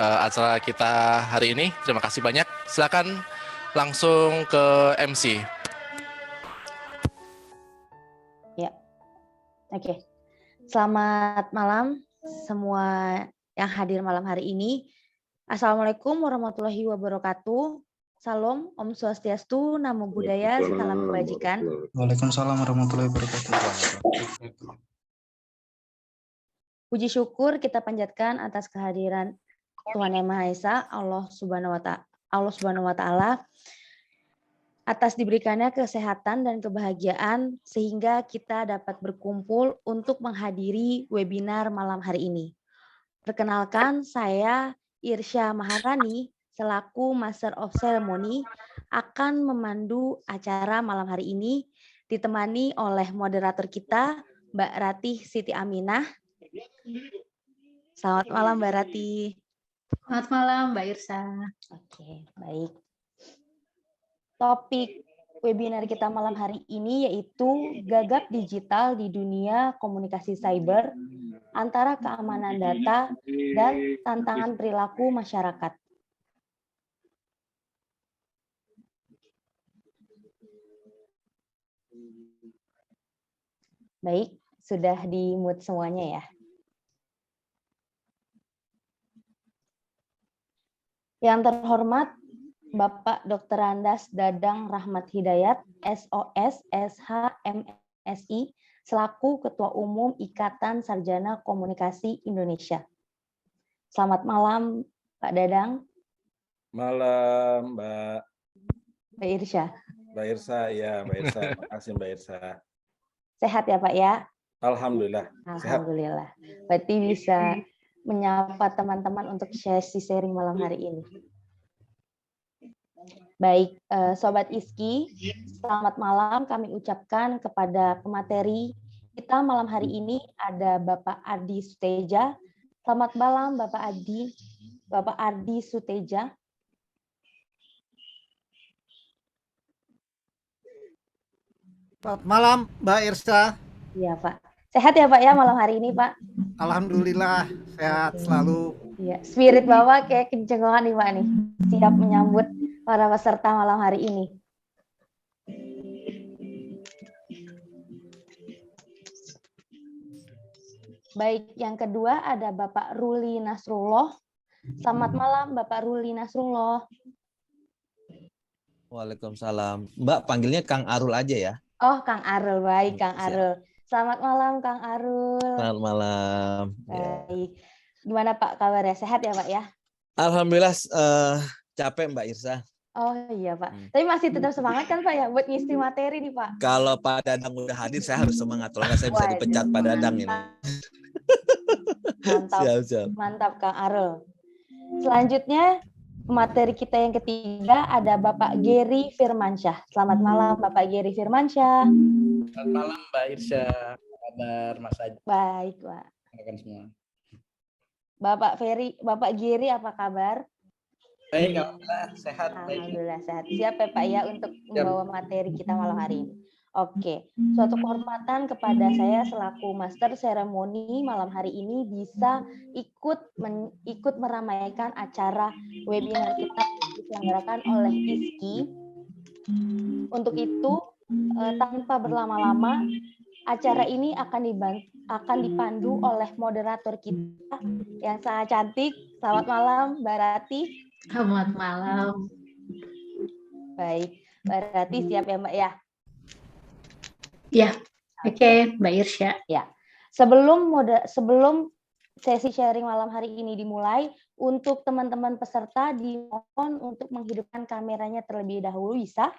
acara kita hari ini. Terima kasih banyak. Silakan langsung ke MC. Ya, oke. Selamat malam semua yang hadir malam hari ini. Assalamualaikum warahmatullahi wabarakatuh. Salam, Om Swastiastu, Namo Buddhaya, salam kebajikan. Waalaikumsalam warahmatullahi wabarakatuh. Puji syukur kita panjatkan atas kehadiran Tuhan Yang Maha Esa, Allah Subhanahu wa Ta'ala, atas diberikannya kesehatan dan kebahagiaan sehingga kita dapat berkumpul untuk menghadiri webinar malam hari ini. Perkenalkan, saya Irsya Maharani selaku Master of Ceremony akan memandu acara malam hari ini ditemani oleh moderator kita Mbak Ratih Siti Aminah. Selamat malam Mbak Ratih. Selamat malam Mbak Irsa. Oke, baik. Topik webinar kita malam hari ini yaitu gagap digital di dunia komunikasi cyber antara keamanan data dan tantangan perilaku masyarakat. Baik, sudah di-mute semuanya ya. Yang terhormat Bapak Dr. Andas Dadang Rahmat Hidayat, SOS, SH, MSI, selaku Ketua Umum Ikatan Sarjana Komunikasi Indonesia. Selamat malam, Pak Dadang. Malam, Mbak Irsya. Mbak Irsa, ya Mbak Irsa. Terima kasih Mbak Irsa. Sehat ya Pak ya? Alhamdulillah. Sehat. Alhamdulillah. Berarti bisa menyapa teman-teman untuk sesi sharing malam hari ini. Baik, Sobat ISKI, selamat malam kami ucapkan kepada pemateri kita malam hari ini ada Bapak Ardi Suteja. Selamat malam Bapak Ardi Suteja. Selamat malam Mbak Irsa. Iya Pak. Sehat ya Pak ya malam hari ini Pak? Alhamdulillah sehat selalu. Iya, spirit Bapak kayak kenceng banget nih Pak nih. Siap menyambut para peserta malam hari ini. Baik, yang kedua ada Bapak Ruli Nasrullah. Selamat malam Bapak Ruli Nasrullah. Waalaikumsalam. Mbak panggilnya Kang Arul aja ya. Oh, Kang Arul, baik Kang Siap. Arul. Selamat malam Kang Arul. Selamat malam. Baik. Gimana Pak kabarnya? Sehat ya Pak ya? Alhamdulillah capek Mbak Irsa. Oh iya Pak. Tapi masih tetap semangat kan Pak ya buat ngisi materi nih Pak? Kalau Pak Dadang udah hadir saya harus semangat. Kalau nggak saya bisa dipecat Pak Dadang ini. Mantap. Siap. Mantap Kang Arul. Selanjutnya materi kita yang ketiga ada Bapak Gary Firmansyah. Selamat malam Bapak Gary Firmansyah. Selamat malam Mbak Irsya. Apa kabar Mas Adi? Baik Pak. Rekan semua. Bapak Gary apa kabar? Baik, alhamdulillah sehat. Alhamdulillah sehat. Siap ya Pak ya untuk membawa materi kita malam hari ini. Oke, suatu kehormatan kepada saya selaku Master Seremoni malam hari ini bisa ikut meramaikan acara webinar kita yang diselenggarakan oleh ISKI. Untuk itu, tanpa berlama-lama, acara ini akan dipandu oleh moderator kita yang sangat cantik. Selamat malam, Mbak Ratih. Selamat malam. Baik, Mbak Ratih siap ya Mbak ya? Ya, oke, Mbak Irsya. Ya, sebelum sesi sharing malam hari ini dimulai, untuk teman-teman peserta dimohon untuk menghidupkan kameranya terlebih dahulu, bisa?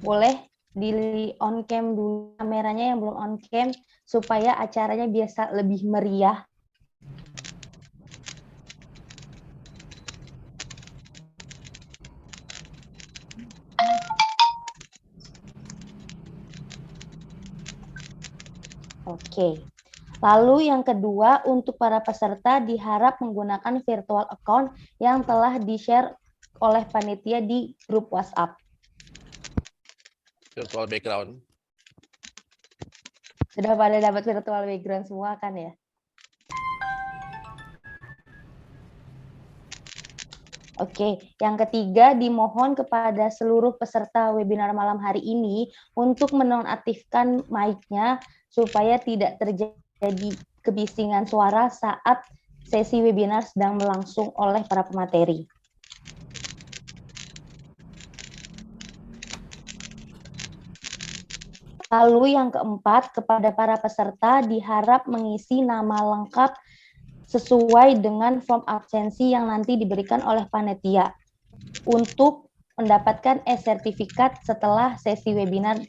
Boleh di on cam dulu kameranya yang belum on cam supaya acaranya biasa lebih meriah. Oke. Lalu yang kedua, untuk para peserta diharap menggunakan virtual account yang telah di-share oleh panitia di grup WhatsApp. Virtual background. Sudah pada dapat virtual background semua kan ya? Oke, yang ketiga dimohon kepada seluruh peserta webinar malam hari ini untuk menonaktifkan mic-nya supaya tidak terjadi kebisingan suara saat sesi webinar sedang berlangsung oleh para pemateri. Lalu yang keempat, kepada para peserta diharap mengisi nama lengkap sesuai dengan form absensi yang nanti diberikan oleh panitia untuk mendapatkan e-sertifikat setelah sesi webinar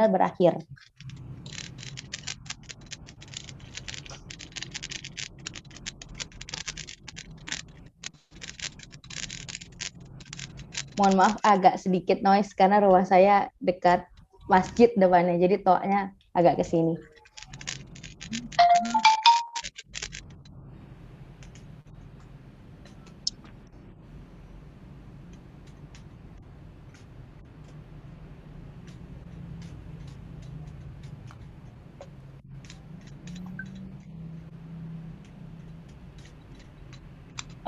berakhir. Mohon maaf agak sedikit noise karena rumah saya dekat masjid depannya, jadi toaknya agak ke sini.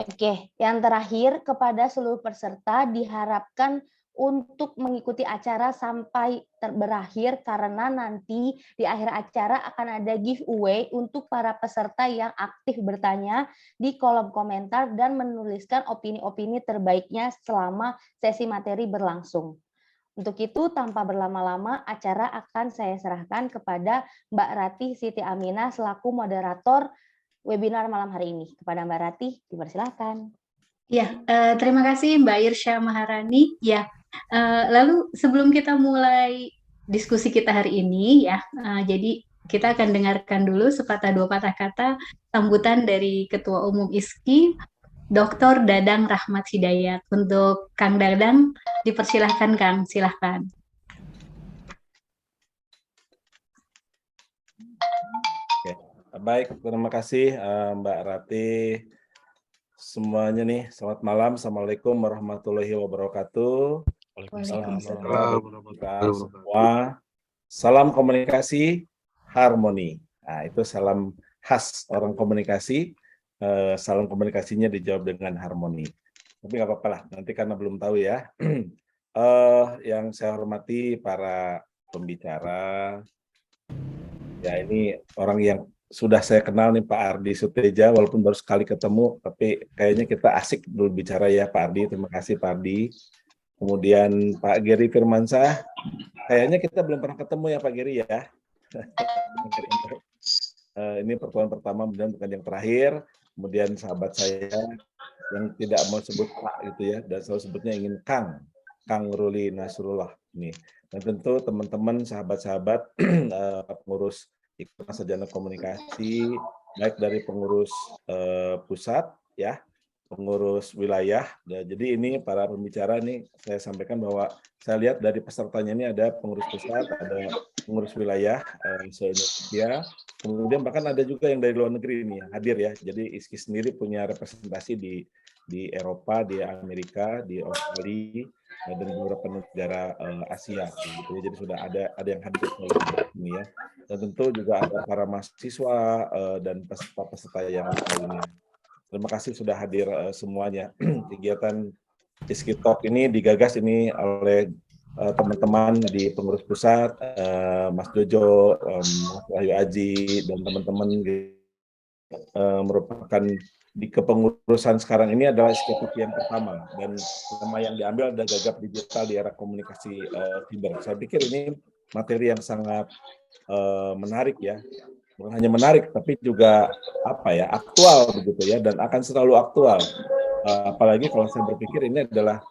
Oke, yang terakhir kepada seluruh peserta diharapkan untuk mengikuti acara sampai berakhir karena nanti di akhir acara akan ada giveaway untuk para peserta yang aktif bertanya di kolom komentar dan menuliskan opini-opini terbaiknya selama sesi materi berlangsung. Untuk itu, tanpa berlama-lama, acara akan saya serahkan kepada Mbak Rati Siti Aminah selaku moderator webinar malam hari ini. Kepada Mbak Rati, dipersilakan. Ya, terima kasih Mbak Irsya Maharani. Ya, lalu sebelum kita mulai diskusi kita hari ini, ya, jadi kita akan dengarkan dulu sepatah dua patah kata sambutan dari Ketua Umum ISKI, Dr. Dadang Rahmat Hidayat. Untuk Kang Dadang, dipersilahkan Kang, silahkan. Baik, terima kasih Mbak Rati. Semuanya nih, selamat malam. Assalamualaikum warahmatullahi wabarakatuh. Waalaikumsalam. Semua. Salam komunikasi harmoni. Nah, itu salam khas orang komunikasi. Salam komunikasinya dijawab dengan harmoni. Tapi nggak apa-apa lah, nanti karena belum tahu ya. Yang saya hormati para pembicara. Ya, ini orang yang sudah saya kenal nih, Pak Ardi Suteja, walaupun baru sekali ketemu, tapi kayaknya kita asik dulu bicara ya Pak Ardi. Terima kasih Pak Ardi. Kemudian Pak Geri Firmansyah, kayaknya kita belum pernah ketemu ya Pak Geri ya. Ini pertemuan pertama, kemudian bukan yang terakhir. Kemudian sahabat saya yang tidak mau sebut Pak gitu ya, dan selalu sebutnya ingin Kang Ruli Nasrullah nih. Dan tentu teman-teman, sahabat-sahabat pengurus Ikatan Sarjana Komunikasi, baik dari pengurus pusat, ya, pengurus wilayah. Jadi ini para pembicara nih saya sampaikan bahwa saya lihat dari pesertanya ini ada pengurus pusat, ada pengurus wilayah se-Indonesia, kemudian bahkan ada juga yang dari luar negeri ini yang hadir ya. Jadi ISKI sendiri punya representasi di Eropa, di Amerika, di Australia, dan beberapa negara Asia. Gitu. Jadi sudah ada yang hadir ini ya. Dan tentu juga ada para mahasiswa dan peserta-peserta yang lainnya. Terima kasih sudah hadir semuanya. Kegiatan ISKI Talk ini digagas ini oleh teman-teman di pengurus pusat, Mas Jojo, Mas Wahyu Aji, dan teman-teman merupakan di kepengurusan sekarang ini adalah SKTP yang pertama, dan tema yang diambil adalah gagap digital di era komunikasi siber. Saya pikir ini materi yang sangat menarik ya, bukan hanya menarik tapi juga aktual begitu ya, dan akan selalu aktual. Apalagi kalau saya berpikir ini adalah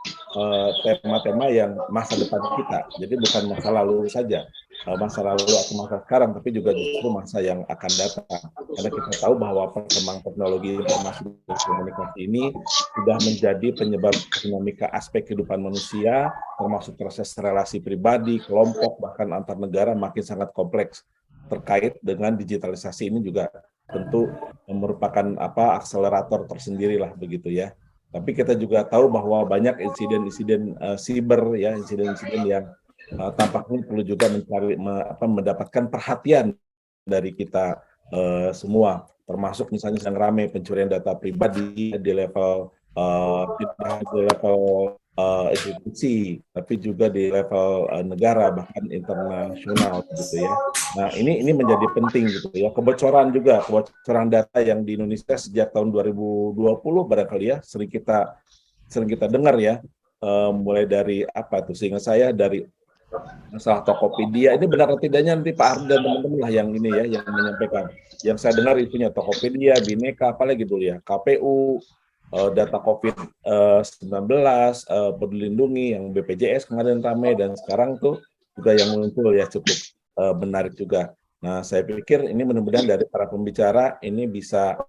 tema-tema yang masa depan kita, jadi bukan masa lalu saja, masa lalu atau masa sekarang, tapi juga justru masa yang akan datang. Karena kita tahu bahwa perkembangan teknologi informasi dan komunikasi ini sudah menjadi penyebab dinamika aspek kehidupan manusia, termasuk proses relasi pribadi, kelompok, bahkan antar negara makin sangat kompleks. Terkait dengan digitalisasi ini juga tentu merupakan akselerator tersendiri lah begitu ya. Tapi kita juga tahu bahwa banyak insiden-insiden siber ya, insiden-insiden yang tampaknya perlu juga mendapatkan perhatian dari kita semua, termasuk misalnya yang ramai pencurian data pribadi di level tidak hanya di level institusi, tapi juga di level negara bahkan internasional gitu ya. Nah ini menjadi penting gitu ya. Kebocoran data yang di Indonesia sejak tahun 2020 barangkali ya sering kita dengar ya. Mulai dari apa tuh? Seingat saya dari masalah Tokopedia, ini benar atau tidaknya nanti Pak Ardi dan teman-teman lah yang ini ya yang menyampaikan. Yang saya dengar isunya Tokopedia, Bineka, apalagi dulu ya, KPU, data COVID-19, Peduli Lindungi, yang BPJS kemarin ramai, dan sekarang tuh juga yang muncul ya cukup menarik juga. Nah, saya pikir ini mudah-mudahan dari para pembicara ini bisa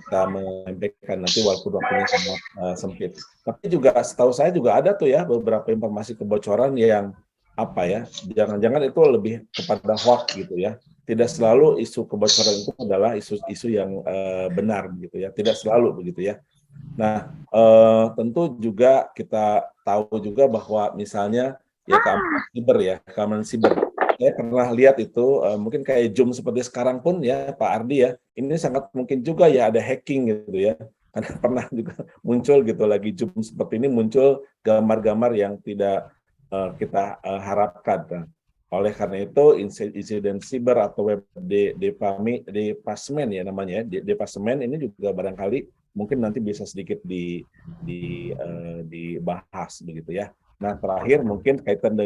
menyampaikan nanti walaupun waktunya sangat sempit. Tapi juga setahu saya juga ada tuh ya beberapa informasi kebocoran yang apa ya, jangan-jangan itu lebih kepada hoax gitu ya. Tidak selalu isu kebocoran itu adalah isu-isu yang benar begitu ya. Tidak selalu begitu ya. Nah, tentu juga kita tahu juga bahwa misalnya ya keamanan siber. Saya pernah lihat itu mungkin kayak Zoom seperti sekarang pun ya Pak Ardi ya, ini sangat mungkin juga ya ada hacking gitu ya. Karena pernah juga muncul gitu lagi Zoom seperti ini muncul gambar-gambar yang tidak kita harapkan. Nah, oleh karena itu insiden siber atau web defacement ya namanya, defacement ini juga barangkali mungkin nanti bisa sedikit dibahas begitu ya. Nah terakhir mungkin kaitan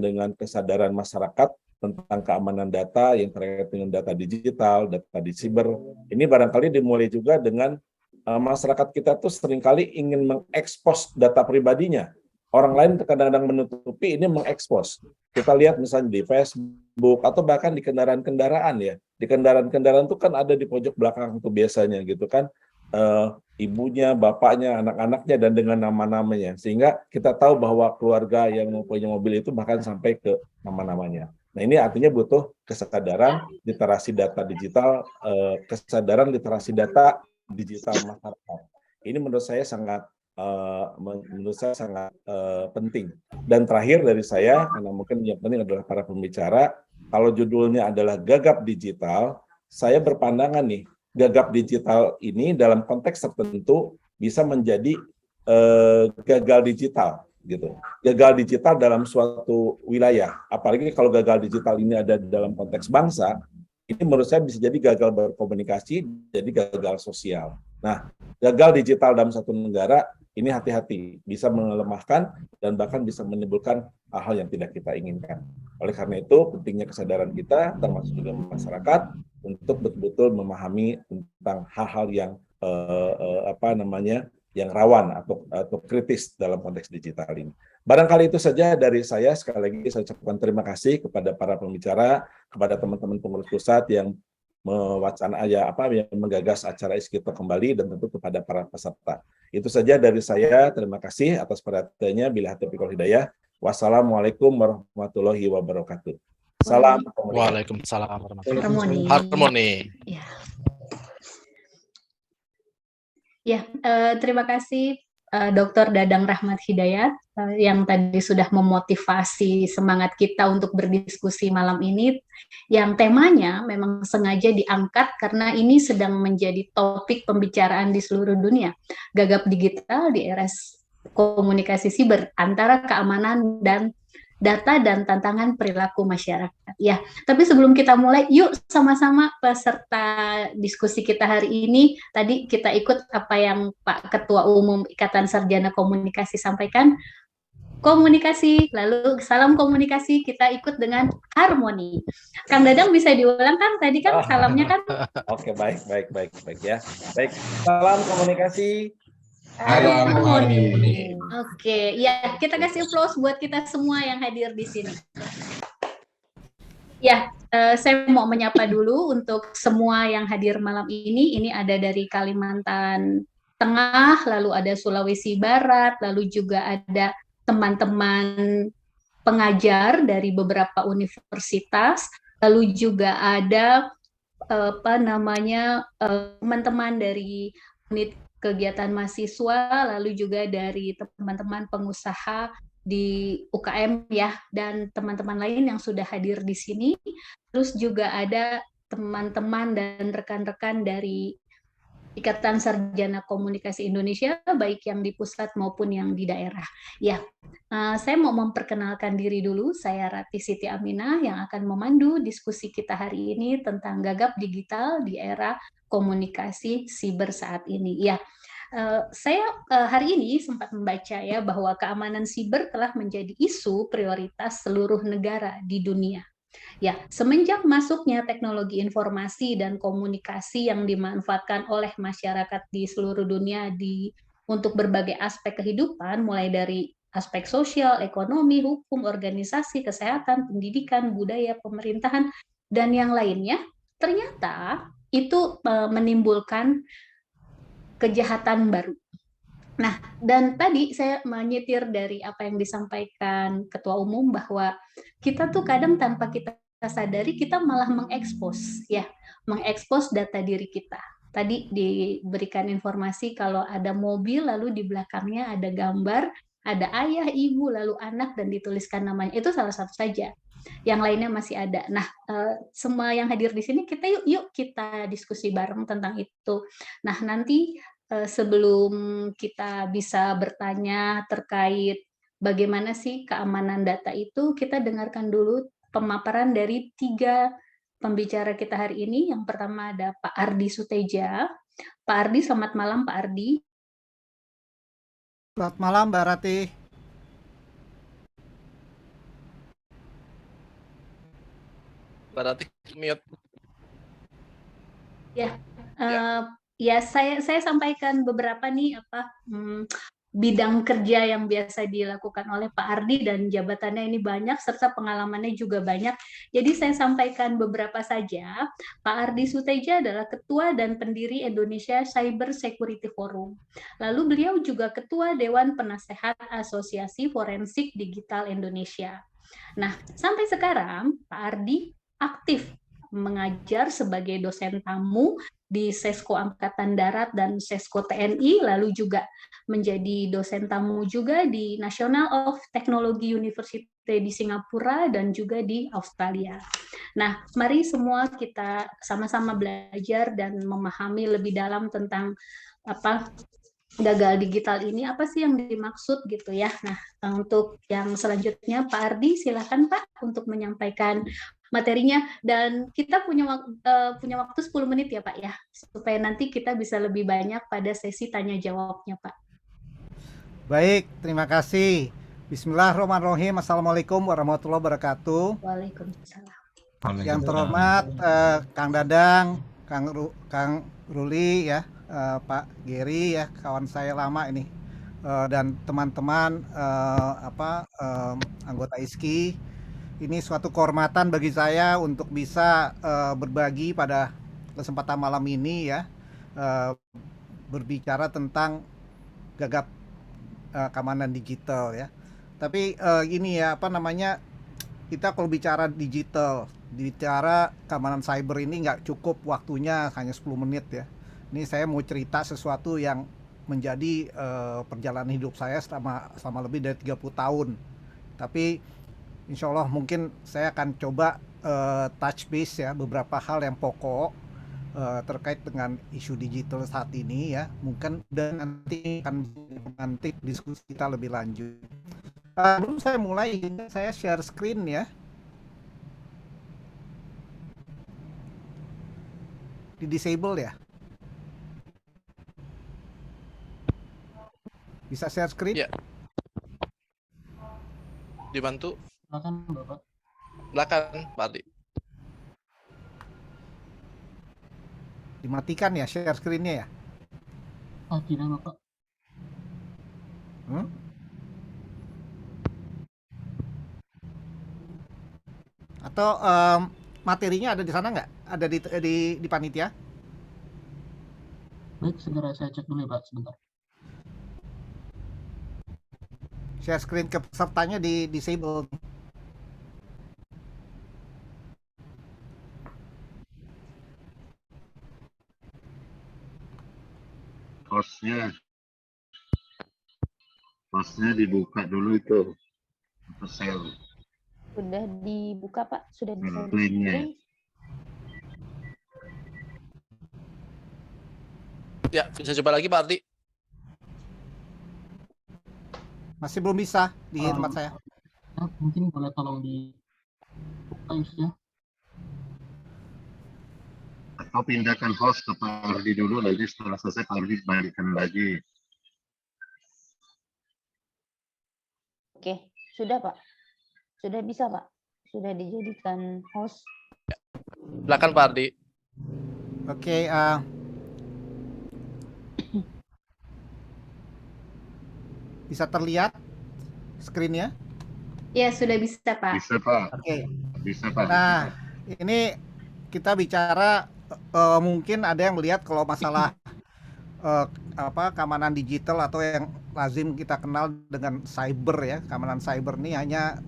dengan kesadaran masyarakat tentang keamanan data yang terkait dengan data digital, data di siber. Ini barangkali dimulai juga dengan masyarakat kita tuh seringkali ingin mengekspos data pribadinya. Orang lain kadang-kadang menutupi, ini mengekspos. Kita lihat misalnya di Facebook atau bahkan di kendaraan-kendaraan ya. Di kendaraan-kendaraan itu kan ada di pojok belakang tuh biasanya gitu kan. Ibunya, bapaknya, anak-anaknya dan dengan nama-namanya. Sehingga kita tahu bahwa keluarga yang mempunyai mobil itu bahkan sampai ke nama-namanya. Nah ini artinya butuh kesadaran literasi data digital, kesadaran literasi data digital masyarakat. Ini menurut saya sangat penting. Dan terakhir dari saya, karena mungkin yang penting adalah para pembicara, kalau judulnya adalah gagap digital, saya berpandangan nih, gagap digital ini dalam konteks tertentu bisa menjadi gagal digital gitu. Gagal digital dalam suatu wilayah, apalagi kalau gagal digital ini ada dalam konteks bangsa, ini menurut saya bisa jadi gagal berkomunikasi, jadi gagal sosial. Nah, gagal digital dalam satu negara ini hati-hati, bisa melemahkan dan bahkan bisa menimbulkan hal-hal yang tidak kita inginkan. Oleh karena itu, pentingnya kesadaran kita, termasuk juga masyarakat, untuk betul-betul memahami tentang hal-hal yang yang rawan atau kritis dalam konteks digital ini. Barangkali itu saja dari saya. Sekali lagi saya ucapkan terima kasih kepada para pembicara, kepada teman-teman pengurus pusat yang yang menggagas acara Iskito kembali, dan tentu kepada para peserta. Itu saja dari saya. Terima kasih atas perhatiannya. Bila hati pikul hidayah. Wassalamualaikum warahmatullahi wabarakatuh. Salam. Waalaikumsalam warahmatullahi wabarakatuh. Harmoni. Ya, terima kasih Dr. Dadang Rahmat Hidayat yang tadi sudah memotivasi semangat kita untuk berdiskusi malam ini, yang temanya memang sengaja diangkat karena ini sedang menjadi topik pembicaraan di seluruh dunia. Gagap digital di era komunikasi siber, antara keamanan dan data dan tantangan perilaku masyarakat. Ya, tapi sebelum kita mulai, yuk sama-sama peserta diskusi kita hari ini. Tadi kita ikut apa yang Pak Ketua Umum Ikatan Sarjana Komunikasi sampaikan. Komunikasi, lalu salam komunikasi, kita ikut dengan harmoni. Kang Dadang bisa diulang kan? Tadi kan salamnya kan? Oke, baik ya. Baik, salam komunikasi. Harmoni. Oke, ya kita kasih applause buat kita semua yang hadir di sini. Ya, saya mau menyapa dulu untuk semua yang hadir malam ini. Ini ada dari Kalimantan Tengah, lalu ada Sulawesi Barat, lalu juga ada teman-teman pengajar dari beberapa universitas, lalu juga ada teman-teman dari unit kegiatan mahasiswa, lalu juga dari teman-teman pengusaha di UKM ya, dan teman-teman lain yang sudah hadir di sini. Terus juga ada teman-teman dan rekan-rekan dari Ikatan Sarjana Komunikasi Indonesia, baik yang di pusat maupun yang di daerah. Ya, saya mau memperkenalkan diri dulu. Saya Rati Siti Aminah yang akan memandu diskusi kita hari ini tentang gagap digital di era komunikasi siber saat ini. Ya, saya hari ini sempat membaca ya bahwa keamanan siber telah menjadi isu prioritas seluruh negara di dunia. Ya, semenjak masuknya teknologi informasi dan komunikasi yang dimanfaatkan oleh masyarakat di seluruh dunia untuk berbagai aspek kehidupan, mulai dari aspek sosial, ekonomi, hukum, organisasi, kesehatan, pendidikan, budaya, pemerintahan, dan yang lainnya, ternyata itu menimbulkan kejahatan baru. Nah, dan tadi saya menyetir dari apa yang disampaikan Ketua Umum bahwa kita tuh kadang tanpa kita sadari kita malah mengekspos data diri kita. Tadi diberikan informasi kalau ada mobil lalu di belakangnya ada gambar, ada ayah, ibu, lalu anak dan dituliskan namanya. Itu salah satu saja. Yang lainnya masih ada. Nah, semua yang hadir di sini kita yuk kita diskusi bareng tentang itu. Nah, nanti sebelum kita bisa bertanya terkait bagaimana sih keamanan data itu, kita dengarkan dulu pemaparan dari 3 pembicara kita hari ini. Yang pertama ada Pak Ardi Suteja. Pak Ardi, selamat malam Pak Ardi. Selamat malam Mbak Rati. Berarti mute. Ya, saya sampaikan beberapa nih bidang kerja yang biasa dilakukan oleh Pak Ardi dan jabatannya ini banyak serta pengalamannya juga banyak. Jadi saya sampaikan beberapa saja. Pak Ardi Suteja adalah Ketua dan Pendiri Indonesia Cyber Security Forum. Lalu beliau juga Ketua Dewan Penasehat Asosiasi Forensik Digital Indonesia. Nah, sampai sekarang Pak Ardi aktif mengajar sebagai dosen tamu di Sesko Angkatan Darat dan Sesko TNI, lalu juga menjadi dosen tamu juga di National of Technology University di Singapura dan juga di Australia. Nah, mari semua kita sama-sama belajar dan memahami lebih dalam tentang gagal digital ini, apa sih yang dimaksud gitu ya. Nah, untuk yang selanjutnya Pak Ardi, silakan Pak untuk menyampaikan materinya, dan kita punya waktu 10 menit ya Pak ya, supaya nanti kita bisa lebih banyak pada sesi tanya jawabnya Pak. Baik, terima kasih. Bismillahirrahmanirrahim. Assalamualaikum warahmatullahi wabarakatuh. Waalaikumsalam. Yang terhormat Kang Dadang, Kang Ruli ya, Pak Geri ya, kawan saya lama ini, dan teman-teman anggota ISKI. Ini suatu kehormatan bagi saya untuk bisa berbagi pada kesempatan malam ini ya, berbicara tentang gagap keamanan digital ya. Tapi ini ya kita kalau bicara digital, bicara keamanan cyber ini nggak cukup waktunya hanya 10 menit ya. Ini saya mau cerita sesuatu yang menjadi perjalanan hidup saya selama lebih dari 30 tahun. Tapi insya Allah mungkin saya akan coba touch base ya beberapa hal yang pokok terkait dengan isu digital saat ini ya. Mungkin dan nanti akan nanti diskusi kita lebih lanjut. Sebelum saya mulai, saya share screen ya. Di disable ya. Bisa share screen? Ya. Dibantu. Silakan Bapak. Silakan Pak Ardi. Dimatikan ya share screen-nya ya? Tidak Bapak. Atau materinya ada di sana nggak? Ada di panitia? Baik, segera saya cek dulu ya Pak, sebentar. Share screen ke pesertanya di disable. Hostnya dibuka dulu itu. Sudah dibuka, Pak. Sudah bisa linknya. Ya, bisa coba lagi Pak Ardi. Masih belum bisa di tempat saya. Ya, mungkin boleh tolong di buka ya. Atau pindahkan host ke Pak Ardi dulu, nanti setelah selesai Pak Ardi balikkan lagi. Oke, sudah, Pak. Sudah bisa, Pak. Sudah dijadikan host. Silakan Pak Ardi. Oke, bisa terlihat screen-nya? Ya, sudah bisa, Pak. Bisa Pak. Oke. Bisa Pak. Nah, ini kita bicara mungkin ada yang melihat kalau masalah keamanan digital atau yang lazim kita kenal dengan cyber ya. Keamanan cyber ini hanya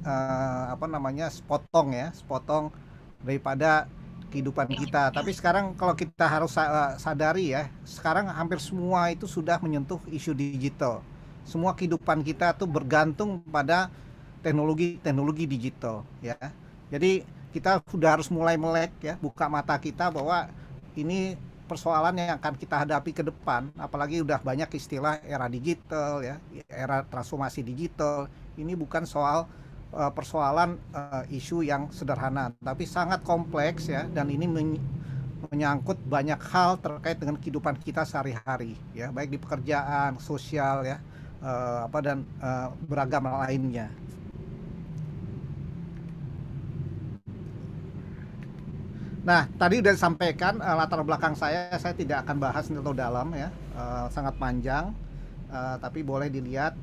sepotong daripada kehidupan kita. Tapi sekarang kalau kita harus sadari ya, sekarang hampir semua itu sudah menyentuh isu digital. Semua kehidupan kita tuh bergantung pada teknologi digital ya. Jadi kita sudah harus mulai melek ya, buka mata kita bahwa ini persoalan yang akan kita hadapi ke depan, apalagi udah banyak istilah era digital ya, era transformasi digital. Ini bukan soal persoalan isu yang sederhana, tapi sangat kompleks ya, dan ini menyangkut banyak hal terkait dengan kehidupan kita sehari-hari ya, baik di pekerjaan, sosial ya, dan beragam lainnya. Nah, tadi udah disampaikan latar belakang saya tidak akan bahas terlalu dalam ya, sangat panjang, tapi boleh dilihat.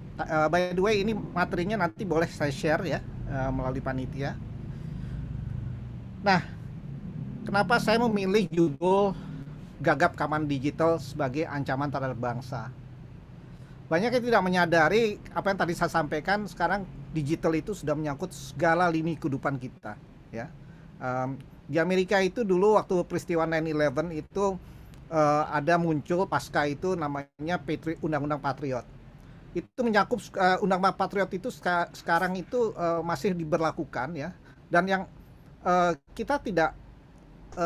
By the way, ini materinya nanti boleh saya share ya melalui panitia. Nah, kenapa saya memilih judul Gagap Keamanan Digital sebagai ancaman terhadap bangsa? Banyak yang tidak menyadari apa yang tadi saya sampaikan, sekarang digital itu sudah menyangkut segala lini kehidupan kita ya. Di Amerika itu dulu waktu peristiwa 9/11 itu ada muncul pasca itu namanya Undang-Undang Patriot. Itu mencakup Undang-Undang Patriot itu sekarang itu masih diberlakukan ya. Dan yang kita tidak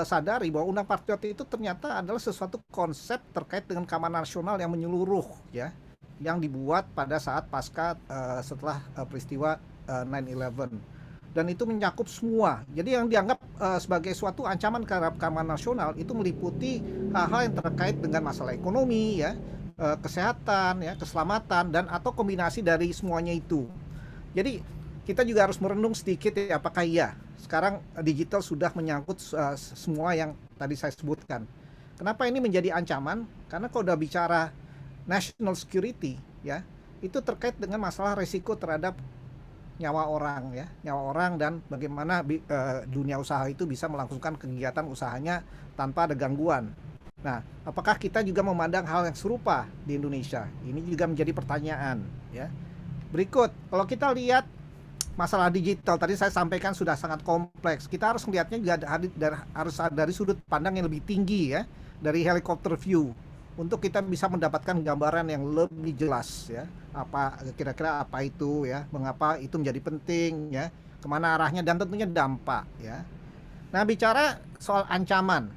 sadari bahwa Undang Patriot itu ternyata adalah sesuatu konsep terkait dengan keamanan nasional yang menyeluruh ya, yang dibuat pada saat pasca setelah peristiwa 9/11. Dan itu mencakup semua. Jadi yang dianggap sebagai suatu ancaman terhadap keamanan nasional itu meliputi hal-hal yang terkait dengan masalah ekonomi ya, kesehatan ya, keselamatan, dan atau kombinasi dari semuanya itu. Jadi kita juga harus merenung sedikit ya, apakah iya sekarang digital sudah menyangkut semua yang tadi saya sebutkan. Kenapa ini menjadi ancaman? Karena kalau udah bicara national security ya, itu terkait dengan masalah risiko terhadap nyawa orang dan bagaimana dunia usaha itu bisa melangsungkan kegiatan usahanya tanpa ada gangguan. Nah, apakah kita juga memandang hal yang serupa di Indonesia? Ini juga menjadi pertanyaan ya. Berikut, kalau kita lihat masalah digital tadi saya sampaikan sudah sangat kompleks. Kita harus melihatnya juga harus dari sudut pandang yang lebih tinggi ya, dari helicopter view, untuk kita bisa mendapatkan gambaran yang lebih jelas ya, apa kira-kira apa itu ya, mengapa itu menjadi penting ya, kemana arahnya, dan tentunya dampak ya. Nah, bicara soal ancaman,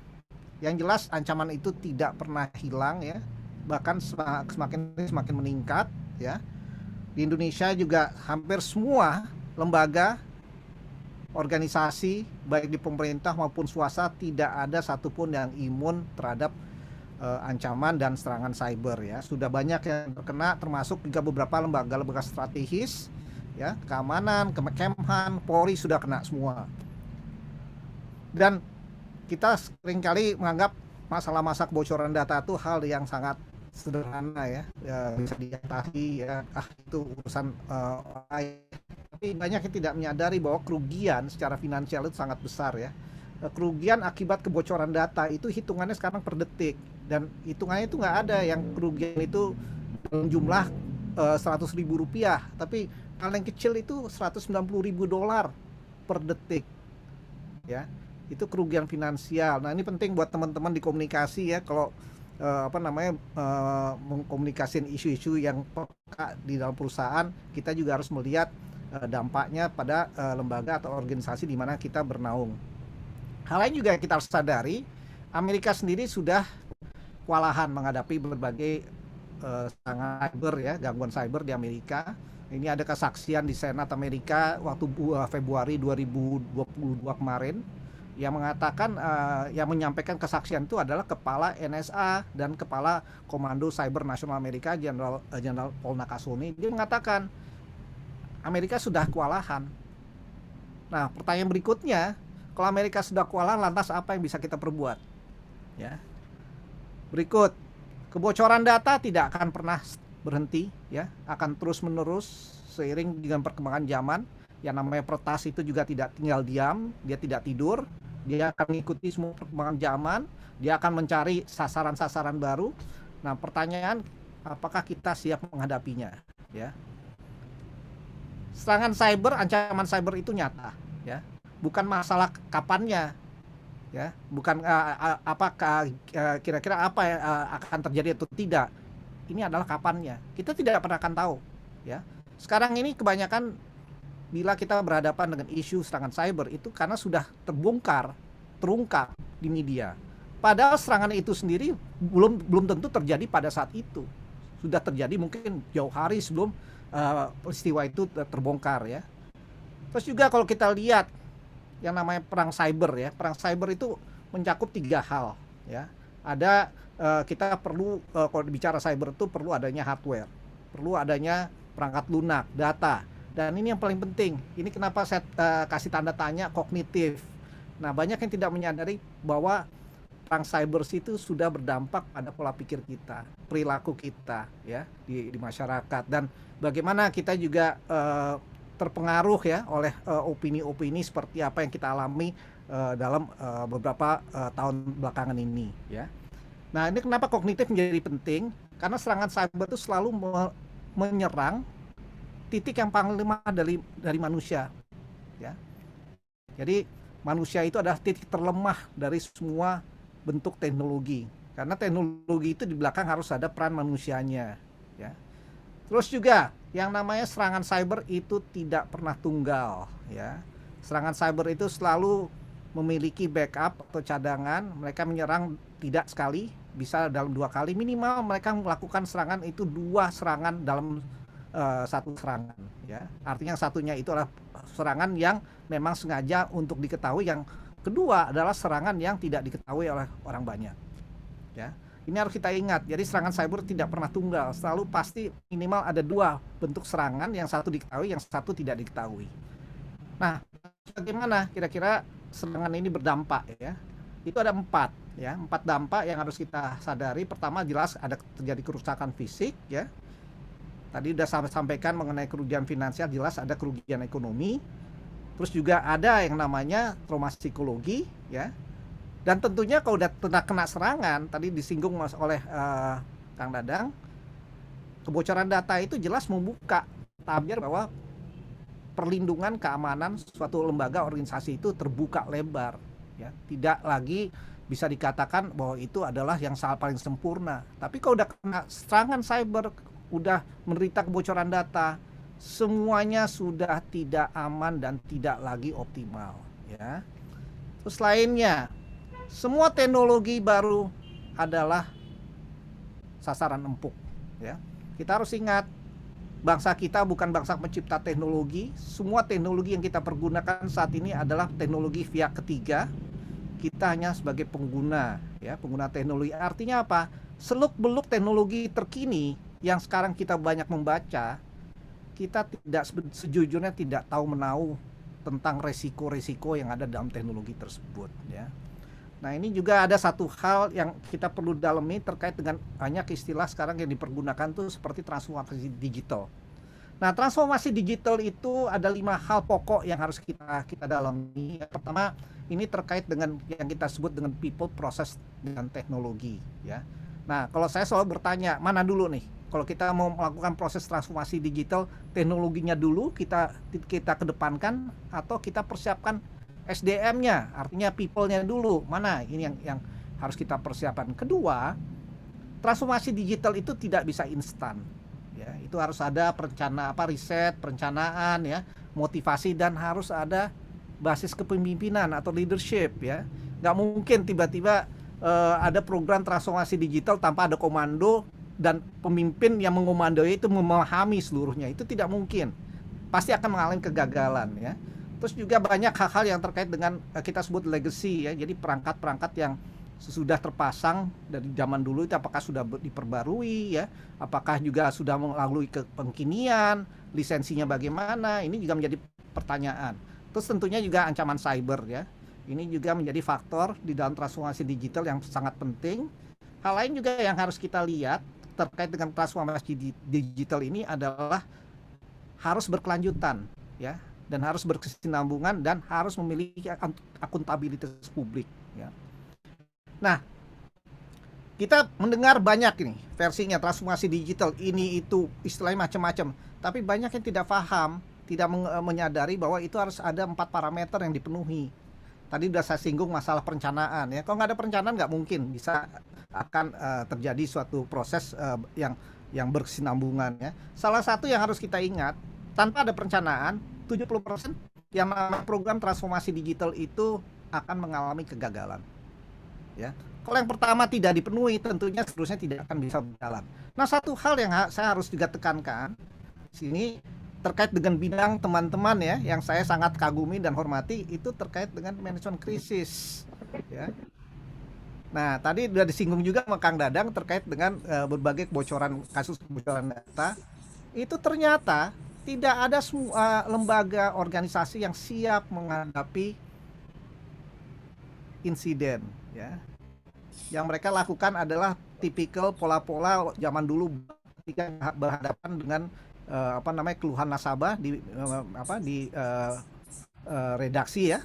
yang jelas ancaman itu tidak pernah hilang ya, bahkan semakin meningkat ya. Di Indonesia juga hampir semua lembaga, organisasi baik di pemerintah maupun swasta tidak ada satupun yang imun terhadap ancaman dan serangan cyber ya. Sudah banyak yang terkena, termasuk juga beberapa lembaga strategis ya, keamanan, Kemhan, Polri sudah kena semua. Dan kita seringkali menganggap masalah kebocoran data itu hal yang sangat sederhana ya, bisa diatasi ya, itu urusan tapi banyak yang tidak menyadari bahwa kerugian secara finansial itu sangat besar ya. Kerugian akibat kebocoran data itu hitungannya sekarang per detik, dan hitungannya itu nggak ada yang kerugian itu dalam jumlah 100.000 rupiah, tapi paling kecil itu 190.000 dolar per detik ya. Itu kerugian finansial. Nah, ini penting buat teman-teman di komunikasi ya, kalau mengkomunikasikan isu-isu yang peka di dalam perusahaan, kita juga harus melihat dampaknya pada lembaga atau organisasi di mana kita bernaung. Hal lain juga yang kita harus sadari, Amerika sendiri sudah kewalahan menghadapi berbagai serangan cyber ya, gangguan cyber di Amerika. Ini ada kesaksian di Senat Amerika waktu Februari 2022 kemarin yang mengatakan, yang menyampaikan kesaksian itu adalah Kepala NSA dan Kepala Komando Cyber Nasional Amerika, Jenderal Paul Nakasone. Dia mengatakan Amerika sudah kewalahan. Nah, pertanyaan berikutnya, kalau Amerika sudah kewalahan, lantas apa yang bisa kita perbuat? Ya. Berikut, kebocoran data tidak akan pernah berhenti, ya, akan terus-menerus seiring dengan perkembangan zaman. Yang namanya peretas itu juga tidak tinggal diam, dia tidak tidur, dia akan mengikuti semua perkembangan zaman, dia akan mencari sasaran-sasaran baru. Nah, pertanyaan, apakah kita siap menghadapinya? Ya. Serangan cyber, ancaman cyber itu nyata, ya, bukan masalah kapannya. Ya, bukan apakah kira-kira apa yang akan terjadi atau tidak. Ini adalah kapannya. Kita tidak pernah akan tahu, ya. Sekarang ini kebanyakan bila kita berhadapan dengan isu serangan cyber itu karena sudah terungkap di media. Padahal serangan itu sendiri belum tentu terjadi pada saat itu. Sudah terjadi mungkin jauh hari sebelum peristiwa itu terbongkar, ya. Terus juga kalau kita lihat yang namanya perang cyber, ya, perang cyber itu mencakup 3 hal, ya. Ada kita perlu kalau bicara cyber itu perlu adanya hardware, perlu adanya perangkat lunak, data, dan ini yang paling penting. Ini kenapa saya kasih tanda tanya kognitif. Nah, banyak yang tidak menyadari bahwa perang cyber itu sudah berdampak pada pola pikir kita, perilaku kita, ya, di masyarakat, dan bagaimana kita juga terpengaruh, ya, oleh opini-opini seperti apa yang kita alami dalam beberapa tahun belakangan ini, ya. Nah, ini kenapa kognitif menjadi penting? Karena serangan cyber itu selalu menyerang titik yang paling lemah dari manusia, ya. Jadi manusia itu adalah titik terlemah dari semua bentuk teknologi. Karena teknologi itu di belakang harus ada peran manusianya, ya. Terus juga yang namanya serangan cyber itu tidak pernah tunggal, ya. Serangan cyber itu selalu memiliki backup atau cadangan. Mereka menyerang tidak sekali, bisa dalam 2 kali, minimal mereka melakukan serangan itu 2 serangan dalam satu serangan, ya. Artinya satunya itu adalah serangan yang memang sengaja untuk diketahui, yang kedua adalah serangan yang tidak diketahui oleh orang banyak, ya. Ini harus kita ingat. Jadi serangan cyber tidak pernah tunggal, selalu pasti minimal ada 2 bentuk serangan, yang satu diketahui, yang satu tidak diketahui. Nah, bagaimana kira-kira serangan ini berdampak, ya? Itu ada 4, ya, 4 dampak yang harus kita sadari. Pertama, jelas ada terjadi kerusakan fisik, ya. Tadi sudah saya sampaikan mengenai kerugian finansial, jelas ada kerugian ekonomi. Terus juga ada yang namanya trauma psikologi, ya. Dan tentunya kalau udah kena serangan, tadi disinggung oleh Kang Dadang, kebocoran data itu jelas membuka tabir bahwa perlindungan keamanan suatu lembaga organisasi itu terbuka lebar, ya. Tidak lagi bisa dikatakan bahwa itu adalah yang paling sempurna. Tapi kalau udah kena serangan cyber, udah menderita kebocoran data, semuanya sudah tidak aman dan tidak lagi optimal, ya. Terus lainnya, semua teknologi baru adalah sasaran empuk, ya. Kita harus ingat, bangsa kita bukan bangsa pencipta teknologi. Semua teknologi yang kita pergunakan saat ini adalah teknologi pihak ketiga. Kita hanya sebagai pengguna, ya, pengguna teknologi. Artinya apa? Seluk-beluk teknologi terkini yang sekarang kita banyak membaca, kita tidak sejujurnya tidak tahu menahu tentang resiko-resiko yang ada dalam teknologi tersebut, ya. Nah, ini juga ada satu hal yang kita perlu dalami terkait dengan banyak istilah sekarang yang dipergunakan tuh seperti transformasi digital. Nah, transformasi digital itu ada 5 hal pokok yang harus kita dalami. Yang pertama, ini terkait dengan yang kita sebut dengan people, proses, dan teknologi, ya. Nah, kalau saya selalu bertanya, mana dulu nih? Kalau kita mau melakukan proses transformasi digital, teknologinya dulu kita kedepankan atau kita persiapkan SDM-nya, artinya people-nya dulu. Mana ini yang harus kita persiapkan. Kedua, transformasi digital itu tidak bisa instan, ya. Itu harus ada riset, perencanaan, ya. motivasi dan harus ada basis kepemimpinan atau leadership ya. Nggak mungkin tiba-tiba ada program transformasi digital tanpa ada komando dan pemimpin yang mengomandoi itu memahami seluruhnya. Itu tidak mungkin. Pasti akan mengalami kegagalan ya. Terus juga banyak hal-hal yang terkait dengan kita sebut legacy ya. Jadi perangkat-perangkat yang sudah terpasang dari zaman dulu itu apakah sudah diperbarui ya, apakah juga sudah melalui kepengkinian, lisensinya bagaimana, ini juga menjadi pertanyaan. Terus tentunya juga ancaman cyber ya, ini juga menjadi faktor di dalam transformasi digital yang sangat penting. Hal lain juga yang harus kita lihat terkait dengan transformasi digital ini adalah harus berkelanjutan ya, dan harus berkesinambungan dan harus memiliki akuntabilitas publik ya. Nah, kita mendengar banyak ini versinya transformasi digital ini itu istilahnya macam-macam, tapi banyak yang tidak paham, tidak menyadari bahwa itu harus ada 4 parameter yang dipenuhi. Tadi sudah saya singgung masalah perencanaan ya. Kalau nggak ada perencanaan nggak mungkin bisa akan terjadi suatu proses yang berkesinambungan ya. Salah satu yang harus kita ingat, tanpa ada perencanaan 70% yang program transformasi digital itu akan mengalami kegagalan. Ya, kalau yang pertama tidak dipenuhi, tentunya seterusnya tidak akan bisa berjalan. Nah, satu hal yang saya harus juga tekankan sini terkait dengan bidang teman-teman ya, yang saya sangat kagumi dan hormati itu terkait dengan manajemen krisis. Ya. Nah, tadi sudah disinggung juga sama Kang Dadang terkait dengan berbagai kebocoran, kasus kebocoran data. Itu ternyata tidak ada lembaga organisasi yang siap menghadapi insiden. Ya, yang mereka lakukan adalah tipikal pola-pola zaman dulu ketika berhadapan dengan keluhan nasabah di redaksi ya,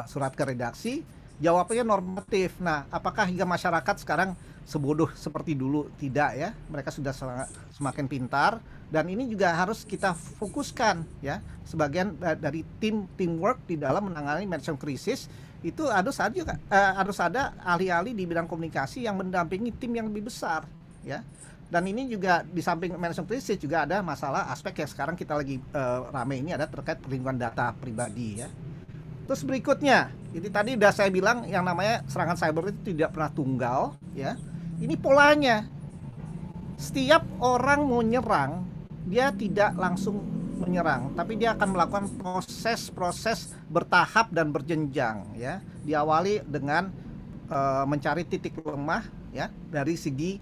surat ke redaksi, jawabnya normatif. Nah, apakah hingga masyarakat sekarang sebodoh seperti dulu? Tidak ya, mereka sudah semakin pintar dan ini juga harus kita fokuskan ya, sebagian dari teamwork di dalam menangani manajemen krisis. Itu harus ada ahli-ahli di bidang komunikasi yang mendampingi tim yang lebih besar ya. Dan ini juga di samping manajemen krisis juga ada masalah aspek yang sekarang kita lagi rame ini ada terkait perlindungan data pribadi ya. Terus berikutnya, ini tadi udah saya bilang yang namanya serangan cyber itu tidak pernah tunggal ya. Ini polanya. Setiap orang mau nyerang, dia tidak langsung menyerang, tapi dia akan melakukan proses bertahap dan berjenjang ya. Diawali dengan mencari titik lemah ya dari segi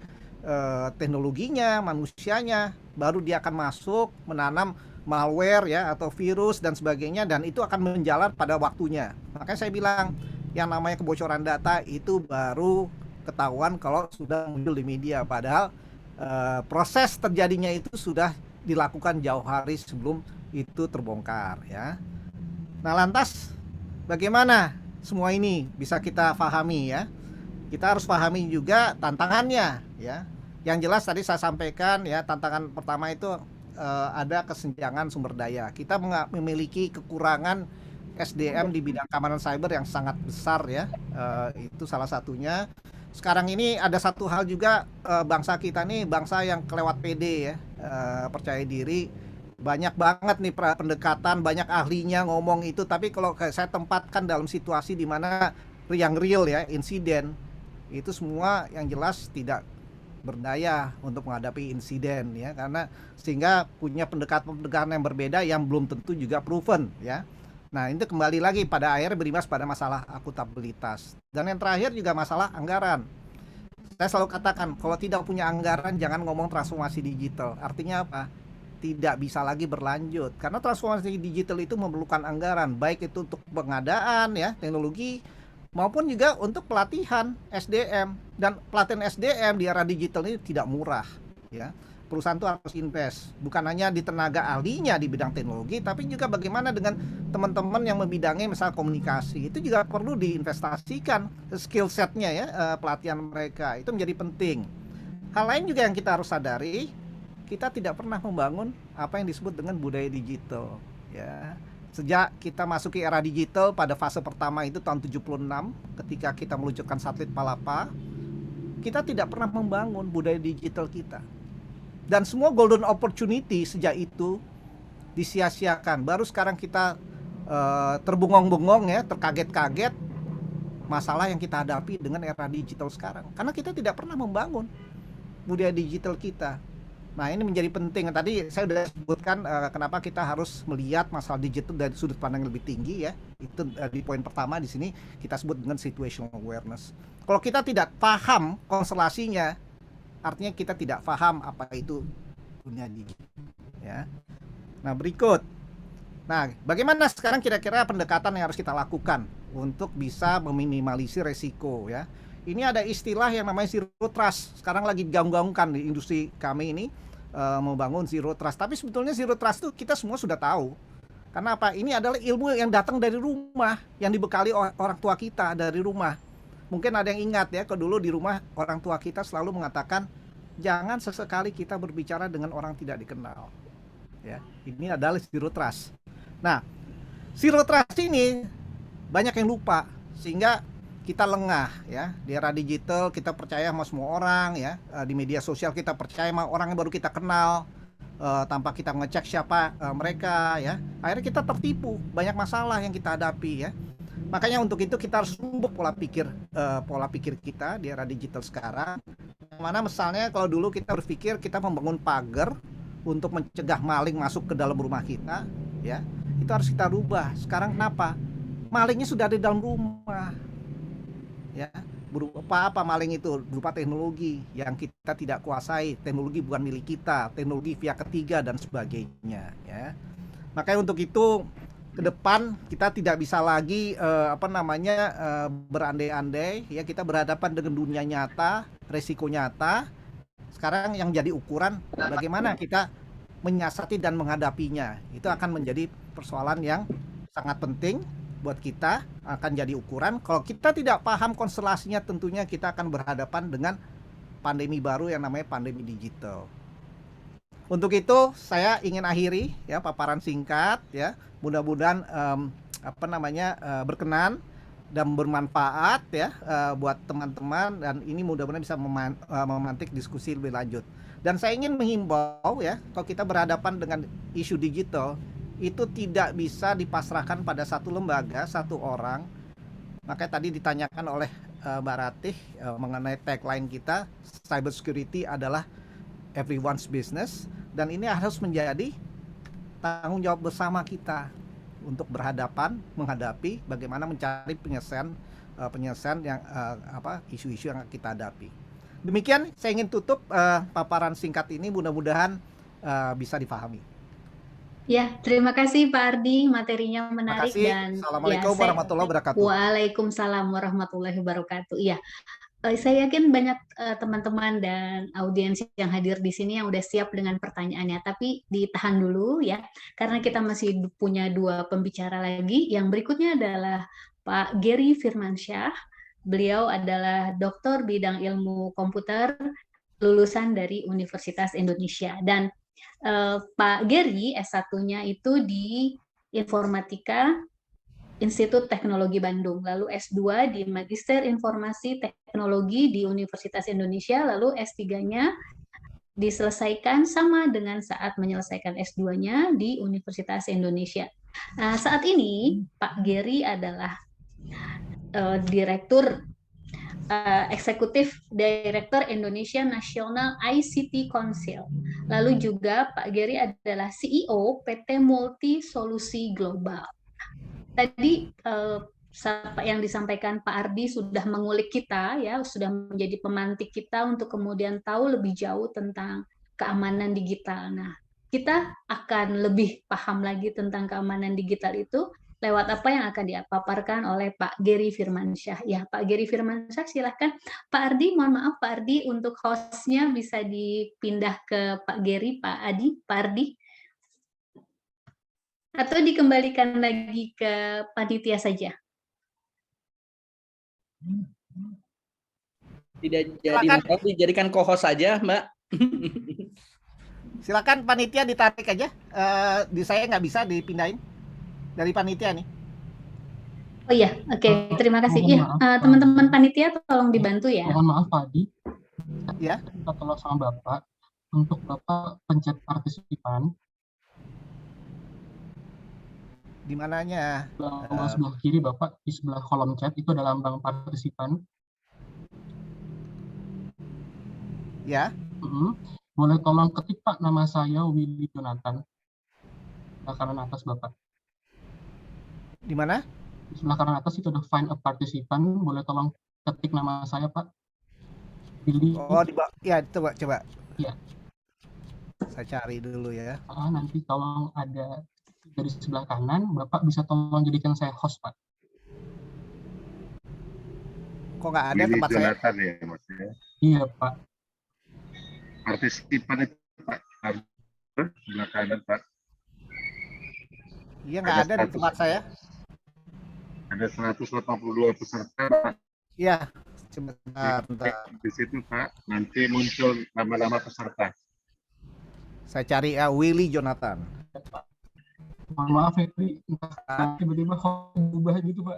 teknologinya, manusianya, baru dia akan masuk menanam malware ya atau virus dan sebagainya, dan itu akan menjalar pada waktunya. Makanya saya bilang yang namanya kebocoran data itu baru ketahuan kalau sudah muncul di media, padahal proses terjadinya itu sudah dilakukan jauh hari sebelum itu terbongkar ya. Nah, lantas bagaimana semua ini bisa kita pahami ya? Kita harus pahami juga tantangannya ya. Yang jelas tadi saya sampaikan ya, tantangan pertama itu ada kesenjangan sumber daya. Kita memiliki kekurangan SDM di bidang keamanan cyber yang sangat besar ya. Itu salah satunya. Sekarang ini ada satu hal juga, bangsa kita nih bangsa yang kelewat PD ya, percaya diri. Banyak banget nih pendekatan, banyak ahlinya ngomong itu, tapi kalau saya tempatkan dalam situasi di mana yang real ya, insiden, itu semua yang jelas tidak berdaya untuk menghadapi insiden ya, karena sehingga punya pendekatan yang berbeda yang belum tentu juga proven ya. Nah, itu kembali lagi pada akhirnya berimbas pada masalah akuntabilitas. Dan yang terakhir juga masalah anggaran. Saya selalu katakan, kalau tidak punya anggaran jangan ngomong transformasi digital. Artinya apa? Tidak bisa lagi berlanjut. Karena transformasi digital itu memerlukan anggaran, baik itu untuk pengadaan ya, teknologi, maupun juga untuk pelatihan SDM. Dan pelatihan SDM di era digital ini tidak murah ya. Perusahaan itu harus invest, bukan hanya di tenaga ahlinya di bidang teknologi, tapi juga bagaimana dengan teman-teman yang membidangi misalnya komunikasi. Itu juga perlu diinvestasikan skill setnya ya, pelatihan mereka itu menjadi penting. Hal lain juga yang kita harus sadari, kita tidak pernah membangun apa yang disebut dengan budaya digital ya. Sejak kita masuki era digital pada fase pertama itu tahun 76 ketika kita meluncurkan satelit Palapa, kita tidak pernah membangun budaya digital kita. Dan semua golden opportunity sejak itu disia-siakan. Baru sekarang kita terbengong-bengong ya, terkaget-kaget masalah yang kita hadapi dengan era digital sekarang. Karena kita tidak pernah membangun budaya digital kita. Nah, ini menjadi penting. Tadi saya sudah sebutkan kenapa kita harus melihat masalah digital dari sudut pandang yang lebih tinggi ya. Itu di poin pertama di sini kita sebut dengan situational awareness. Kalau kita tidak paham konstelasinya, artinya kita tidak paham apa itu dunia digital ya. Nah, berikut. Nah, bagaimana sekarang kira-kira pendekatan yang harus kita lakukan untuk bisa meminimalisir resiko ya. Ini ada istilah yang namanya zero trust. Sekarang lagi digaung-gaungkan di industri kami ini membangun zero trust. Tapi sebetulnya zero trust itu kita semua sudah tahu. Karena apa? Ini adalah ilmu yang datang dari rumah, yang dibekali orang tua kita dari rumah. Mungkin ada yang ingat ya, kalau dulu di rumah orang tua kita selalu mengatakan jangan sesekali kita berbicara dengan orang tidak dikenal. Ya, ini adalah zero trust. Nah, zero trust ini banyak yang lupa sehingga kita lengah ya. Di era digital kita percaya sama semua orang ya. Di media sosial kita percaya sama orang yang baru kita kenal tanpa kita ngecek siapa mereka ya. Akhirnya kita tertipu, banyak masalah yang kita hadapi ya. Makanya untuk itu kita harus ubah pola pikir kita di era digital sekarang. Mana misalnya kalau dulu kita berpikir kita membangun pagar untuk mencegah maling masuk ke dalam rumah kita ya. Itu harus kita rubah. Sekarang kenapa? Malingnya sudah ada di dalam rumah. Ya, berupa apa maling itu? Berupa teknologi yang kita tidak kuasai. Teknologi bukan milik kita, teknologi pihak ketiga dan sebagainya ya. Makanya untuk itu ke depan kita tidak bisa lagi berandai-andai ya, kita berhadapan dengan dunia nyata, resiko nyata. Sekarang yang jadi ukuran bagaimana kita menyiasati dan menghadapinya. Itu akan menjadi persoalan yang sangat penting buat kita, akan jadi ukuran. Kalau kita tidak paham konstelasinya, tentunya kita akan berhadapan dengan pandemi baru yang namanya pandemi digital. Untuk itu saya ingin akhiri ya paparan singkat ya. Mudah-mudahan berkenan dan bermanfaat ya buat teman-teman, dan ini mudah-mudahan bisa memantik diskusi lebih lanjut. Dan saya ingin menghimbau ya, kalau kita berhadapan dengan isu digital itu tidak bisa dipasrahkan pada satu lembaga, satu orang. Makanya tadi ditanyakan oleh Mbak Ratih mengenai tagline kita, cyber security adalah everyone's business, dan ini harus menjadi tanggung jawab bersama kita untuk menghadapi bagaimana mencari penyelesaian yang isu-isu yang kita hadapi. Demikian saya ingin tutup paparan singkat ini, mudah-mudahan bisa dipahami. Ya, terima kasih Pak Ardi, materinya menarik. Dan Assalamualaikum warahmatullahi wabarakatuh. Waalaikumsalam warahmatullahi wabarakatuh. Iya, saya yakin banyak teman-teman dan audiens yang hadir di sini yang udah siap dengan pertanyaannya, tapi ditahan dulu ya, karena kita masih punya 2 pembicara lagi. Yang berikutnya adalah Pak Gary Firmansyah. Beliau adalah doktor bidang ilmu komputer lulusan dari Universitas Indonesia, dan Pak Gary S1-nya itu di Informatika Institut Teknologi Bandung, lalu S2 di Magister Informasi Teknologi di Universitas Indonesia, lalu S3-nya diselesaikan sama dengan saat menyelesaikan S2-nya di Universitas Indonesia. Nah, saat ini Pak Gary adalah Eksekutif Direktur Indonesia National ICT Council. Lalu juga Pak Gary adalah CEO PT Multi Solusi Global. Tadi yang disampaikan Pak Ardi sudah mengulik kita ya, sudah menjadi pemantik kita untuk kemudian tahu lebih jauh tentang keamanan digital. Nah, kita akan lebih paham lagi tentang keamanan digital itu lewat apa yang akan dipaparkan oleh Pak Gary Firmansyah. Ya, Pak Gary Firmansyah, silahkan. Pak Ardi, mohon maaf Pak Ardi, untuk hostnya bisa dipindah ke Pak Gary, Pak Ardi. Atau dikembalikan lagi ke panitia saja? Tidak jadi, dijadikan co-host saja, Mbak. Silakan panitia ditarik aja. Di saya nggak bisa dipindahin dari panitia nih. Oh iya, oke. Terima kasih. Iya, teman-teman panitia tolong dibantu ya. Mohon maaf Pak Adi. Ya. Kita tolong sama Bapak untuk Bapak pencet partisipan. Di mananya? Lambang sebelah kiri Bapak, di sebelah kolom chat itu ada lambang partisipan. Ya. Boleh tolong ketik Pak nama saya Willy Jonathan. Sebelah kanan atas Bapak. Di mana? Di sebelah kanan atas itu ada find a participant. Boleh tolong ketik nama saya Pak. Willy. Oh, ya coba. Ya. Saya cari dulu ya. Nanti tolong ada dari sebelah kanan, Bapak bisa tolong jadikan saya host Pak. Kok nggak ada Willy tempat saya? Jonathan ya maksudnya. Iya Pak. Partisipan itu Pak, sebelah kanan Pak. Iya, nggak ada di tempat saya. Ada 182 peserta Pak. Iya, sebentar. Di situ Pak, nanti muncul nama-nama peserta. Saya cari Willy Jonathan. Mohon maaf Febri, entah tiba-tiba berubah gitu Pak.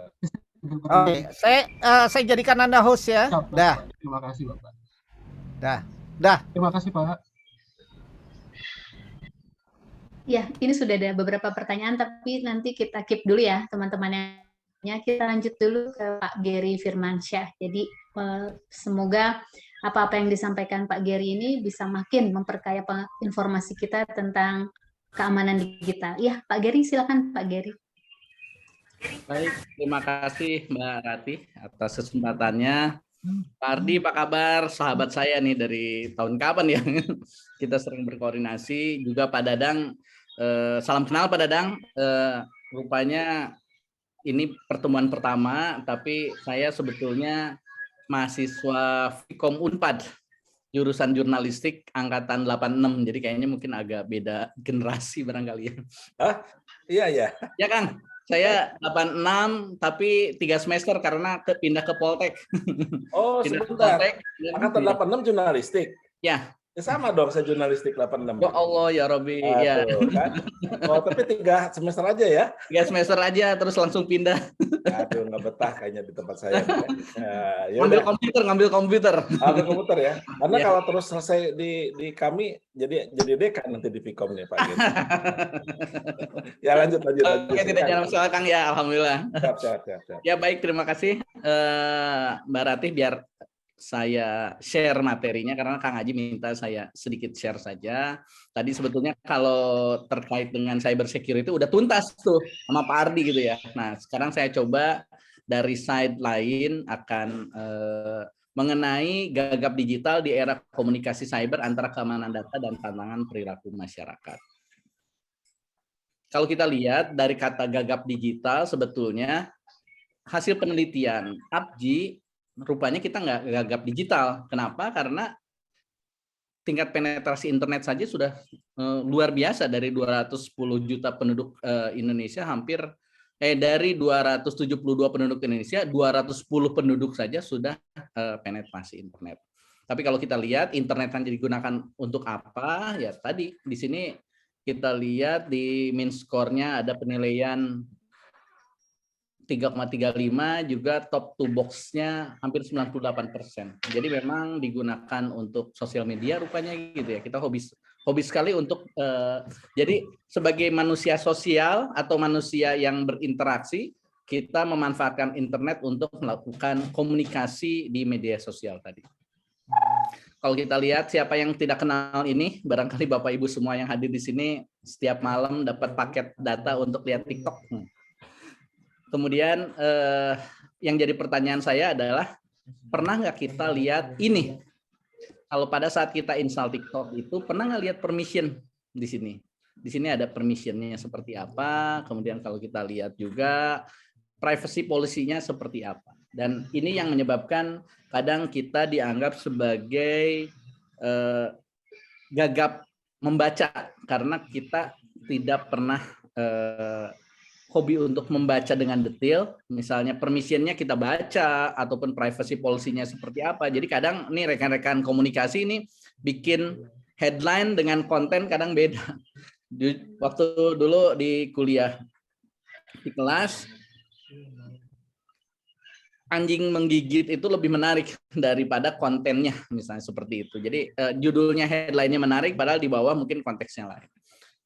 Oke, saya jadikan Anda host ya. Dah. Terima kasih Bapak. Dah. Terima kasih Pak. Ya, ini sudah ada beberapa pertanyaan, tapi nanti kita keep dulu ya teman-temannya. Kita lanjut dulu ke Pak Gary Firmansyah. Jadi semoga apa-apa yang disampaikan Pak Gary ini bisa makin memperkaya informasi kita tentang keamanan digital. Ya, Pak Gary, silakan Pak Gary. Baik, terima kasih Mbak Rati atas kesempatannya. Pak Ardi, apa kabar? Sahabat saya nih dari tahun kapan ya? Kita sering berkoordinasi. Juga Pak Dadang, salam kenal Pak Dadang. Rupanya ini pertemuan pertama, tapi saya sebetulnya mahasiswa Vkom Unpad, jurusan jurnalistik angkatan 86. Jadi kayaknya mungkin agak beda generasi barangkali ya. Iya. Ya Kang, saya 86 tapi 3 semester karena pindah ke Poltek. Oh, sebentar. Angkatan 86 jurnalistik. Ya. Sama dong, saya jurnalistik 86. Ya Allah, ya Robby. Ya. Kan? Oh, tapi 3 semester aja ya? 3 semester aja, terus langsung pindah. Aduh, nggak betah kayaknya di tempat saya. Ya ngambil komputer. Ambil komputer ya. Karena Ya. kalau terus selesai di kami, jadi dekan nanti di Vkom nih Pak. Gitu. Ya lanjut. Oke, tidak ada masalah Kang ya, Alhamdulillah. Siap. Ya baik, terima kasih Mbak Ratih, biar saya share materinya karena Kang Haji minta saya sedikit share saja. Tadi sebetulnya kalau terkait dengan cyber security udah tuntas tuh sama Pak Ardi gitu ya. Nah, sekarang saya coba dari side lain akan mengenai gagap digital di era komunikasi cyber antara keamanan data dan tantangan perilaku masyarakat. Kalau kita lihat dari kata gagap digital sebetulnya hasil penelitian PUBG rupanya kita nggak gagap digital. Kenapa? Karena tingkat penetrasi internet saja sudah luar biasa dari 210 juta penduduk Indonesia dari 272 penduduk Indonesia, 210 penduduk saja sudah penetrasi internet. Tapi kalau kita lihat internet kan digunakan untuk apa? Ya tadi di sini kita lihat di min score-nya ada penilaian 3,35, juga top to box-nya hampir 98%. Jadi memang digunakan untuk sosial media rupanya gitu ya. Kita hobi sekali untuk jadi sebagai manusia sosial atau manusia yang berinteraksi, kita memanfaatkan internet untuk melakukan komunikasi di media sosial tadi. Kalau kita lihat siapa yang tidak kenal ini, barangkali Bapak Ibu semua yang hadir di sini setiap malam dapat paket data untuk lihat TikTok. Kemudian yang jadi pertanyaan saya adalah, pernah nggak kita lihat ini? Kalau pada saat kita install TikTok itu, pernah nggak lihat permission di sini? Di sini ada permissionnya seperti apa, kemudian kalau kita lihat juga privacy policy-nya seperti apa. Dan ini yang menyebabkan kadang kita dianggap sebagai gagap membaca, karena kita tidak pernah hobi untuk membaca dengan detail, misalnya permission-nya kita baca, ataupun privacy policy-nya seperti apa. Jadi kadang nih rekan-rekan komunikasi ini bikin headline dengan konten kadang beda. Waktu dulu di kuliah, di kelas, anjing menggigit itu lebih menarik daripada kontennya, misalnya seperti itu. Jadi judulnya, headline-nya menarik, padahal di bawah mungkin konteksnya lain.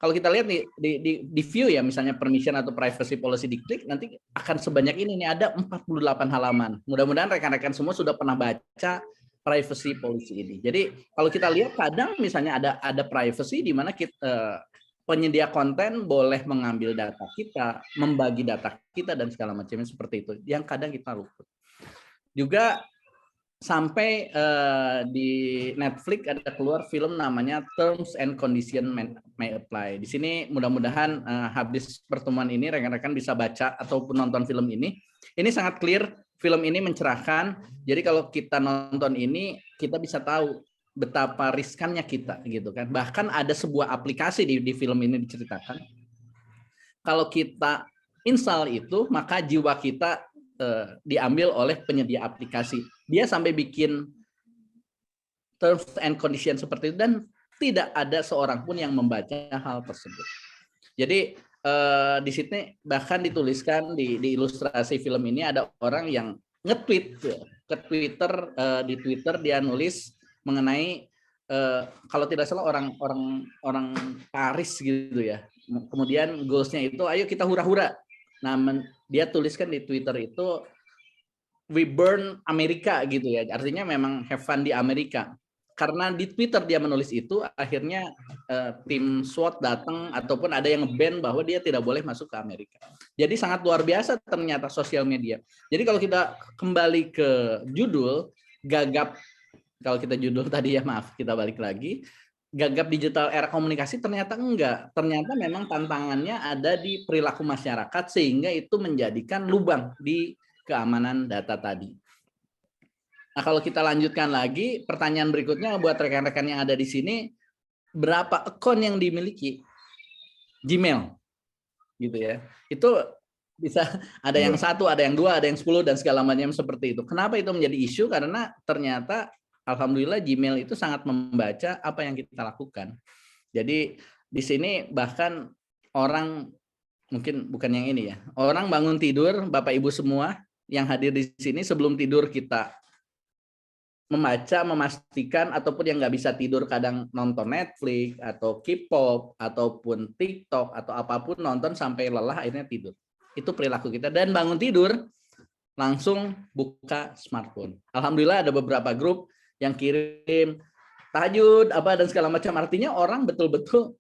Kalau kita lihat di view ya, misalnya permission atau privacy policy diklik, nanti akan sebanyak ini nih, ada 48 halaman. Mudah-mudahan rekan-rekan semua sudah pernah baca privacy policy ini. Jadi kalau kita lihat kadang misalnya ada privacy di mana kita penyedia konten boleh mengambil data kita, membagi data kita dan segala macamnya seperti itu. Yang kadang kita luput. Juga sampai di Netflix ada keluar film namanya Terms and Conditions May Apply. Di sini mudah-mudahan habis pertemuan ini rekan-rekan bisa baca ataupun nonton film ini. Ini sangat clear, film ini mencerahkan. Jadi kalau kita nonton ini, kita bisa tahu betapa riskannya kita gitu kan. Bahkan ada sebuah aplikasi di film ini diceritakan. Kalau kita install itu, maka jiwa kita diambil oleh penyedia aplikasi. Dia sampai bikin terms and conditions seperti itu dan tidak ada seorang pun yang membaca hal tersebut. Jadi di sini bahkan dituliskan di ilustrasi film ini ada orang yang nge-tweet ke Twitter, di Twitter dia nulis mengenai kalau tidak salah orang Paris gitu ya. Kemudian goals-nya itu ayo kita hura-hura. Nah, dia tuliskan di Twitter itu we burn Amerika gitu ya. Artinya memang have fun di Amerika. Karena di Twitter dia menulis itu, akhirnya tim SWAT datang ataupun ada yang nge-ban bahwa dia tidak boleh masuk ke Amerika. Jadi sangat luar biasa ternyata sosial media. Jadi kalau kita kembali ke judul, gagap, kalau kita judul tadi ya maaf, kita balik lagi. Gagap digital era komunikasi ternyata enggak. Ternyata memang tantangannya ada di perilaku masyarakat sehingga itu menjadikan lubang di keamanan data tadi. Nah, kalau kita lanjutkan lagi, pertanyaan berikutnya buat rekan-rekan yang ada di sini, berapa akun yang dimiliki? Gmail. Gitu ya. Itu bisa ada yang 1, ada yang 2, ada yang 10 dan segala macam seperti itu. Kenapa itu menjadi isu? Karena ternyata alhamdulillah Gmail itu sangat membaca apa yang kita lakukan. Jadi di sini bahkan orang, mungkin bukan yang ini ya, orang bangun tidur, Bapak Ibu semua yang hadir di sini, sebelum tidur kita membaca, memastikan, ataupun yang nggak bisa tidur kadang nonton Netflix atau K-pop ataupun TikTok atau apapun, nonton sampai lelah akhirnya tidur. Itu perilaku kita. Dan bangun tidur langsung buka smartphone. Alhamdulillah ada beberapa grup yang kirim tahajud apa dan segala macam. Artinya orang betul-betul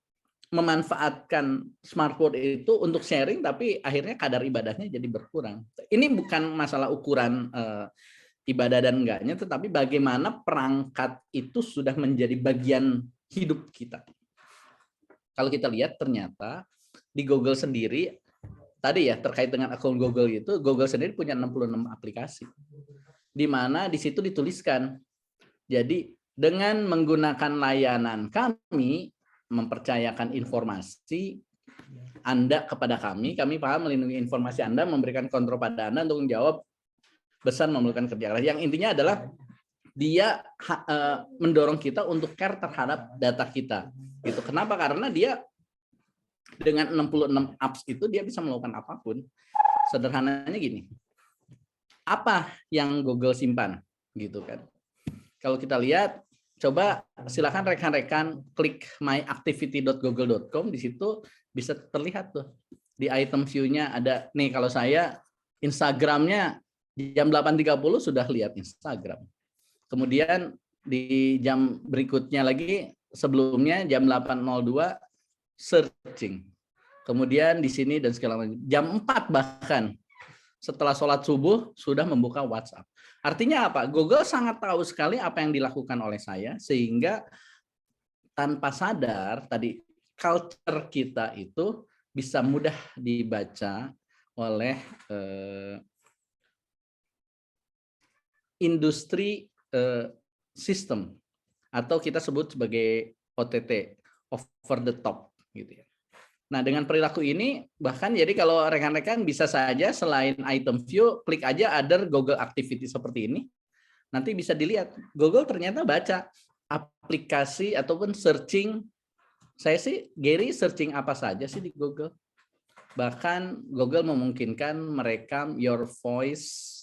memanfaatkan smartphone itu untuk sharing, tapi akhirnya kadar ibadahnya jadi berkurang. Ini bukan masalah ukuran ibadah dan enggaknya, tetapi bagaimana perangkat itu sudah menjadi bagian hidup kita. Kalau kita lihat ternyata di Google sendiri, tadi ya terkait dengan akun Google itu, Google sendiri punya 66 aplikasi. Di mana di situ dituliskan, jadi dengan menggunakan layanan kami, mempercayakan informasi Anda kepada kami paham melindungi informasi Anda, memberikan kontrol pada Anda untuk menjawab besar memerlukan kerja keras. Yang intinya adalah dia mendorong kita untuk care terhadap data kita. Gitu. Kenapa? Karena dia dengan 66 apps itu dia bisa melakukan apapun. Sederhananya gini. Apa yang Google simpan? Gitu kan. Kalau kita lihat, coba silakan rekan-rekan klik myactivity.google.com, di situ bisa terlihat tuh di item view-nya ada nih, kalau saya Instagramnya jam 8.30 sudah lihat Instagram. Kemudian di jam berikutnya lagi sebelumnya jam 8.02 searching. Kemudian di sini dan segala macam. Jam 4 bahkan setelah sholat subuh sudah membuka WhatsApp. Artinya apa? Google sangat tahu sekali apa yang dilakukan oleh saya, sehingga tanpa sadar tadi culture kita itu bisa mudah dibaca oleh industri sistem, atau kita sebut sebagai OTT, over the top gitu ya. Nah, dengan perilaku ini bahkan jadi kalau rekan-rekan bisa saja selain item view, klik aja other Google Activity seperti ini. Nanti bisa dilihat Google ternyata baca aplikasi ataupun searching. Saya sih Gary searching apa saja sih di Google. Bahkan Google memungkinkan merekam your voice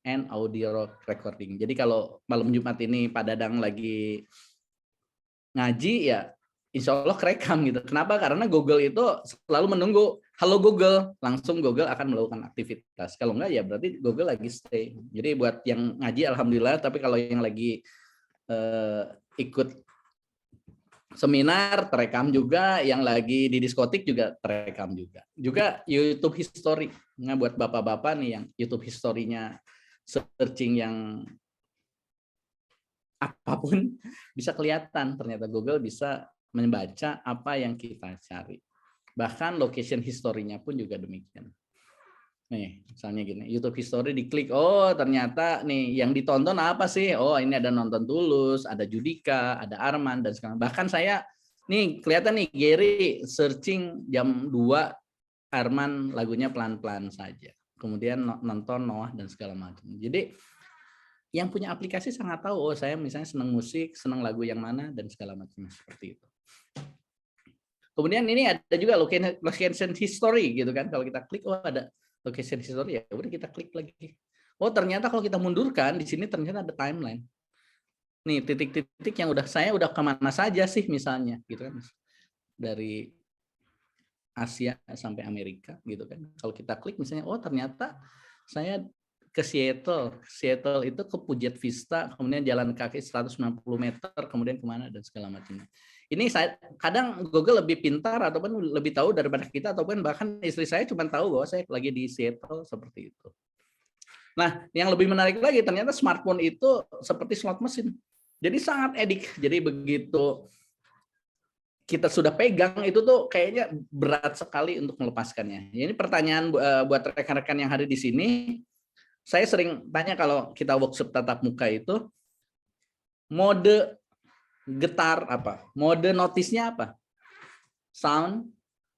and audio recording. Jadi kalau malam Jumat ini Pak Dadang lagi ngaji ya, insya Allah kerekam gitu. Kenapa? Karena Google itu selalu menunggu, halo Google, langsung Google akan melakukan aktivitas. Kalau enggak ya berarti Google lagi stay. Jadi buat yang ngaji alhamdulillah, tapi kalau yang lagi ikut seminar terekam juga, yang lagi di diskotik juga terekam juga. Juga YouTube history. Nah, buat bapak-bapak nih yang YouTube historinya searching yang apapun bisa kelihatan, ternyata Google bisa membaca apa yang kita cari. Bahkan location historinya pun juga demikian. Nih, misalnya gini, YouTube history diklik, oh ternyata nih yang ditonton apa sih? Oh, ini ada Nonton Tulus, ada Judika, ada Arman dan segala. Bahkan saya nih kelihatan nih Gary searching jam 2 Arman lagunya pelan-pelan saja. Kemudian nonton Noah dan segala macam. Jadi yang punya aplikasi sangat tahu, oh saya misalnya senang musik, senang lagu yang mana dan segala macam seperti itu. Kemudian ini ada juga location history gitu kan. Kalau kita klik, oh ada location history, ya udah kita klik lagi. Oh ternyata kalau kita mundurkan di sini ternyata ada timeline. Nih titik-titik yang saya udah kemana saja sih misalnya, gitu kan, dari Asia sampai Amerika, gitu kan. Kalau kita klik misalnya, oh ternyata saya ke Seattle itu ke Puget Vista, kemudian jalan kaki 190 meter, kemudian kemana dan segala macamnya. Ini saya kadang Google lebih pintar ataupun lebih tahu daripada kita, ataupun bahkan istri saya cuma tahu bahwa saya lagi di Seattle seperti itu. Nah, yang lebih menarik lagi ternyata smartphone itu seperti slot mesin. Jadi sangat edik. Jadi begitu kita sudah pegang itu tuh kayaknya berat sekali untuk melepaskannya. Ini pertanyaan buat rekan-rekan yang hadir di sini. Saya sering tanya kalau kita workshop tatap muka itu, mode getar apa? Mode notice-nya apa? Sound,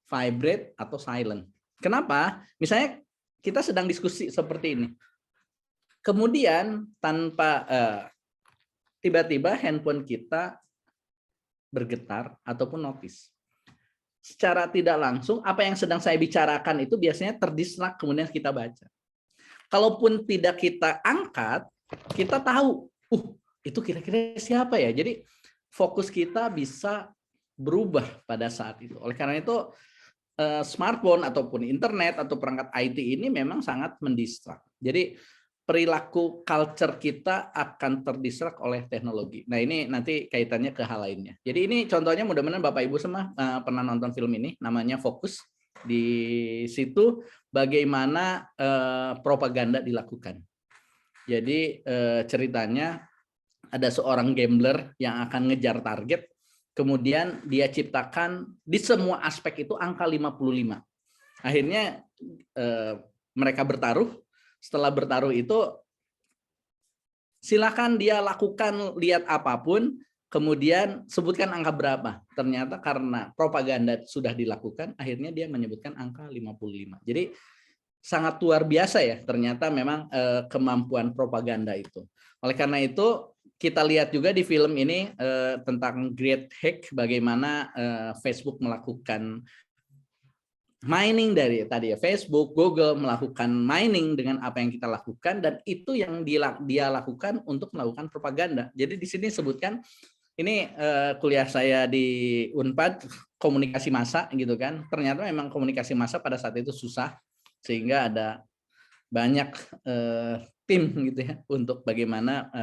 vibrate, atau silent. Kenapa? Misalnya kita sedang diskusi seperti ini. Kemudian tanpa tiba-tiba handphone kita bergetar ataupun notice. Secara tidak langsung, apa yang sedang saya bicarakan itu biasanya terdistrak kemudian kita baca. Kalaupun tidak kita angkat, kita tahu, itu kira-kira siapa ya? Jadi fokus kita bisa berubah pada saat itu. Oleh karena itu, smartphone ataupun internet atau perangkat IT ini memang sangat mendistrak. Jadi perilaku culture kita akan terdistrak oleh teknologi. Nah ini nanti kaitannya ke hal lainnya. Jadi ini contohnya mudah-mudahan Bapak Ibu semua pernah nonton film ini, namanya Focus. Di situ bagaimana propaganda dilakukan. Jadi ceritanya ada seorang gambler yang akan ngejar target, kemudian dia ciptakan di semua aspek itu angka 55. Akhirnya mereka bertaruh. Setelah bertaruh itu silakan dia lakukan, lihat apapun, kemudian sebutkan angka berapa. Ternyata karena propaganda sudah dilakukan, akhirnya dia menyebutkan angka 55. Jadi sangat luar biasa ya ternyata memang kemampuan propaganda itu. Oleh karena itu kita lihat juga di film ini tentang Great Hack, bagaimana Facebook melakukan mining dari tadi ya, Facebook, Google melakukan mining dengan apa yang kita lakukan, dan itu yang dia lakukan untuk melakukan propaganda. Jadi di sini sebutkan ini kuliah saya di Unpad, komunikasi massa gitu kan. Ternyata memang komunikasi massa pada saat itu susah, sehingga ada banyak tim gitu ya untuk bagaimana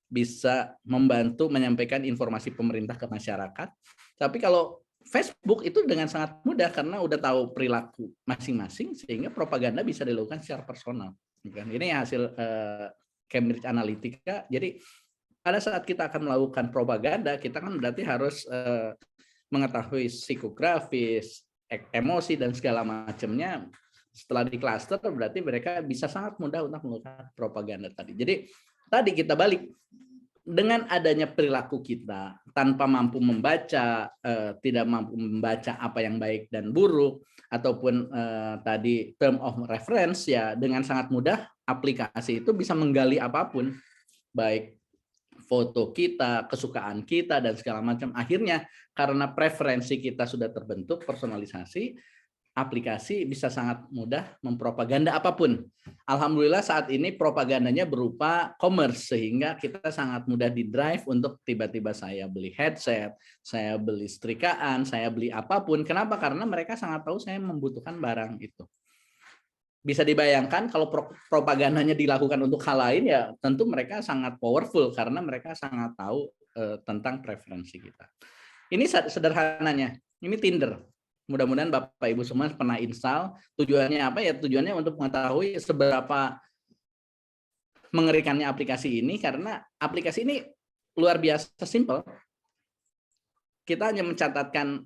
bisa membantu menyampaikan informasi pemerintah ke masyarakat. Tapi kalau Facebook itu dengan sangat mudah karena udah tahu perilaku masing-masing, sehingga propaganda bisa dilakukan secara personal. Ini hasil Cambridge Analytica. Jadi pada saat kita akan melakukan propaganda, kita kan berarti harus mengetahui psikografis, emosi dan segala macamnya. Setelah di cluster berarti mereka bisa sangat mudah untuk melakukan propaganda tadi. Jadi tadi kita balik. Dengan adanya perilaku kita tanpa mampu membaca, tidak mampu membaca apa yang baik dan buruk, ataupun tadi term of reference, ya dengan sangat mudah aplikasi itu bisa menggali apapun, baik foto kita, kesukaan kita dan segala macam. Akhirnya karena preferensi kita sudah terbentuk, personalisasi, aplikasi bisa sangat mudah mempropaganda apapun. Alhamdulillah saat ini propagandanya berupa commerce, sehingga kita sangat mudah di-drive untuk tiba-tiba saya beli headset, saya beli setrikaan, saya beli apapun. Kenapa? Karena mereka sangat tahu saya membutuhkan barang itu. Bisa dibayangkan kalau propagandanya dilakukan untuk hal lain, ya tentu mereka sangat powerful karena mereka sangat tahu tentang preferensi kita. Ini sederhananya, ini Tinder. Mudah-mudahan Bapak Ibu semua pernah install. Tujuannya apa ya? Tujuannya untuk mengetahui seberapa mengerikannya aplikasi ini, karena aplikasi ini luar biasa simple. Kita hanya mencatatkan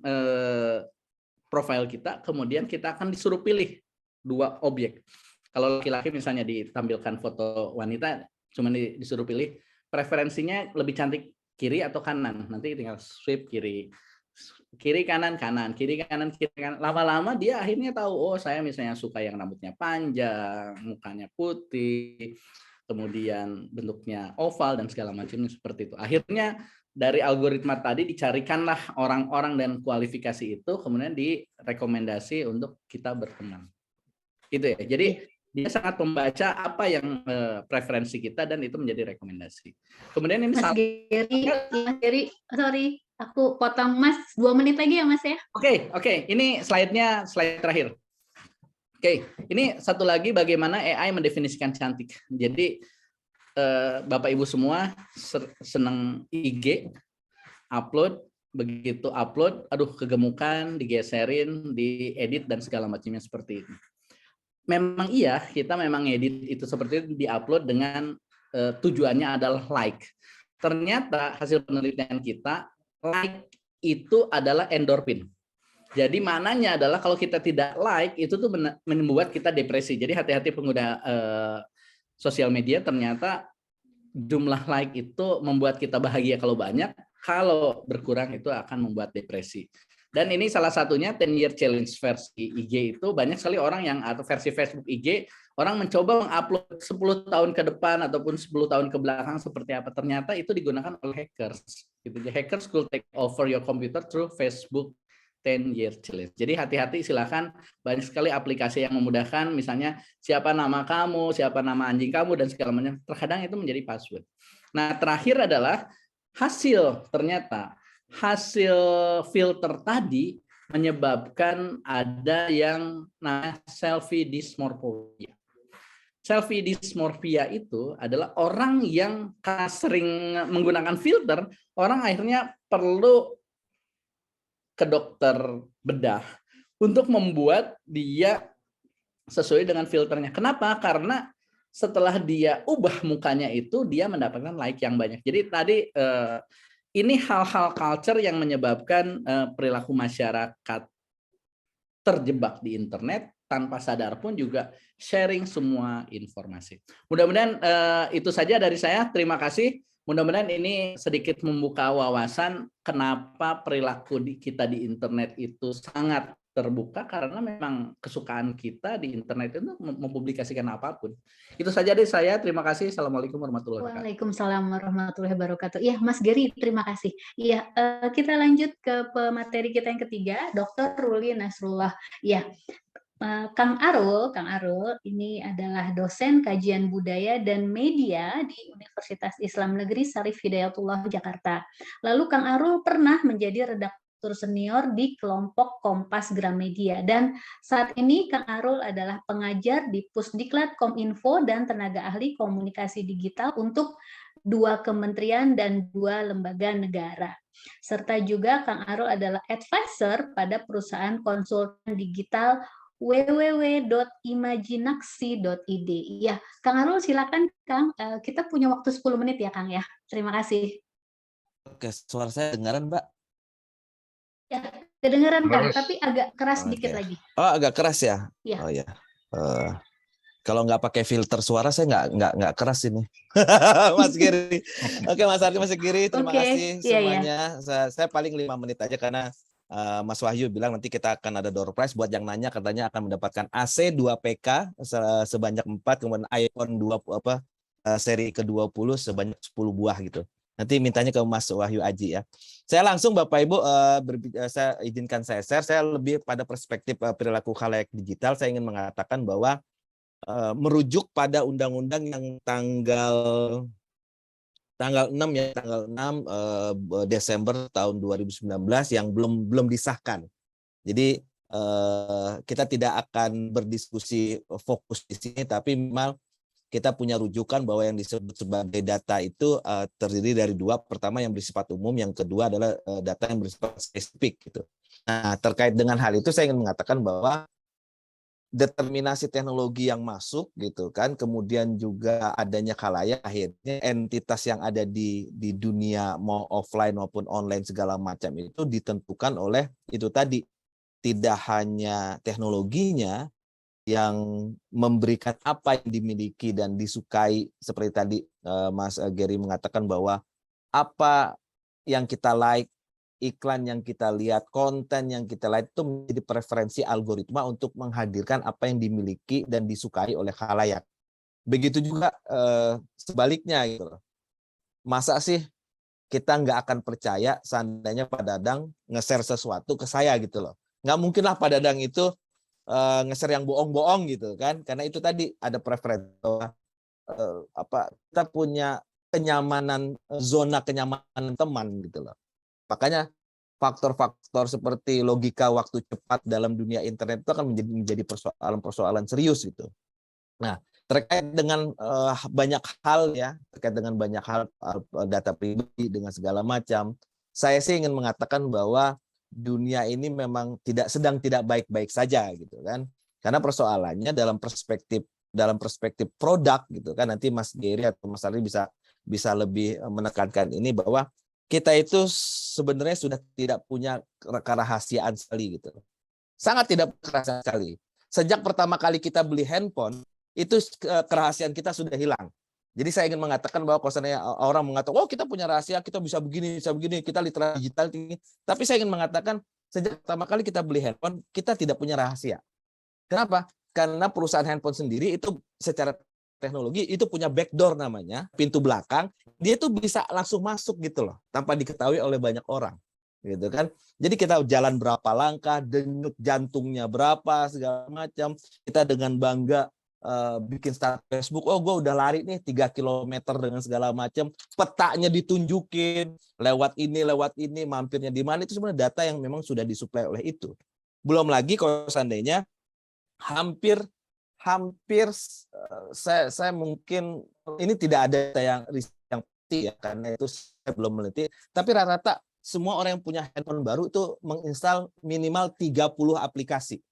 profil kita, kemudian kita akan disuruh pilih 2 objek. Kalau laki-laki misalnya ditampilkan foto wanita, cuma disuruh pilih preferensinya lebih cantik kiri atau kanan. Nanti tinggal swipe kiri kanan, kiri kanan. Lama-lama dia akhirnya tahu, oh saya misalnya suka yang rambutnya panjang, mukanya putih, kemudian bentuknya oval dan segala macamnya seperti itu. Akhirnya dari algoritma tadi dicarikanlah orang-orang dan kualifikasi itu, kemudian direkomendasi untuk kita berteman. Gitu ya. Jadi dia sangat membaca apa yang preferensi kita dan itu menjadi rekomendasi. Kemudian ini Mas Geri, sorry, aku potong Mas 2 menit lagi ya Mas ya. Oke. Ini slide-nya slide terakhir. Oke, ini satu lagi bagaimana AI mendefinisikan cantik. Jadi Bapak Ibu semua senang IG, upload, begitu upload, aduh kegemukan, digeserin, diedit dan segala macamnya seperti itu. Memang iya, kita memang edit itu seperti itu, diupload dengan tujuannya adalah like. Ternyata hasil penelitian kita, like itu adalah endorfin. Jadi maknanya adalah kalau kita tidak like, itu tuh membuat kita depresi. Jadi hati-hati pengguna sosial media, ternyata jumlah like itu membuat kita bahagia kalau banyak, kalau berkurang itu akan membuat depresi. Dan ini salah satunya 10-year challenge versi IG itu banyak sekali orang yang, atau versi Facebook IG, orang mencoba mengupload 10 tahun ke depan ataupun 10 tahun ke belakang seperti apa. Ternyata itu digunakan oleh hackers. Gitu. Hackers could take over your computer through Facebook 10-year challenge. Jadi hati-hati, silakan, banyak sekali aplikasi yang memudahkan, misalnya siapa nama kamu, siapa nama anjing kamu dan segala macam. Terkadang itu menjadi password. Nah, terakhir adalah ternyata hasil filter tadi menyebabkan ada yang namanya selfie dysmorphia. Selfie dysmorphia itu adalah orang yang sering menggunakan filter, orang akhirnya perlu ke dokter bedah untuk membuat dia sesuai dengan filternya. Kenapa? Karena setelah dia ubah mukanya itu, dia mendapatkan like yang banyak. Jadi tadi ini hal-hal culture yang menyebabkan perilaku masyarakat terjebak di internet tanpa sadar pun juga sharing semua informasi. Mudah-mudahan itu saja dari saya. Terima kasih. Mudah-mudahan ini sedikit membuka wawasan kenapa perilaku kita di internet itu sangat terbuka, karena memang kesukaan kita di internet itu mempublikasikan apapun. Itu saja dari saya. Terima kasih. Assalamualaikum warahmatullahi wabarakatuh. Waalaikumsalam warahmatullahi wabarakatuh. Iya, Mas Geri, terima kasih. Iya, kita lanjut ke pemateri kita yang ketiga, Dr. Ruli Nasrullah. Iya, Kang Arul ini adalah dosen kajian budaya dan media di Universitas Islam Negeri Syarif Hidayatullah Jakarta. Lalu Kang Arul pernah menjadi redaktur senior di kelompok Kompas Gramedia, dan saat ini Kang Arul adalah pengajar di Pusdiklat Kominfo dan tenaga ahli komunikasi digital untuk 2 kementerian dan 2 lembaga negara. Serta juga Kang Arul adalah advisor pada perusahaan konsultan digital www.imajinaksi.id. Ya, Kang Arul silakan Kang, kita punya waktu 10 menit ya Kang ya. Terima kasih. Oke, suara saya dengaran, Mbak? Ya, kedengaran Kang, tapi agak keras sedikit lagi. Oh, agak keras ya? Ya. Oh ya. Kalau nggak pakai filter suara saya nggak keras ini. Mas Giri. Oke, Mas Ardi, Mas Giri, terima kasih semuanya. Saya paling 5 menit aja karena Mas Wahyu bilang nanti kita akan ada door prize buat yang nanya, katanya akan mendapatkan AC 2 PK sebanyak 4, kemudian iPhone 2 seri ke-20 sebanyak 10 buah gitu. Nanti mintanya ke Mas Wahyu Aji ya. Saya langsung Bapak Ibu saya izinkan saya share. Saya lebih pada perspektif perilaku khalayak digital. Saya ingin mengatakan bahwa merujuk pada undang-undang yang tanggal 6 ya, tanggal 6 Desember tahun 2019 yang belum disahkan. Jadi kita tidak akan berdiskusi fokus di sini, tapi minimal kita punya rujukan bahwa yang disebut sebagai data itu terdiri dari dua. Pertama yang bersifat umum, yang kedua adalah data yang bersifat spesifik gitu. Nah, terkait dengan hal itu saya ingin mengatakan bahwa determinasi teknologi yang masuk gitu kan, kemudian juga adanya khalayak, akhirnya entitas yang ada di dunia mau offline maupun online segala macam itu ditentukan oleh itu tadi, tidak hanya teknologinya yang memberikan apa yang dimiliki dan disukai, seperti tadi Mas Gary mengatakan bahwa apa yang kita like, iklan yang kita lihat, konten yang kita lihat itu menjadi preferensi algoritma untuk menghadirkan apa yang dimiliki dan disukai oleh khalayak. Begitu juga sebaliknya gitu loh. Masa sih kita nggak akan percaya seandainya Pak Dadang nge-share sesuatu ke saya gitu loh. Nggak mungkin lah Pak Dadang itu nge-share yang bohong-bohong gitu kan, karena itu tadi ada preferensi kita punya kenyamanan, zona kenyamanan teman gitu loh. Makanya faktor-faktor seperti logika waktu cepat dalam dunia internet itu akan menjadi persoalan serius gitu. Nah, terkait dengan banyak hal ya, terkait dengan banyak hal data pribadi dengan segala macam, saya sih ingin mengatakan bahwa dunia ini memang sedang tidak baik-baik saja gitu kan. Karena persoalannya dalam perspektif produk gitu kan, nanti Mas Gary atau Mas Ardi bisa lebih menekankan ini bahwa kita itu sebenarnya sudah tidak punya kerahasiaan sekali gitu. Sangat tidak kerahasiaan sekali. Sejak pertama kali kita beli handphone, itu kerahasiaan kita sudah hilang. Jadi saya ingin mengatakan bahwa kalau seandainya orang mengatakan, oh kita punya rahasia, kita bisa begini, kita literasi digital tinggi. Tapi saya ingin mengatakan, sejak pertama kali kita beli handphone, kita tidak punya rahasia. Kenapa? Karena perusahaan handphone sendiri itu secara teknologi itu punya backdoor namanya, pintu belakang, dia itu bisa langsung masuk gitu loh, tanpa diketahui oleh banyak orang. Gitu kan. Jadi kita jalan berapa langkah, denyut jantungnya berapa, segala macam. Kita dengan bangga bikin start Facebook, oh gue udah lari nih 3 km dengan segala macam, petanya ditunjukin, lewat ini, mampirnya di mana, itu sebenarnya data yang memang sudah disuplai oleh itu. Belum lagi kalau seandainya hampir saya mungkin ini tidak ada yang pasti ya, karena itu saya belum meneliti, tapi rata-rata semua orang yang punya handphone baru itu menginstal minimal 30 aplikasi.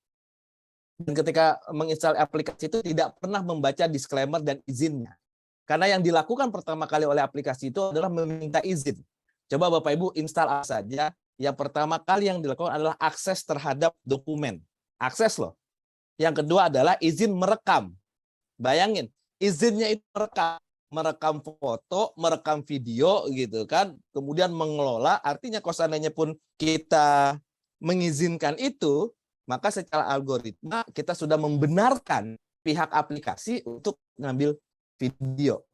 Dan ketika menginstal aplikasi itu tidak pernah membaca disclaimer dan izinnya. Karena yang dilakukan pertama kali oleh aplikasi itu adalah meminta izin. Coba Bapak Ibu install apa saja, yang pertama kali yang dilakukan adalah akses terhadap dokumen. Akses loh. Yang kedua adalah izin merekam. Bayangin, izinnya itu merekam foto, merekam video gitu kan, kemudian mengelola. Artinya kalau seandainya pun kita mengizinkan itu, maka secara algoritma kita sudah membenarkan pihak aplikasi untuk mengambil video.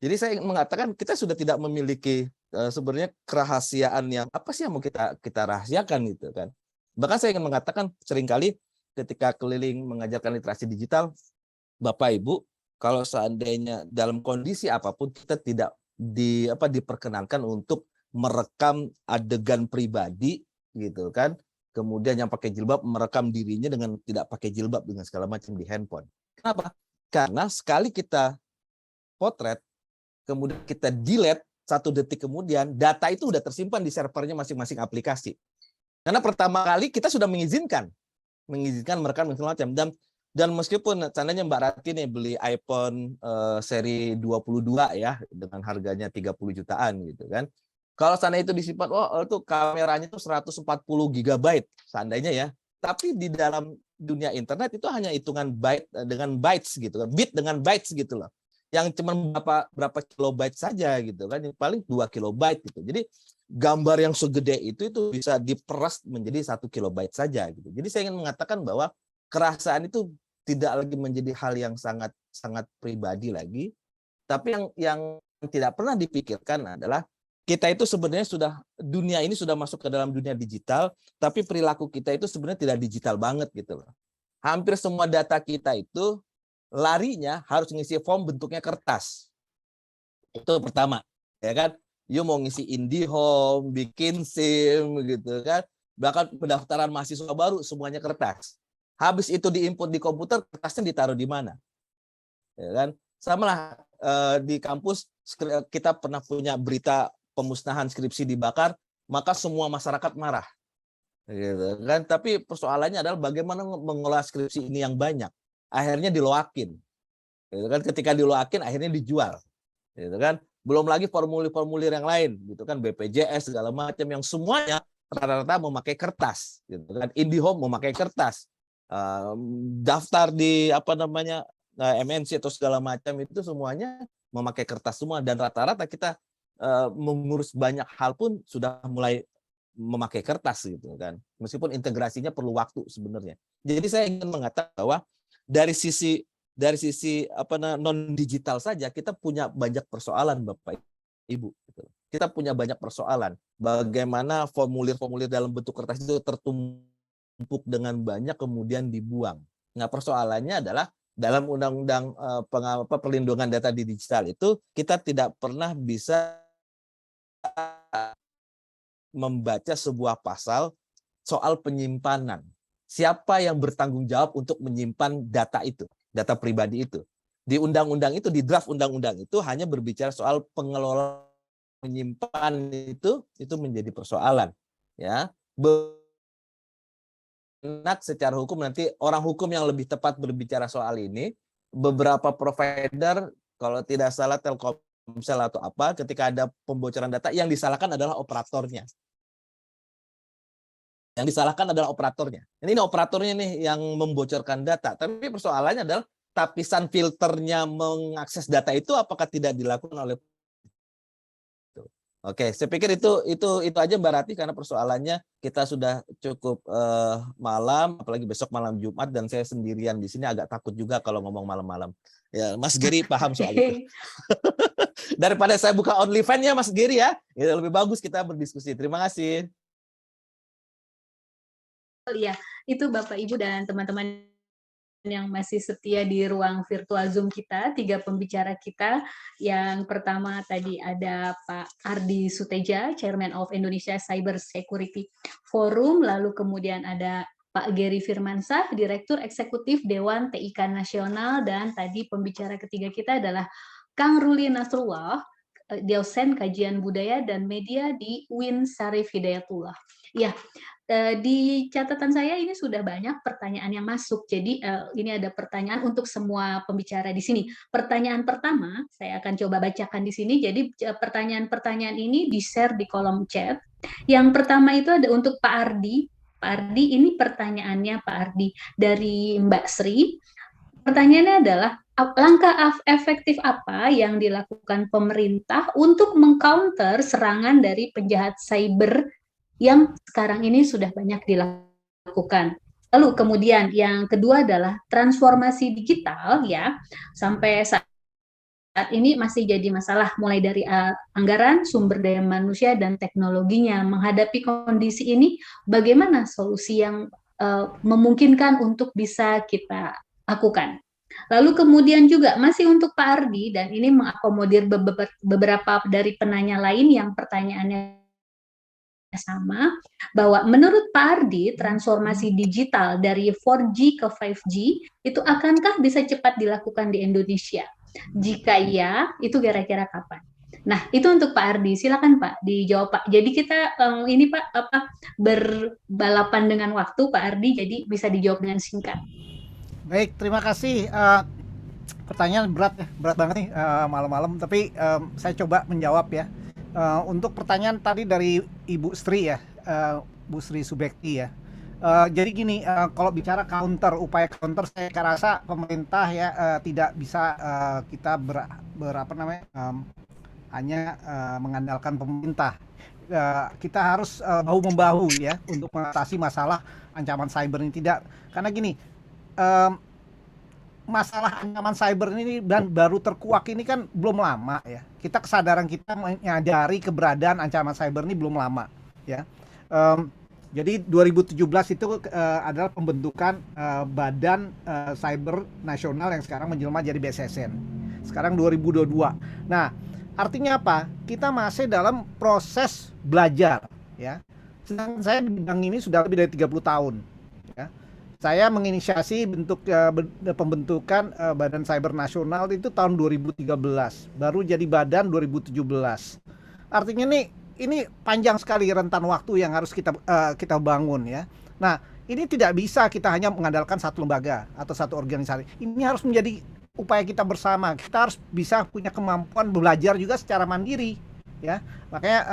Jadi saya ingin mengatakan kita sudah tidak memiliki sebenarnya kerahasiaan yang apa sih yang mau kita rahasiakan gitu kan. Bahkan saya ingin mengatakan seringkali ketika keliling mengajarkan literasi digital, Bapak Ibu, kalau seandainya dalam kondisi apapun kita tidak diperkenankan untuk merekam adegan pribadi gitu kan. Kemudian yang pakai jilbab merekam dirinya dengan tidak pakai jilbab dengan segala macam di handphone. Kenapa? Karena sekali kita potret, kemudian kita delete 1 detik kemudian, data itu sudah tersimpan di servernya masing-masing aplikasi. Karena pertama kali kita sudah mengizinkan merekam segala macam. Dan meskipun seandainya Mbak Rati nih beli iPhone seri 22 ya dengan harganya 30 jutaan gitu kan. Kalau seandainya itu disimpan, itu kameranya itu 140 GB seandainya ya. Tapi di dalam dunia internet itu hanya hitungan byte dengan bytes gitu kan, bit dengan bytes gitu loh. Yang cuma berapa kilobyte saja gitu kan, yang paling 2 kilobyte gitu. Jadi gambar yang segede itu bisa diperas menjadi 1 kilobyte saja gitu. Jadi saya ingin mengatakan bahwa kerahasiaan itu tidak lagi menjadi hal yang sangat pribadi lagi, tapi yang tidak pernah dipikirkan adalah kita itu sebenarnya dunia ini sudah masuk ke dalam dunia digital, tapi perilaku kita itu sebenarnya tidak digital banget gitu loh. Hampir semua data kita itu larinya harus ngisi form bentuknya kertas. Itu pertama, ya kan? You mau ngisi IndiHome, bikin SIM gitu kan. Bahkan pendaftaran mahasiswa baru semuanya kertas. Habis itu diinput di komputer, kertasnya ditaruh di mana? Ya kan? Sama lah di kampus kita pernah punya berita pemusnahan skripsi dibakar, maka semua masyarakat marah. Gitu kan? Tapi persoalannya adalah bagaimana mengelola skripsi ini yang banyak. Akhirnya diloakin. Gitu kan? Ketika diloakin akhirnya dijual. Gitu kan? Belum lagi formulir-formulir yang lain, gitu kan, BPJS segala macam yang semuanya rata-rata memakai kertas, gitu kan. IndiHome memakai kertas. Daftar di MNC atau segala macam itu semuanya memakai kertas semua, dan rata-rata kita mengurus banyak hal pun sudah mulai memakai kertas gitu kan, meskipun integrasinya perlu waktu sebenarnya. Jadi saya ingin mengatakan bahwa dari sisi non digital saja kita punya banyak persoalan Bapak Ibu. Kita punya banyak persoalan. Bagaimana formulir-formulir dalam bentuk kertas itu tertumpuk dengan banyak kemudian dibuang. Nah persoalannya adalah dalam undang-undang perlindungan data di digital itu kita tidak pernah bisa membaca sebuah pasal soal penyimpanan. Siapa yang bertanggung jawab untuk menyimpan data itu, data pribadi itu. Di undang-undang itu, di draft undang-undang itu hanya berbicara soal pengelola menyimpan itu menjadi persoalan. Ya, secara hukum nanti orang hukum yang lebih tepat berbicara soal ini. Beberapa provider, kalau tidak salah Telkomsel atau apa, ketika ada pembocoran data, yang disalahkan adalah operatornya. Yang disalahkan adalah operatornya. Ini operatornya nih yang membocorkan data. Tapi persoalannya adalah lapisan filternya mengakses data itu apakah tidak dilakukan oleh. Oke, saya pikir itu aja Mbak Rati, karena persoalannya kita sudah cukup malam, apalagi besok malam Jumat, dan saya sendirian di sini agak takut juga kalau ngomong malam-malam. Ya, Mas Geri paham soal itu. Daripada saya buka OnlyFans ya Mas Geri ya, lebih bagus kita berdiskusi. Terima kasih. Iya, itu Bapak Ibu dan teman-teman yang masih setia di ruang virtual Zoom kita, 3 pembicara kita. Yang pertama tadi ada Pak Ardi Suteja, Chairman of Indonesia Cyber Security Forum, lalu kemudian ada Pak Geri Firmansyah, Direktur Eksekutif Dewan TIK Nasional, dan tadi pembicara ketiga kita adalah Kang Ruli Nasrullah, dosen kajian budaya dan media di UIN Syarif Hidayatullah. Ya, di catatan saya ini sudah banyak pertanyaan yang masuk. Jadi ini ada pertanyaan untuk semua pembicara di sini. Pertanyaan pertama saya akan coba bacakan di sini. Jadi pertanyaan-pertanyaan ini di-share di kolom chat. Yang pertama itu ada untuk Pak Ardi. Pak Ardi, ini pertanyaannya Pak Ardi dari Mbak Sri. Pertanyaannya adalah, langkah efektif apa yang dilakukan pemerintah untuk mengcounter serangan dari penjahat cyber yang sekarang ini sudah banyak dilakukan. Lalu kemudian yang kedua adalah transformasi digital, ya, sampai saat ini masih jadi masalah, mulai dari anggaran, sumber daya manusia, dan teknologinya. Menghadapi kondisi ini, bagaimana solusi yang memungkinkan untuk bisa kita lakukan? Lalu kemudian juga masih untuk Pak Ardi, dan ini mengakomodir beberapa dari penanya lain yang pertanyaannya sama, bahwa menurut Pak Ardi transformasi digital dari 4G ke 5G itu akankah bisa cepat dilakukan di Indonesia? Jika iya, itu kira-kira kapan? Nah, itu untuk Pak Ardi. Silakan Pak dijawab Pak. Jadi kita ini Pak berbalapan dengan waktu Pak Ardi, jadi bisa dijawab dengan singkat. Baik, terima kasih. Pertanyaan berat banget nih malam-malam, tapi saya coba menjawab ya. Untuk pertanyaan tadi dari Ibu Sri ya, Bu Sri Subekti ya. Jadi gini, kalau bicara upaya counter, saya rasa pemerintah ya tidak bisa kita hanya mengandalkan pemerintah. Kita harus bahu-membahu ya untuk mengatasi masalah ancaman cyber ini. Tidak, karena gini, masalah ancaman cyber ini dan baru terkuak ini kan belum lama ya. Kesadaran kita menyadari keberadaan ancaman cyber ini belum lama ya. Jadi 2017 itu adalah pembentukan Badan Cyber Nasional yang sekarang menjelma jadi BSSN. Sekarang 2022. Nah, artinya apa? Kita masih dalam proses belajar ya. Sedangkan saya di bidang ini sudah lebih dari 30 tahun ya. Saya menginisiasi pembentukan Badan Cyber Nasional itu tahun 2013, baru jadi badan 2017. Artinya ini panjang sekali rentan waktu yang harus kita bangun ya. Nah, ini tidak bisa kita hanya mengandalkan satu lembaga atau satu organisasi. Ini harus menjadi upaya kita bersama. Kita harus bisa punya kemampuan belajar juga secara mandiri ya. Makanya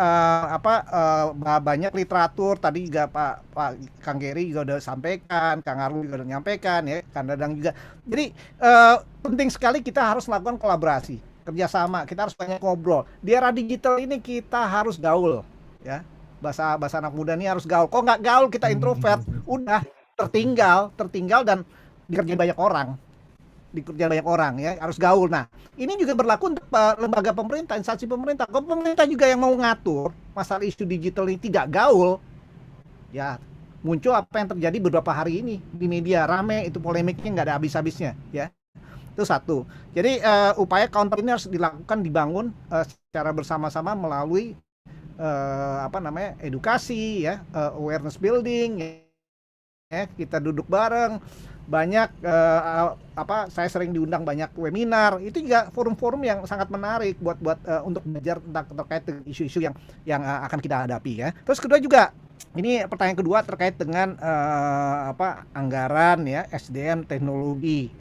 banyak literatur tadi juga Pak Kang Geri juga udah sampaikan, Kang Arul juga udah menyampaikan ya, Kang Dadang juga. Jadi penting sekali kita harus melakukan kolaborasi, kerjasama. Kita harus banyak ngobrol. Di era digital ini kita harus gaul ya. Bahasa anak muda ini harus gaul. Kok nggak gaul kita introvert, udah tertinggal dan dikerjain banyak orang. Ya, harus gaul. Nah, ini juga berlaku untuk lembaga pemerintah, instansi pemerintah. Kalau pemerintah juga yang mau ngatur masalah isu digital ini tidak gaul, ya muncul apa yang terjadi beberapa hari ini di media, rame itu polemiknya nggak ada habis-habisnya, ya. Itu satu. Jadi upaya counter ini harus dibangun secara bersama-sama melalui edukasi, ya, awareness building, ya, kita duduk bareng. Banyak saya sering diundang banyak webinar, itu juga forum-forum yang sangat menarik buat untuk belajar tentang terkait dengan isu-isu yang akan kita hadapi ya. Terus kedua juga ini pertanyaan kedua terkait dengan anggaran ya, SDM, teknologi.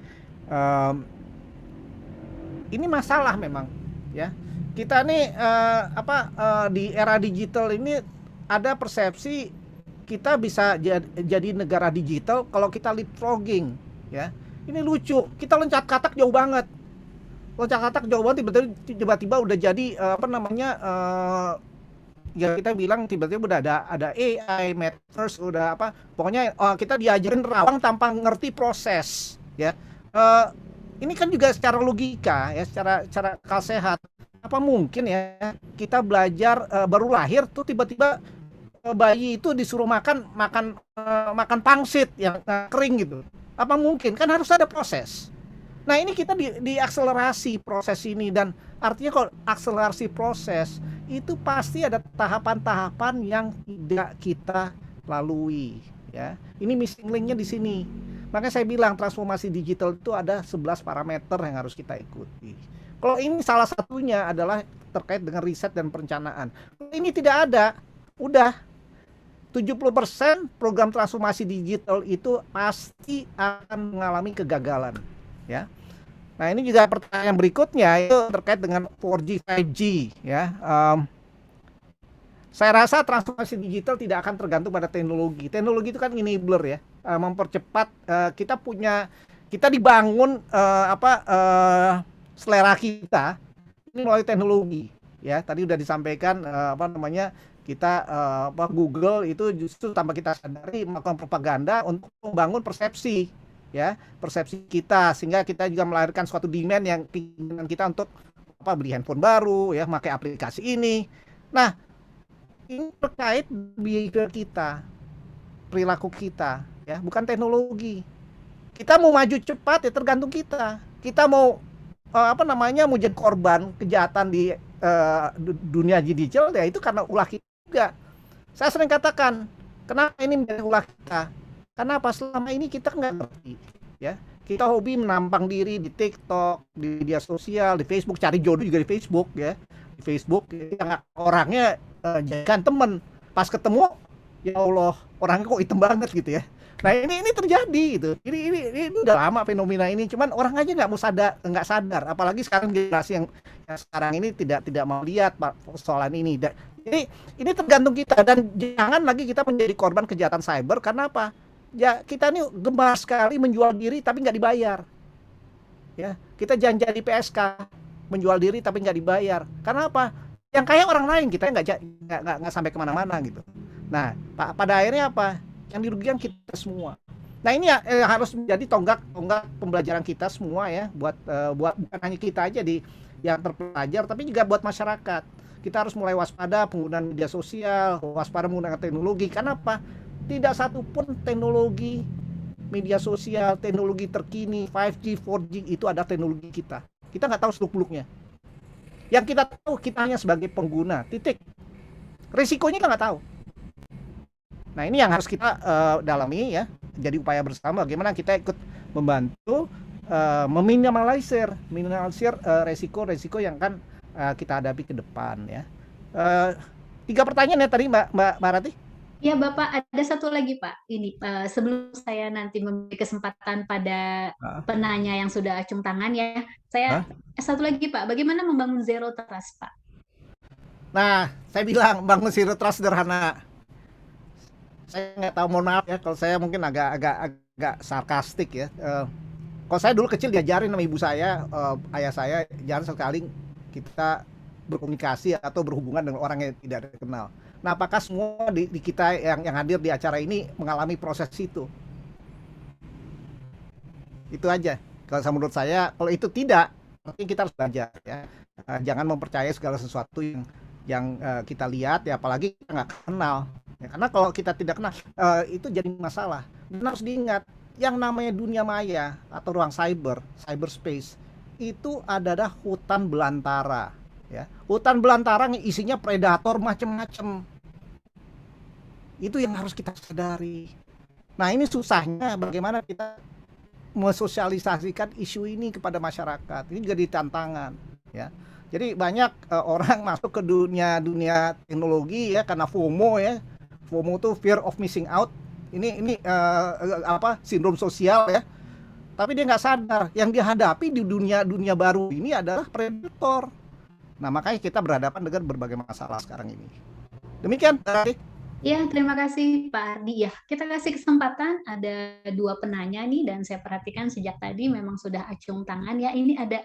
Ini masalah memang ya. Kita nih di era digital ini ada persepsi kita bisa jadi negara digital kalau kita leapfrogging ya. Ini lucu, kita loncat katak jauh banget, tiba-tiba udah jadi ya kita bilang tiba-tiba udah ada AI, metaverse, udah pokoknya kita diajarin rawang tanpa ngerti proses ya. Ini kan juga secara logika ya, secara akal sehat, apa mungkin ya kita belajar baru lahir tuh tiba-tiba bayi itu disuruh makan pangsit yang kering gitu. Apa mungkin? Kan harus ada proses. Nah, ini kita diakselerasi proses ini, dan artinya kalau akselerasi proses itu pasti ada tahapan-tahapan yang tidak kita lalui ya. Ini missing link-nya di sini. Makanya saya bilang transformasi digital itu ada 11 parameter yang harus kita ikuti. Kalau ini salah satunya adalah terkait dengan riset dan perencanaan. Ini tidak ada. Udah 70% program transformasi digital itu pasti akan mengalami kegagalan ya. Nah, ini juga pertanyaan berikutnya itu terkait dengan 4G, 5G ya. Saya rasa transformasi digital tidak akan tergantung pada teknologi. Teknologi itu kan enabler ya, mempercepat kita dibangun selera kita ini melalui teknologi ya. Tadi udah disampaikan kita Google itu justru tanpa kita sadari melakukan propaganda untuk membangun persepsi ya, persepsi kita, sehingga kita juga melahirkan suatu demand yang keinginan kita untuk beli handphone baru ya, pakai aplikasi ini. Nah, ini terkait behavior kita, perilaku kita ya, bukan teknologi. Kita mau maju cepat ya tergantung kita. Kita mau mau jadi korban kejahatan di dunia digital ya, itu karena ulah kita juga. Saya sering katakan, kenapa ini menjadi ulah kita? Karena selama ini kita nggak ngerti ya. Kita hobi menampang diri di TikTok, di media sosial, di Facebook, cari jodoh juga di Facebook ya. Di Facebook yang orangnya jadikan temen, pas ketemu ya Allah orangnya kok hitam banget gitu ya. Nah, ini terjadi gitu. Ini udah lama fenomena ini, cuman orang aja nggak sadar. Apalagi sekarang generasi yang sekarang ini tidak mau lihat persoalan ini. Jadi ini tergantung kita, dan jangan lagi kita menjadi korban kejahatan cyber. Karena apa? Ya kita ini gemar sekali menjual diri tapi nggak dibayar. Ya, kita janji di PSK menjual diri tapi nggak dibayar. Karena apa? Yang kaya orang lain, kita nggak sampai kemana-mana gitu. Nah, pada akhirnya apa? Yang dirugikan kita semua. Nah ini ya harus menjadi tonggak pembelajaran kita semua ya, buat bukan hanya kita aja yang terpelajar, tapi juga buat masyarakat. Kita harus mulai waspada penggunaan media sosial, waspada menggunakan teknologi. Karena apa? Tidak satu pun teknologi media sosial, teknologi terkini, 5G, 4G itu ada teknologi kita. Kita nggak tahu seluk-beluknya. Yang kita tahu, kita hanya sebagai pengguna, titik. Risikonya kita nggak tahu. Nah ini yang harus kita dalami ya. Jadi upaya bersama bagaimana kita ikut membantu meminimalisir resiko-resiko yang akan kita hadapi ke depan ya. 3 pertanyaan ya tadi Mbak Rati. Ya Bapak, ada satu lagi Pak. Ini sebelum saya nanti memberi kesempatan pada penanya yang sudah acung tangan ya, saya satu lagi Pak. Bagaimana membangun zero trust Pak? Nah, saya bilang bangun zero trust sederhana. Saya nggak tahu, mohon maaf ya kalau saya mungkin agak sarkastik ya. Kalau saya dulu kecil diajarin sama ibu saya, ayah saya, jarang sekali kita berkomunikasi atau berhubungan dengan orang yang tidak dikenal. Nah, apakah semua di kita yang hadir di acara ini mengalami proses itu? Itu aja. Kalau menurut saya, kalau itu tidak, berarti kita harus belajar ya. Jangan mempercayai segala sesuatu yang kita lihat ya, apalagi kita nggak kenal. Ya, karena kalau kita tidak kenal, itu jadi masalah. Dan harus diingat, yang namanya dunia maya atau ruang cyberspace, itu adalah hutan belantara. Ya. Hutan belantara yang isinya predator macam-macam. Itu yang harus kita sadari. Nah ini susahnya bagaimana kita mensosialisasikan isu ini kepada masyarakat. Ini jadi tantangan. Ya. Jadi banyak orang masuk ke dunia teknologi ya karena FOMO ya. FOMO itu fear of missing out. Ini sindrom sosial ya. Tapi dia nggak sadar yang dia hadapi di dunia baru ini adalah predator. Nah makanya kita berhadapan dengan berbagai masalah sekarang ini. Demikian. Ya, terima kasih Pak Ardi. Ya, kita kasih kesempatan ada 2 penanya nih dan saya perhatikan sejak tadi memang sudah acung tangan ya. Ini ada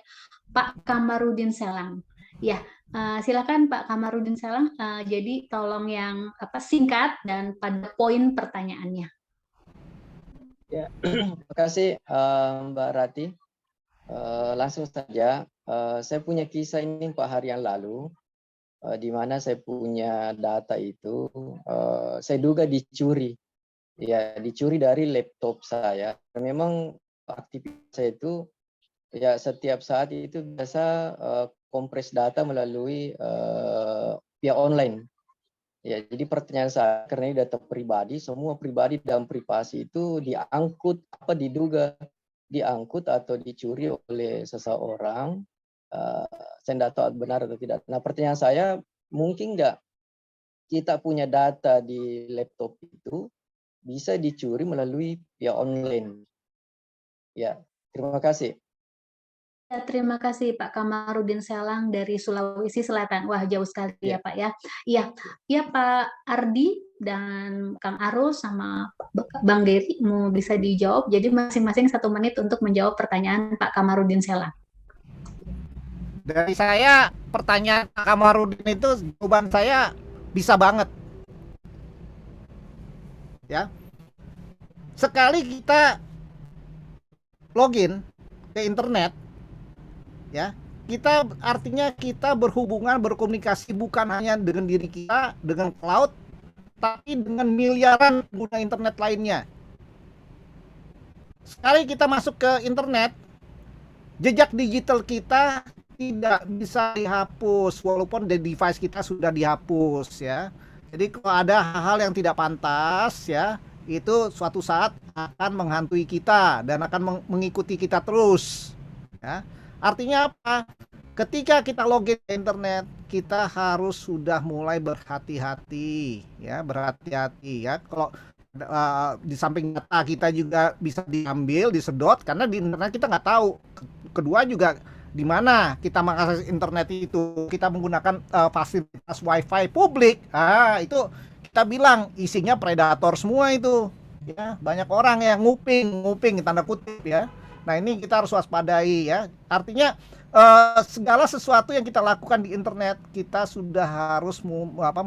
Pak Kamarudin Selang. Ya, silakan Pak Kamarudin Selang. Jadi tolong yang singkat dan pada poin pertanyaannya. Ya, terima kasih Mbak Rati. Langsung saja, saya punya kisah ini 4 hari yang lalu. Di mana saya punya data itu, saya duga dicuri, ya dicuri dari laptop saya. Memang aktivitas saya itu, ya setiap saat itu biasa kompres data melalui via online. Ya, jadi pertanyaan saya karena ini data pribadi, semua pribadi dan privasi itu diangkut atau dicuri oleh seseorang. Saya tidak tahu benar atau tidak. Nah pertanyaan saya, mungkin nggak kita punya data di laptop itu bisa dicuri melalui via online? Ya, terima kasih. Ya, terima kasih Pak Kamarudin Selang dari Sulawesi Selatan. Wah jauh sekali ya Pak ya. Iya Pak Ardi dan Kang Arus sama Bang Dery mau bisa dijawab. Jadi masing-masing 1 menit untuk menjawab pertanyaan Pak Kamarudin Selang. Dari saya, pertanyaan Pak Kamarudin itu jawaban saya bisa banget. Ya. Sekali kita login ke internet, ya, artinya kita berhubungan, berkomunikasi bukan hanya dengan diri kita, dengan cloud, tapi dengan miliaran pengguna internet lainnya. Sekali kita masuk ke internet, jejak digital kita tidak bisa dihapus walaupun di device kita sudah dihapus ya. Jadi kalau ada hal-hal yang tidak pantas ya, itu suatu saat akan menghantui kita dan akan mengikuti kita terus ya. Artinya apa? Ketika kita login ke internet, kita harus sudah mulai berhati-hati ya, ya. Kalau di samping data kita juga bisa diambil, disedot karena di internet kita nggak tahu. Kedua juga di mana kita mengakses internet itu, kita menggunakan fasilitas wifi publik, itu kita bilang isinya predator semua itu ya, banyak orang yang nguping tanda kutip ya. Nah ini kita harus waspadai ya, artinya segala sesuatu yang kita lakukan di internet kita sudah harus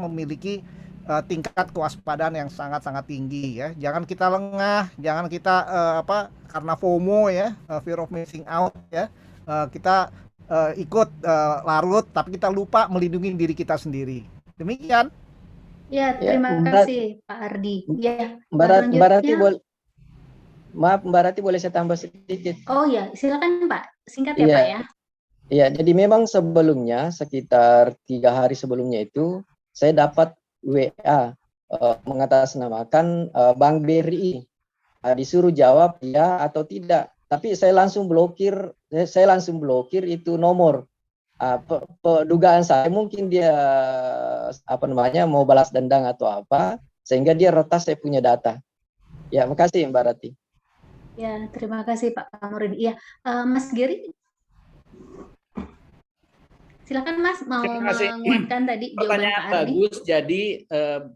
memiliki tingkat kewaspadaan yang sangat-sangat tinggi ya. Jangan kita lengah, jangan kita karena FOMO ya, fear of missing out ya. Kita ikut larut tapi kita lupa melindungi diri kita sendiri. Demikian. Ya, terima kasih Pak Ardi. Ya, Mbak Rati maaf Mbak Rati, boleh saya tambah sedikit? Oh ya, silakan Pak. Singkat ya Pak ya. Iya, jadi memang sebelumnya sekitar 3 hari sebelumnya itu saya dapat WA mengatasnamakan Bank BRI. Disuruh jawab ya atau tidak. Tapi saya langsung blokir itu nomor. Dugaan saya mungkin dia mau balas dendam atau apa, sehingga dia retas saya punya data. Ya, makasih Mbak Rati. Ya, terima kasih Pak Kamarudin. Iya, Mas Giri, silakan Mas mau menguatkan tadi jawaban pertanyaan Pak Ardi. Bagus. Jadi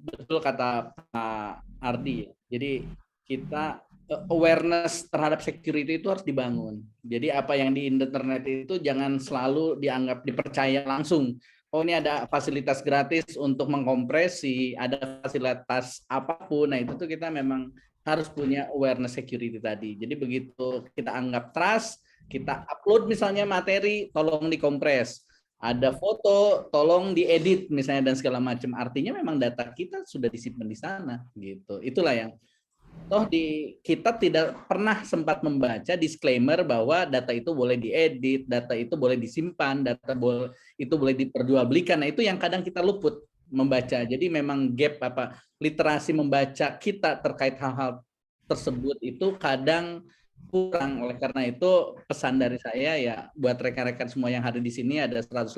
betul kata Pak Ardi. Jadi kita awareness terhadap security itu harus dibangun. Jadi apa yang di internet itu jangan selalu dipercaya langsung. Oh, ini ada fasilitas gratis untuk mengkompresi, ada fasilitas apapun. Nah, itu tuh kita memang harus punya awareness security tadi. Jadi begitu kita anggap trust, kita upload misalnya materi, tolong dikompres. Ada foto, tolong diedit misalnya dan segala macam. Artinya memang data kita sudah disimpan di sana gitu. Itulah yang kita tidak pernah sempat membaca disclaimer bahwa data itu boleh diedit, data itu boleh disimpan, itu boleh diperjualbelikan. Nah, itu yang kadang kita luput membaca. Jadi memang gap literasi membaca kita terkait hal-hal tersebut itu kadang kurang. Oleh karena itu pesan dari saya ya buat rekan-rekan semua yang hadir di sini ada 187,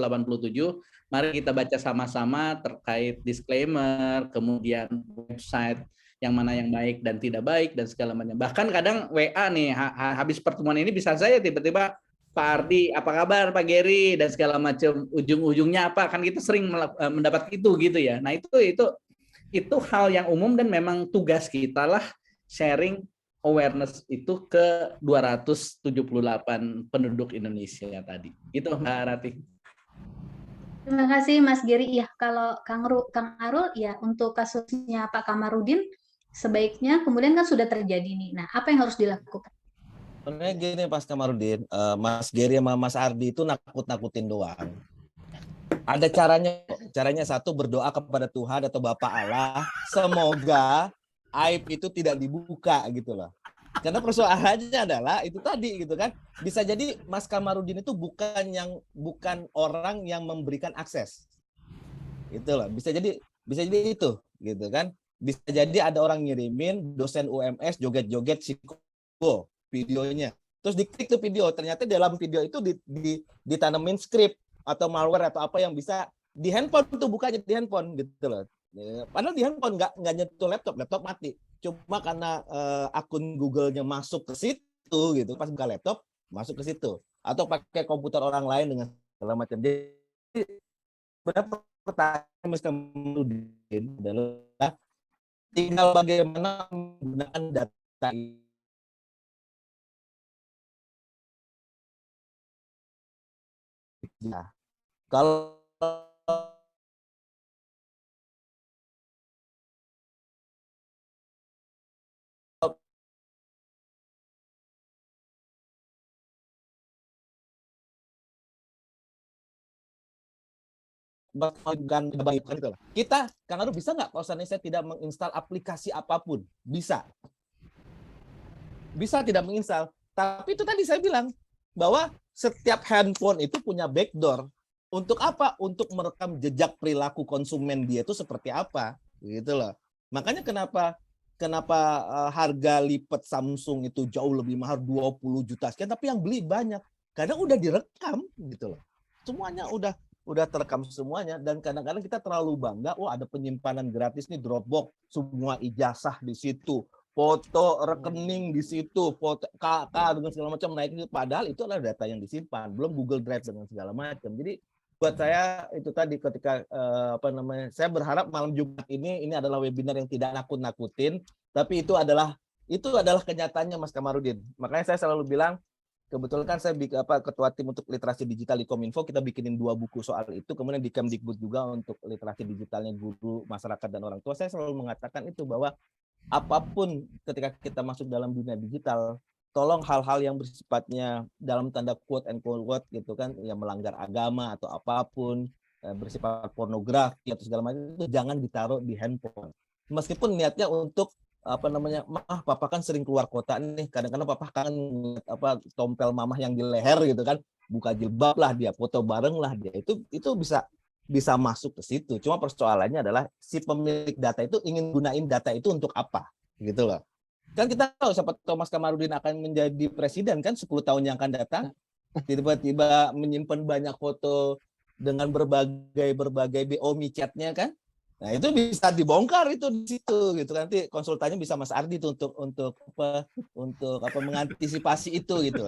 mari kita baca sama-sama terkait disclaimer, kemudian website yang mana yang baik dan tidak baik dan segala macam. Bahkan kadang WA nih habis pertemuan ini bisa saya tiba-tiba Pak Ardi, apa kabar Pak Geri dan segala macam, ujung-ujungnya apa, kan kita sering mendapat itu gitu ya. Nah, itu hal yang umum dan memang tugas kita lah sharing awareness itu ke 278 penduduk Indonesia tadi. Itu Mbak Rati. Terima kasih Mas Geri. Ya, kalau Kang Arul ya untuk kasusnya Pak Kamarudin sebaiknya kemudian kan sudah terjadi nih. Nah, apa yang harus dilakukan? Sebenarnya gini Mas Kamarudin, Mas Geri sama Mas Ardi itu nakut-nakutin doang. Ada caranya satu, berdoa kepada Tuhan atau Bapa Allah, semoga aib itu tidak dibuka gitu loh. Karena persoalannya adalah itu tadi gitu kan. Bisa jadi Mas Kamarudin itu bukan orang yang memberikan akses. Gitu loh. Bisa jadi itu gitu kan. Bisa jadi ada orang ngirimin dosen UMS joget-joget psiko videonya. Terus diklik tuh video, ternyata dalam video itu ditanemin skrip atau malware atau apa yang bisa di handphone tuh, bukanya di handphone gitu loh. Padahal di handphone nggak nyentuh laptop mati. Cuma karena akun Google-nya masuk ke situ gitu, pas buka laptop masuk ke situ. Atau pakai komputer orang lain dengan segala macam. Jadi benar pertanyaan Mas Kamarudin adalah tinggal bagaimana menggunakan data ini. Nah, kalau kita, Kang Aru, bisa nggak kalau saya tidak menginstal aplikasi apapun? Bisa tidak menginstal. Tapi itu tadi saya bilang bahwa setiap handphone itu punya backdoor. Untuk apa? Untuk merekam jejak perilaku konsumen dia itu seperti apa, gitu loh. Makanya kenapa harga lipat Samsung itu jauh lebih mahal 20 juta sekian, tapi yang beli banyak. Karena udah direkam gitu loh. Semuanya udah terekam semuanya, dan kadang-kadang kita terlalu bangga, ada penyimpanan gratis nih, Dropbox, semua ijazah di situ, foto rekening di situ, foto KK dengan segala macam naik, padahal itu adalah data yang disimpan, belum Google Drive dengan segala macam. Jadi buat saya itu tadi ketika saya berharap malam Jumat ini adalah webinar yang tidak nakut-nakutin, tapi itu adalah kenyataannya Mas Kamarudin. Makanya saya selalu bilang kebetulan kan saya ketua tim untuk literasi digital di Kominfo, kita bikinin 2 buku soal itu, kemudian di Kemdikbud juga untuk literasi digitalnya guru, masyarakat dan orang tua. Saya selalu mengatakan itu bahwa apapun ketika kita masuk dalam dunia digital, tolong hal-hal yang bersifatnya dalam tanda quote and quote gitu kan, yang melanggar agama atau apapun, bersifat pornografi atau segala macam itu jangan ditaruh di handphone. Meskipun niatnya untuk papa kan sering keluar kota nih, kadang-kadang papa kangen tompel mamah yang di leher gitu kan, buka jilbab lah dia, foto bareng lah dia, itu bisa masuk ke situ. Cuma persoalannya adalah si pemilik data itu ingin gunain data itu untuk apa gitu loh. Kan kita tahu siapa Thomas Kamarudin akan menjadi presiden kan 10 tahun yang akan datang, tiba-tiba menyimpan banyak foto dengan berbagai BO micetnya kan. Nah, itu bisa dibongkar itu di situ gitu. Nanti konsultannya bisa Mas Ardi tuh untuk mengantisipasi itu gitu.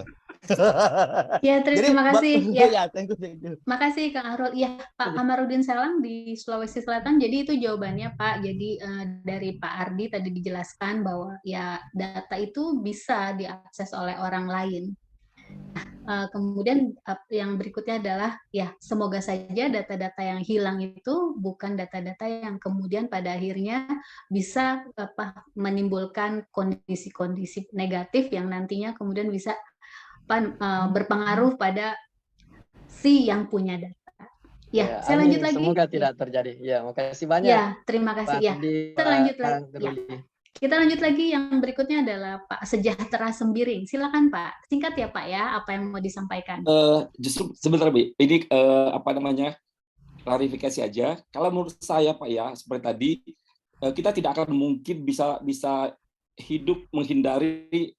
Ya, terima kasih. Ya, thank you. Makasih Kang Ahrul. Ya, Pak Kamarudin Salang di Sulawesi Selatan. Jadi itu jawabannya Pak. Jadi dari Pak Ardi tadi dijelaskan bahwa ya data itu bisa diakses oleh orang lain. Kemudian yang berikutnya adalah ya semoga saja data-data yang hilang itu bukan data-data yang kemudian pada akhirnya bisa menimbulkan kondisi-kondisi negatif yang nantinya kemudian bisa berpengaruh pada si yang punya data. Ya, saya lanjut lagi. Semoga tidak terjadi. Ya, makasih banyak. Ya, terima kasih. Ya, kita lanjut lagi. Ya. Kita lanjut lagi, yang berikutnya adalah Pak Sejahtera Sembiring. Silakan Pak, singkat ya Pak ya, apa yang mau disampaikan? Justru sebentar Bi, ini klarifikasi aja. Kalau menurut saya Pak ya, seperti tadi, kita tidak akan mungkin bisa hidup menghindari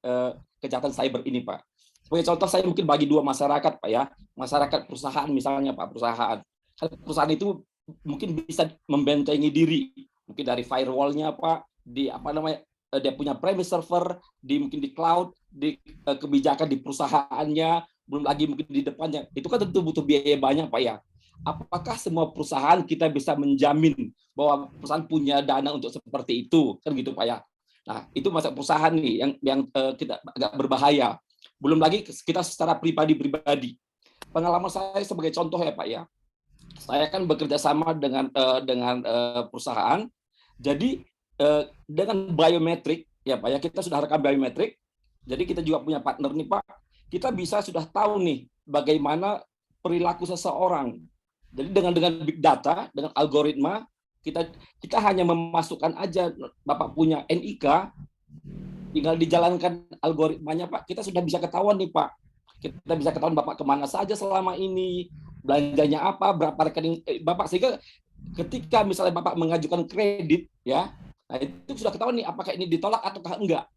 kejahatan cyber ini Pak. Sebagai contoh saya mungkin bagi 2 masyarakat Pak ya, masyarakat perusahaan misalnya Pak, perusahaan itu mungkin bisa membentengi diri, mungkin dari firewall-nya Pak, dia punya premise server, mungkin di cloud, di kebijakan di perusahaannya, belum lagi mungkin di depannya. Itu kan tentu butuh biaya banyak Pak ya. Apakah semua perusahaan kita bisa menjamin bahwa perusahaan punya dana untuk seperti itu? Kan gitu Pak ya. Nah, itu masalah perusahaan nih yang kita agak berbahaya. Belum lagi kita secara pribadi. Pengalaman saya sebagai contoh ya Pak ya. Saya kan bekerja sama dengan perusahaan. Jadi dengan biometrik ya Pak ya, kita sudah rekam biometrik. Jadi kita juga punya partner nih Pak. Kita bisa sudah tahu nih bagaimana perilaku seseorang. Jadi dengan big data, dengan algoritma, kita hanya memasukkan aja Bapak punya NIK, tinggal dijalankan algoritmanya Pak. Kita sudah bisa ketahuan nih Pak. Kita bisa ketahuan Bapak kemana saja selama ini, belanjanya apa, berapa rekening Bapak, sehingga ketika misalnya Bapak mengajukan kredit ya, nah itu sudah ketahuan nih apakah ini ditolak ataukah enggak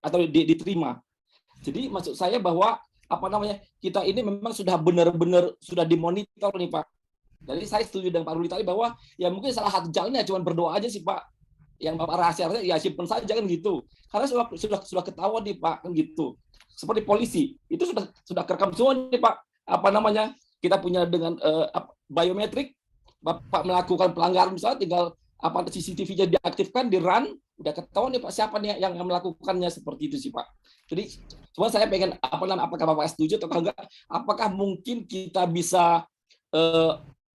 atau diterima. Jadi maksud saya bahwa kita ini memang sudah benar-benar sudah dimonitor nih Pak. Jadi saya setuju dengan Pak Ruli tadi bahwa ya mungkin salah satu jalannya cuma berdoa aja sih Pak. Yang Bapak rahasia ya simpen saja kan gitu. Karena sudah ketahuan nih Pak kan gitu. Seperti polisi itu sudah kerekam semua nih Pak. Kita punya dengan biometrik, Bapak melakukan pelanggaran misalnya tinggal CCTV-nya diaktifkan, di run, udah ketahuan nih Pak siapa nih yang melakukannya, seperti itu sih Pak. Jadi cuma saya pengen apakah Bapak setuju atau enggak? Apakah mungkin kita bisa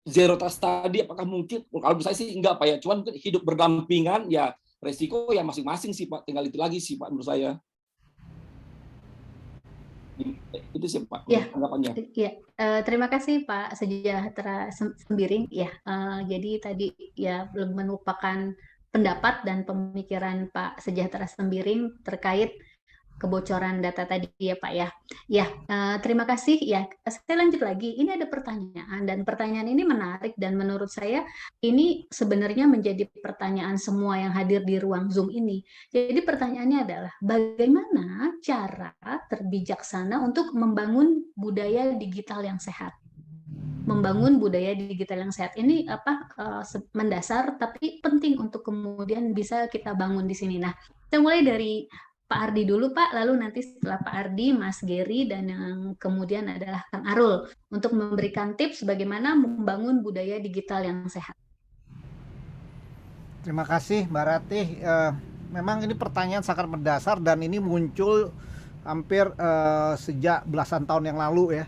zero trust tadi? Apakah mungkin? Kalau saya sih enggak Pak ya. Cuman mungkin hidup berdampingan ya, resiko ya masing-masing sih Pak. Tinggal itu lagi sih Pak menurut saya. Itu sih Pak anggapannya. Ya, terima kasih Pak Sejahtera Sembiring. Ya, jadi tadi ya belum melupakan pendapat dan pemikiran Pak Sejahtera Sembiring terkait kebocoran data tadi ya Pak ya. Ya, terima kasih ya. Saya lanjut lagi. Ini ada pertanyaan dan pertanyaan ini menarik dan menurut saya ini sebenarnya menjadi pertanyaan semua yang hadir di ruang Zoom ini. Jadi pertanyaannya adalah bagaimana cara terbijaksana untuk membangun budaya digital yang sehat. Membangun budaya digital yang sehat ini mendasar tapi penting untuk kemudian bisa kita bangun di sini. Nah, kita mulai dari Pak Ardi dulu Pak, lalu nanti setelah Pak Ardi, Mas Geri, dan yang kemudian adalah Kang Arul untuk memberikan tips bagaimana membangun budaya digital yang sehat. Terima kasih Mbak Ratih. Memang ini pertanyaan sangat mendasar dan ini muncul hampir sejak belasan tahun yang lalu ya,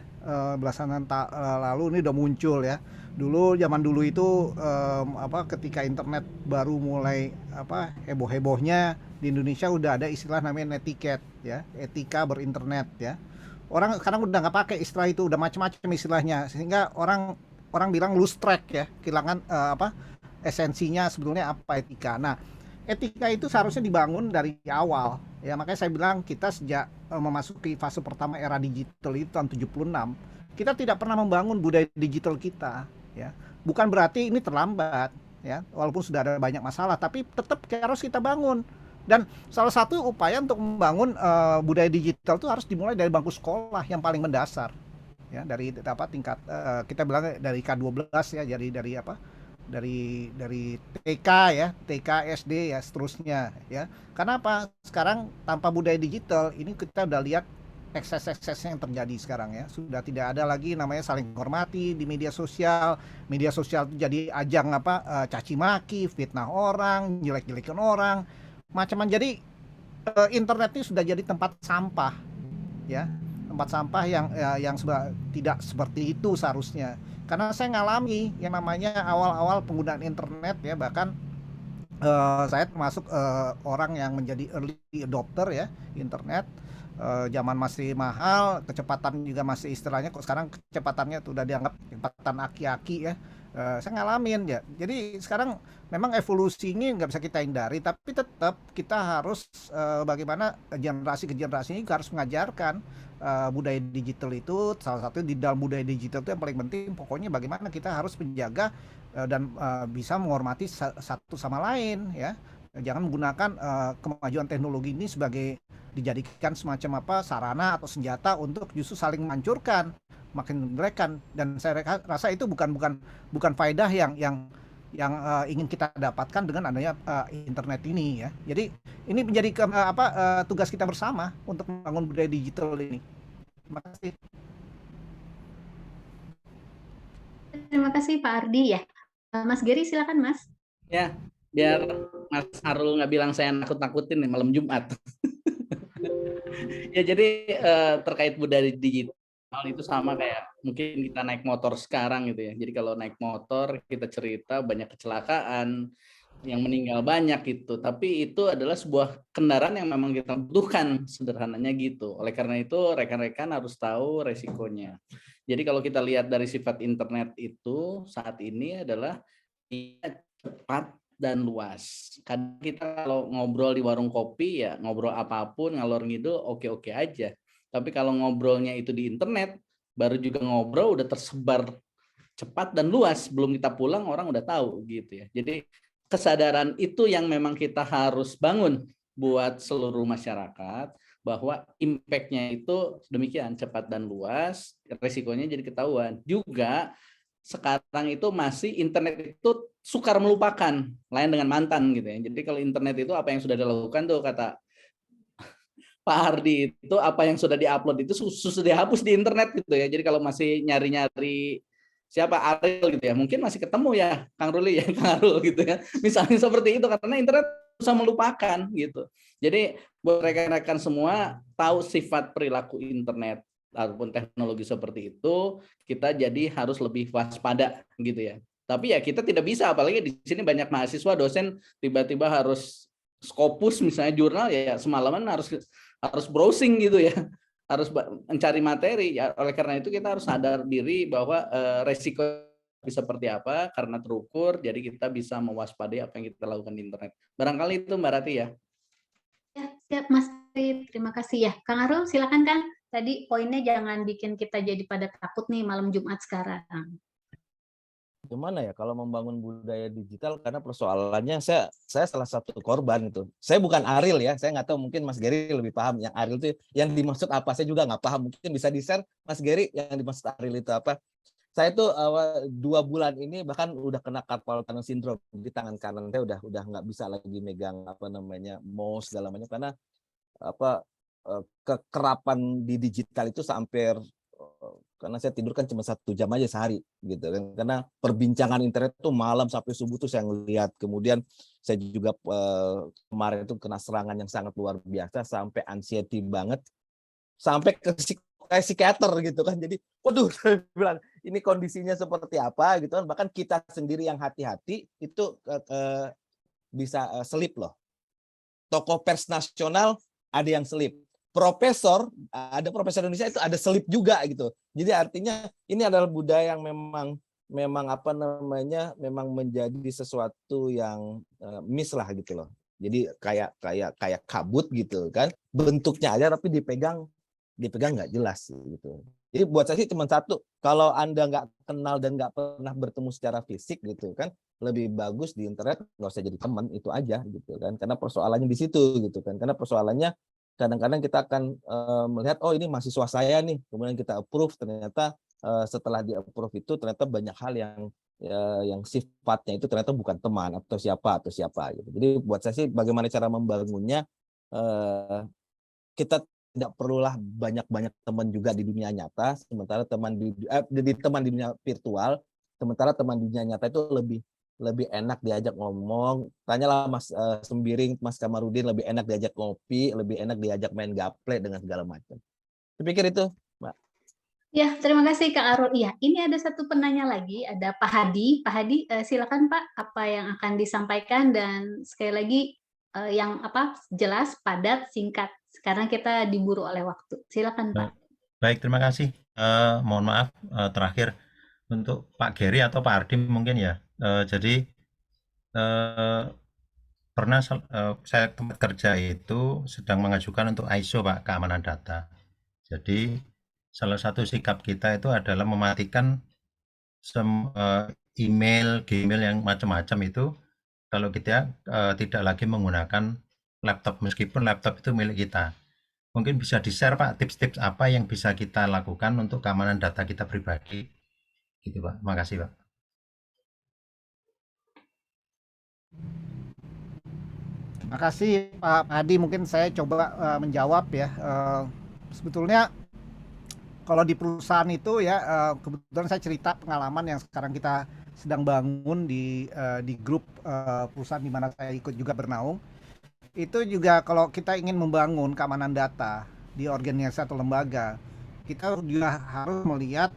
lalu ini udah muncul ya. Zaman dulu itu ketika internet baru mulai heboh-hebohnya di Indonesia udah ada istilah namanya netiquette ya, etika berinternet ya. Orang sekarang udah nggak pakai istilah itu, udah macam-macam istilahnya, sehingga orang bilang lose track ya, kehilangan esensinya sebetulnya apa etika. Nah, etika itu seharusnya dibangun dari awal ya, makanya saya bilang kita sejak memasuki fase pertama era digital itu tahun 76, kita tidak pernah membangun budaya digital kita ya. Bukan berarti ini terlambat ya, walaupun sudah ada banyak masalah, tapi tetap harus kita bangun. Dan salah satu upaya untuk membangun budaya digital itu harus dimulai dari bangku sekolah yang paling mendasar ya, dari tingkat kita bilang dari K12 ya, dari TK ya, TK, SD ya, seterusnya ya. Karena apa? Sekarang tanpa budaya digital ini kita udah lihat ekses-ekses yang terjadi sekarang ya. Sudah tidak ada lagi namanya saling menghormati di media sosial. Media sosial itu jadi ajang caci maki, fitnah orang, jelek-jelekan orang, macam-macam. Jadi internet ini sudah jadi tempat sampah ya. Tempat sampah yang tidak seperti itu seharusnya. Karena saya ngalami yang namanya awal-awal penggunaan internet ya, bahkan saya termasuk orang yang menjadi early adopter ya internet. Zaman masih mahal, kecepatan juga masih istilahnya, kok sekarang kecepatannya tuh udah dianggap kecepatan aki-aki ya. Saya ngalamin ya. Jadi sekarang memang evolusi ini nggak bisa kita hindari, tapi tetap kita harus bagaimana generasi ke generasi ini harus mengajarkan budaya digital itu. Salah satu di dalam budaya digital itu yang paling penting pokoknya bagaimana kita harus menjaga dan bisa menghormati satu sama lain ya. Jangan menggunakan kemajuan teknologi ini sebagai dijadikan semacam sarana atau senjata untuk justru saling menghancurkan, makin menjelekan. Dan saya rasa itu bukan faedah yang ingin kita dapatkan dengan adanya internet ini ya. Jadi ini menjadi tugas kita bersama untuk membangun budaya digital ini. Terima kasih. Terima kasih Pak Ardi ya. Mas Geri silakan Mas. Ya, biar Mas Arul nggak bilang saya nakut-nakutin nih malam Jumat. Ya, jadi terkait budaya digital itu sama kayak mungkin kita naik motor sekarang gitu ya. Jadi kalau naik motor kita cerita banyak kecelakaan, yang meninggal banyak gitu. Tapi itu adalah sebuah kendaraan yang memang kita butuhkan, sederhananya gitu. Oleh karena itu rekan-rekan harus tahu resikonya. Jadi kalau kita lihat dari sifat internet itu saat ini adalah cepat dan luas. Kadang kita kalau ngobrol di warung kopi ya ngobrol apapun ngalor ngidul oke-oke aja. Tapi kalau ngobrolnya itu di internet baru juga ngobrol udah tersebar cepat dan luas, belum kita pulang orang udah tahu gitu ya. Jadi kesadaran itu yang memang kita harus bangun buat seluruh masyarakat bahwa impact-nya itu demikian cepat dan luas, resikonya jadi ketahuan. Juga sekarang itu masih internet itu sukar melupakan, lain dengan mantan gitu ya. Jadi kalau internet itu apa yang sudah dilakukan tuh kata Pak Hardi itu apa yang sudah diupload itu sudah dihapus di internet gitu ya. Jadi kalau masih nyari-nyari siapa Ariel gitu ya, mungkin masih ketemu ya Kang Ruli ya, Kang Arul gitu ya. Misalnya seperti itu karena internet bisa melupakan gitu. Jadi buat rekan-rekan semua tahu sifat perilaku internet ataupun teknologi seperti itu, kita jadi harus lebih waspada gitu ya. Tapi ya kita tidak bisa, apalagi di sini banyak mahasiswa, dosen tiba-tiba harus Scopus misalnya jurnal ya semalaman harus browsing gitu ya, harus mencari materi. Ya, oleh karena itu kita harus sadar diri bahwa resiko bisa seperti apa karena terukur, jadi kita bisa mewaspadai apa yang kita lakukan di internet. Barangkali itu Mbak Rati ya. Ya, siap Mas. Terima kasih ya. Kang Arul silakan Kang. Tadi poinnya jangan bikin kita jadi pada takut nih malam Jumat sekarang. Gimana ya kalau membangun budaya digital, karena persoalannya saya salah satu korban itu. Saya bukan Ariel ya, saya nggak tahu, mungkin Mas Geri lebih paham yang Ariel itu yang dimaksud apa, saya juga nggak paham. Mungkin bisa di-share Mas Geri yang dimaksud Ariel itu apa. Saya tuh 2 bulan ini bahkan udah kena carpal tunnel syndrome di tangan kanan, saya udah nggak bisa lagi megang mouse segala macam karena kekerapan di digital itu sampai karena saya tidur kan cuma 1 jam aja sehari gitu kan, karena perbincangan internet tuh malam sampai subuh tuh saya ngelihat. Kemudian saya juga kemarin itu kena serangan yang sangat luar biasa sampai anxiety banget sampai ke psikiater gitu kan. Jadi waduh, saya bilang ini kondisinya seperti apa gitu kan. Bahkan kita sendiri yang hati-hati itu bisa selip loh. Tokoh pers nasional ada yang selip. Ada profesor Indonesia itu ada selip juga gitu. Jadi artinya ini adalah budaya yang memang apa namanya, memang menjadi sesuatu yang miss lah gitu loh. Jadi kayak kabut gitu kan, bentuknya aja tapi dipegang nggak jelas gitu. Jadi buat saya sih cuma satu, kalau Anda nggak kenal dan nggak pernah bertemu secara fisik gitu kan, lebih bagus di internet nggak usah jadi teman, itu aja gitu kan. Karena persoalannya di situ gitu kan. Karena persoalannya kadang-kadang kita akan melihat, oh ini mahasiswa saya nih, kemudian kita approve, ternyata setelah di approve itu ternyata banyak hal yang sifatnya itu ternyata bukan teman atau siapa gitu. Jadi buat saya sih bagaimana cara membangunnya, kita tidak perlulah banyak teman juga di dunia nyata, sementara teman di dunia virtual, sementara teman di dunia nyata itu lebih enak diajak ngomong. Tanyalah Mas Sembiring, Mas Kamarudin, lebih enak diajak ngopi, lebih enak diajak main gaple dengan segala macam. Saya pikir itu, Mbak. Ya, terima kasih Kak Arul. Iya, ini ada satu penanya lagi, ada Pak Hadi. Pak Hadi, silakan Pak, apa yang akan disampaikan, dan sekali lagi yang jelas, padat, singkat, karena kita diburu oleh waktu. Silakan Pak. Baik, terima kasih. Mohon maaf terakhir untuk Pak Gary atau Pak Ardi mungkin ya. Jadi pernah saya tempat kerja itu sedang mengajukan untuk ISO Pak, keamanan data. Jadi salah satu sikap kita itu adalah mematikan email, Gmail yang macam-macam itu kalau kita tidak lagi menggunakan laptop, meskipun laptop itu milik kita. Mungkin bisa di-share Pak tips-tips apa yang bisa kita lakukan untuk keamanan data kita pribadi. Gitu Pak. Makasih Pak. Terima kasih Pak Hadi. Mungkin saya coba menjawab ya. Sebetulnya kalau di perusahaan itu ya, kebetulan saya cerita pengalaman yang sekarang kita sedang bangun di grup perusahaan di mana saya ikut juga bernaung. Itu juga kalau kita ingin membangun keamanan data di organisasi atau lembaga, kita juga harus melihat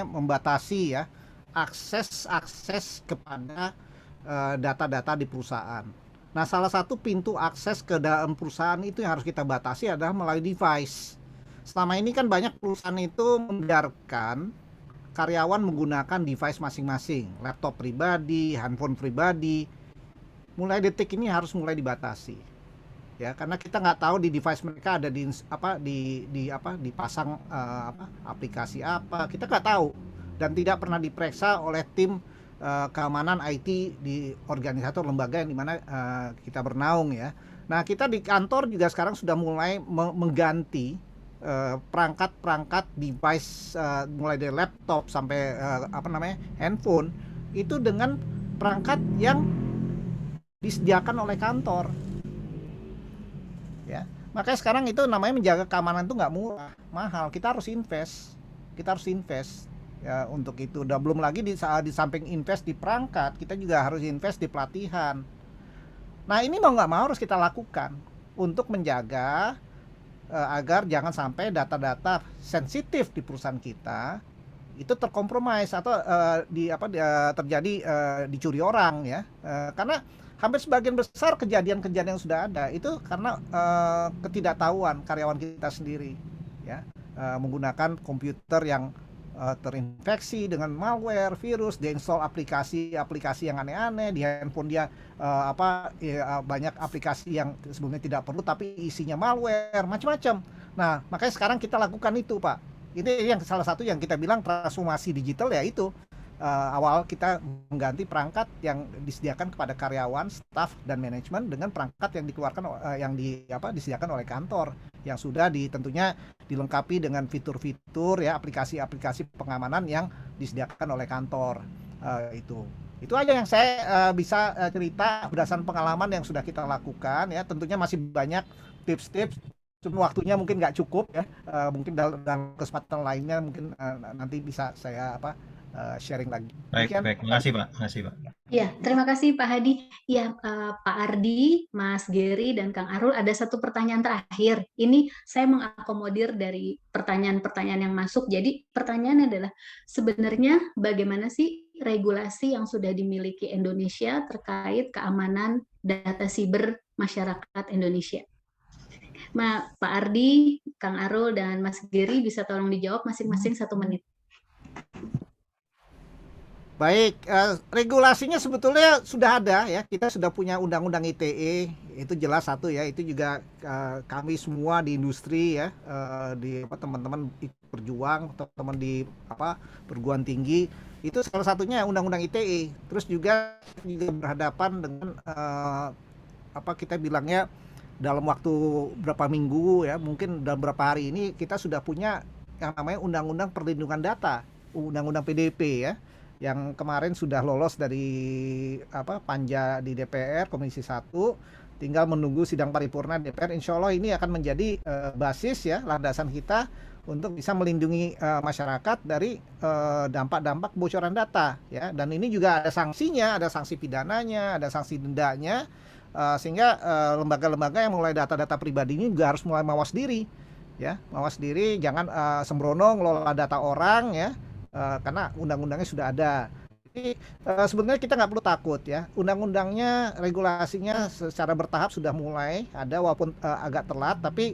membatasi ya akses kepada data-data di perusahaan. Nah, salah satu pintu akses ke dalam perusahaan itu yang harus kita batasi adalah melalui device. Selama ini kan banyak perusahaan itu membiarkan karyawan menggunakan device masing-masing, laptop pribadi, handphone pribadi. Mulai detik ini harus mulai dibatasi, ya, karena kita nggak tahu di device mereka ada dipasang aplikasi apa, kita nggak tahu dan tidak pernah diperiksa oleh tim keamanan IT di organisasi atau lembaga yang dimana kita bernaung ya. Nah, kita di kantor juga sekarang sudah mulai mengganti perangkat device mulai dari laptop sampai handphone itu dengan perangkat yang disediakan oleh kantor ya. Makanya sekarang itu namanya menjaga keamanan itu nggak murah, mahal. Kita harus invest ya untuk itu. Dan belum lagi di samping invest di perangkat, kita juga harus invest di pelatihan. Nah, ini mau nggak mau harus kita lakukan untuk menjaga agar jangan sampai data-data sensitif di perusahaan kita itu terkompromis atau terjadi dicuri orang ya. Karena hampir sebagian besar kejadian-kejadian yang sudah ada itu karena ketidaktahuan karyawan kita sendiri ya, menggunakan komputer yang terinfeksi dengan malware, virus, dia install aplikasi yang aneh-aneh di handphone dia, banyak aplikasi yang sebelumnya tidak perlu tapi isinya malware, macam-macam. Nah, makanya sekarang kita lakukan itu, Pak. Ini yang salah satu yang kita bilang transformasi digital, ya itu. Awal kita mengganti perangkat yang disediakan kepada karyawan, staf dan manajemen dengan perangkat yang dikeluarkan disediakan oleh kantor yang sudah tentunya dilengkapi dengan fitur-fitur ya, aplikasi-aplikasi pengamanan yang disediakan oleh kantor. Itu aja yang saya bisa cerita berdasarkan pengalaman yang sudah kita lakukan ya. Tentunya masih banyak tips-tips, cuma waktunya mungkin nggak cukup ya. Mungkin dalam kesempatan lainnya mungkin nanti bisa saya sharing lagi. Baik, Demikian. baik. Makasih Pak. Makasih Pak. Ya, terima kasih Pak Hadi. Ya, Pak Ardi, Mas Geri, dan Kang Arul, ada satu pertanyaan terakhir. Ini saya mengakomodir dari pertanyaan-pertanyaan yang masuk. Jadi pertanyaannya adalah, sebenarnya bagaimana sih regulasi yang sudah dimiliki Indonesia terkait keamanan data siber masyarakat Indonesia? Pak Ardi, Kang Arul, dan Mas Geri bisa tolong dijawab masing-masing 1 menit. Baik, regulasinya sebetulnya sudah ada ya. Kita sudah punya undang-undang ITE, itu jelas satu ya. Itu juga kami semua di industri ya, di teman-teman berjuang, teman-teman di perguruan tinggi, itu salah satunya undang-undang ITE. Terus juga berhadapan dengan kita bilangnya dalam waktu berapa minggu ya, mungkin dalam berapa hari ini kita sudah punya yang namanya Undang-Undang Perlindungan Data, Undang-Undang PDP ya, yang kemarin sudah lolos dari panja di DPR Komisi 1, tinggal menunggu sidang paripurna DPR. Insya Allah ini akan menjadi basis ya, landasan kita untuk bisa melindungi masyarakat dari dampak-dampak kebocoran data ya. Dan ini juga ada sanksinya, ada sanksi pidananya, ada sanksi dendanya, sehingga lembaga-lembaga yang mulai data-data pribadi ini juga harus mulai mawas diri ya, mawas diri, jangan sembrono ngelola data orang ya. Karena undang-undangnya sudah ada. Jadi sebenarnya kita nggak perlu takut ya. Undang-undangnya, regulasinya secara bertahap sudah mulai ada, walaupun agak telat, tapi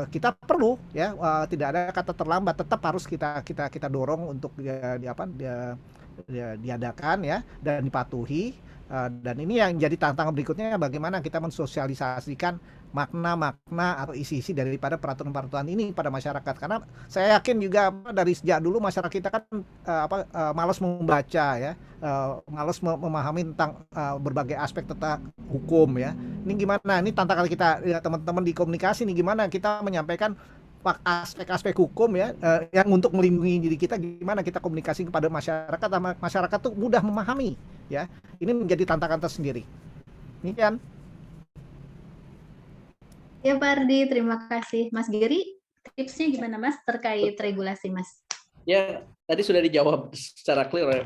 kita perlu ya, tidak ada kata terlambat, tetap harus kita dorong untuk diadakan ya dan dipatuhi. Dan ini yang jadi tantangan berikutnya, bagaimana kita mensosialisasikan makna-makna atau isi-isi daripada peraturan-peraturan ini pada masyarakat. Karena saya yakin juga dari sejak dulu masyarakat kita kan malas membaca ya, malas memahami tentang berbagai aspek tentang hukum ya. Ini gimana? Ini tantangan kita ya, teman-teman di komunikasi nih, gimana kita menyampaikan aspek-aspek hukum ya, yang untuk melindungi diri kita, gimana kita komunikasi kepada masyarakat, masyarakat tuh mudah memahami ya. Ini menjadi tantangan tersendiri. Ini kan. Ya Pak Ardi, terima kasih. Mas Geri, tipsnya gimana Mas terkait regulasi Mas? Ya, tadi sudah dijawab secara clear oleh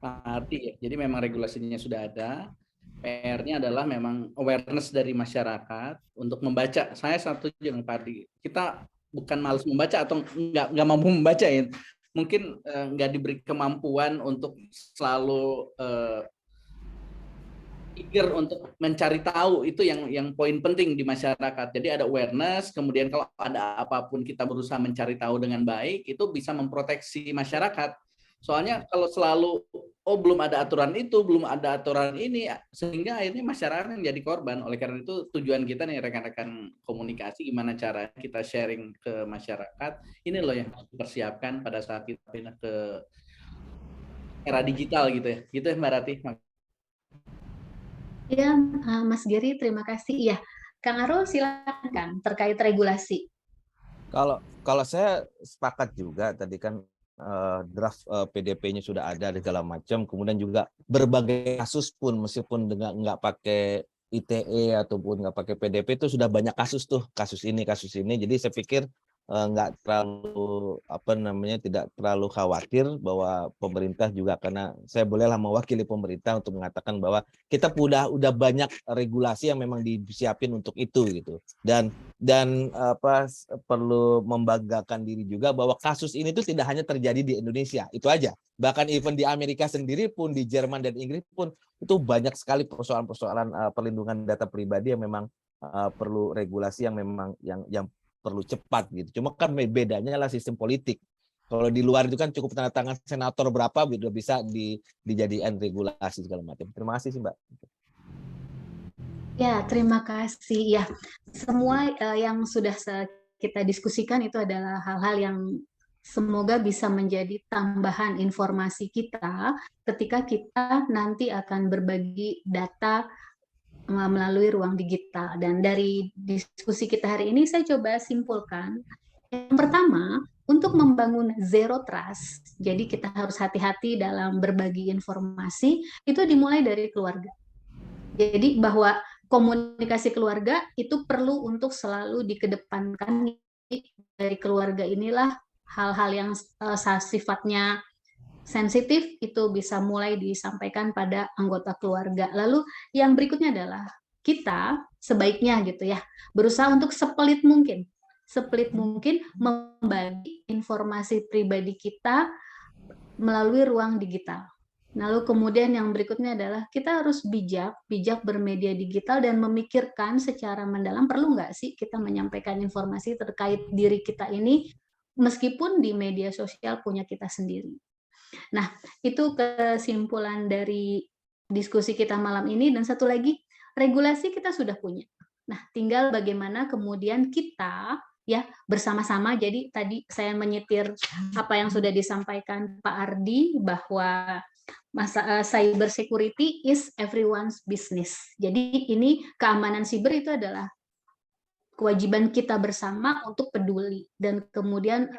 Pak Ardi ya. Jadi memang regulasinya sudah ada. PR-nya adalah memang awareness dari masyarakat untuk membaca. Saya satu dengan Pak Ardi. Kita bukan malas membaca atau nggak mampu membaca ya. Mungkin nggak diberi kemampuan untuk selalu eager untuk mencari tahu, itu yang poin penting di masyarakat. Jadi ada awareness, kemudian kalau ada apapun kita berusaha mencari tahu dengan baik, itu bisa memproteksi masyarakat. Soalnya kalau selalu belum ada aturan itu, belum ada aturan ini, sehingga akhirnya masyarakat yang jadi korban. Oleh karena itu tujuan kita nih rekan-rekan komunikasi, gimana cara kita sharing ke masyarakat. Ini loh yang harus dipersiapkan pada saat kita pindah ke era digital gitu ya. Gitu ya Mbak Rati. Ya, Mas Geri, terima kasih. Ya, Kang Arul silakan terkait regulasi. Kalau saya sepakat juga tadi kan draft PDP-nya sudah ada segala macam, kemudian juga berbagai kasus pun meskipun dengan nggak pakai ITE ataupun nggak pakai PDP itu sudah banyak kasus tuh, kasus ini. Jadi saya pikir nggak terlalu tidak terlalu khawatir bahwa pemerintah juga, karena saya bolehlah mewakili pemerintah untuk mengatakan bahwa kita udah banyak regulasi yang memang disiapin untuk itu gitu, dan perlu membanggakan diri juga bahwa kasus ini tuh tidak hanya terjadi di Indonesia, itu aja, bahkan even di Amerika sendiri pun, di Jerman dan Inggris pun itu banyak sekali persoalan-persoalan perlindungan data pribadi yang memang perlu regulasi yang memang yang perlu cepat gitu. Cuma kan bedanya adalah sistem politik. Kalau di luar itu kan cukup tanda tangan senator berapa udah bisa dijadikan regulasi segala macam. Terima kasih sih Mbak. Ya, terima kasih. Ya, semua yang sudah kita diskusikan itu adalah hal-hal yang semoga bisa menjadi tambahan informasi kita ketika kita nanti akan berbagi data melalui ruang digital. Dan dari diskusi kita hari ini saya coba simpulkan. Yang pertama, untuk membangun zero trust, jadi kita harus hati-hati dalam berbagi informasi, itu dimulai dari keluarga. Jadi bahwa komunikasi keluarga itu perlu untuk selalu dikedepankan. Dari keluarga inilah hal-hal yang sifatnya sensitif itu bisa mulai disampaikan pada anggota keluarga. Lalu yang berikutnya adalah kita sebaiknya gitu ya, berusaha untuk sepelit mungkin membagi informasi pribadi kita melalui ruang digital. Lalu kemudian yang berikutnya adalah kita harus bijak bermedia digital dan memikirkan secara mendalam, perlu nggak sih kita menyampaikan informasi terkait diri kita ini meskipun di media sosial punya kita sendiri. Nah, itu kesimpulan dari diskusi kita malam ini. Dan satu lagi, regulasi kita sudah punya. Nah, tinggal bagaimana kemudian kita ya bersama-sama. Jadi tadi saya menyetir apa yang sudah disampaikan Pak Ardi, bahwa cyber security is everyone's business. Jadi ini keamanan siber itu adalah kewajiban kita bersama untuk peduli, dan kemudian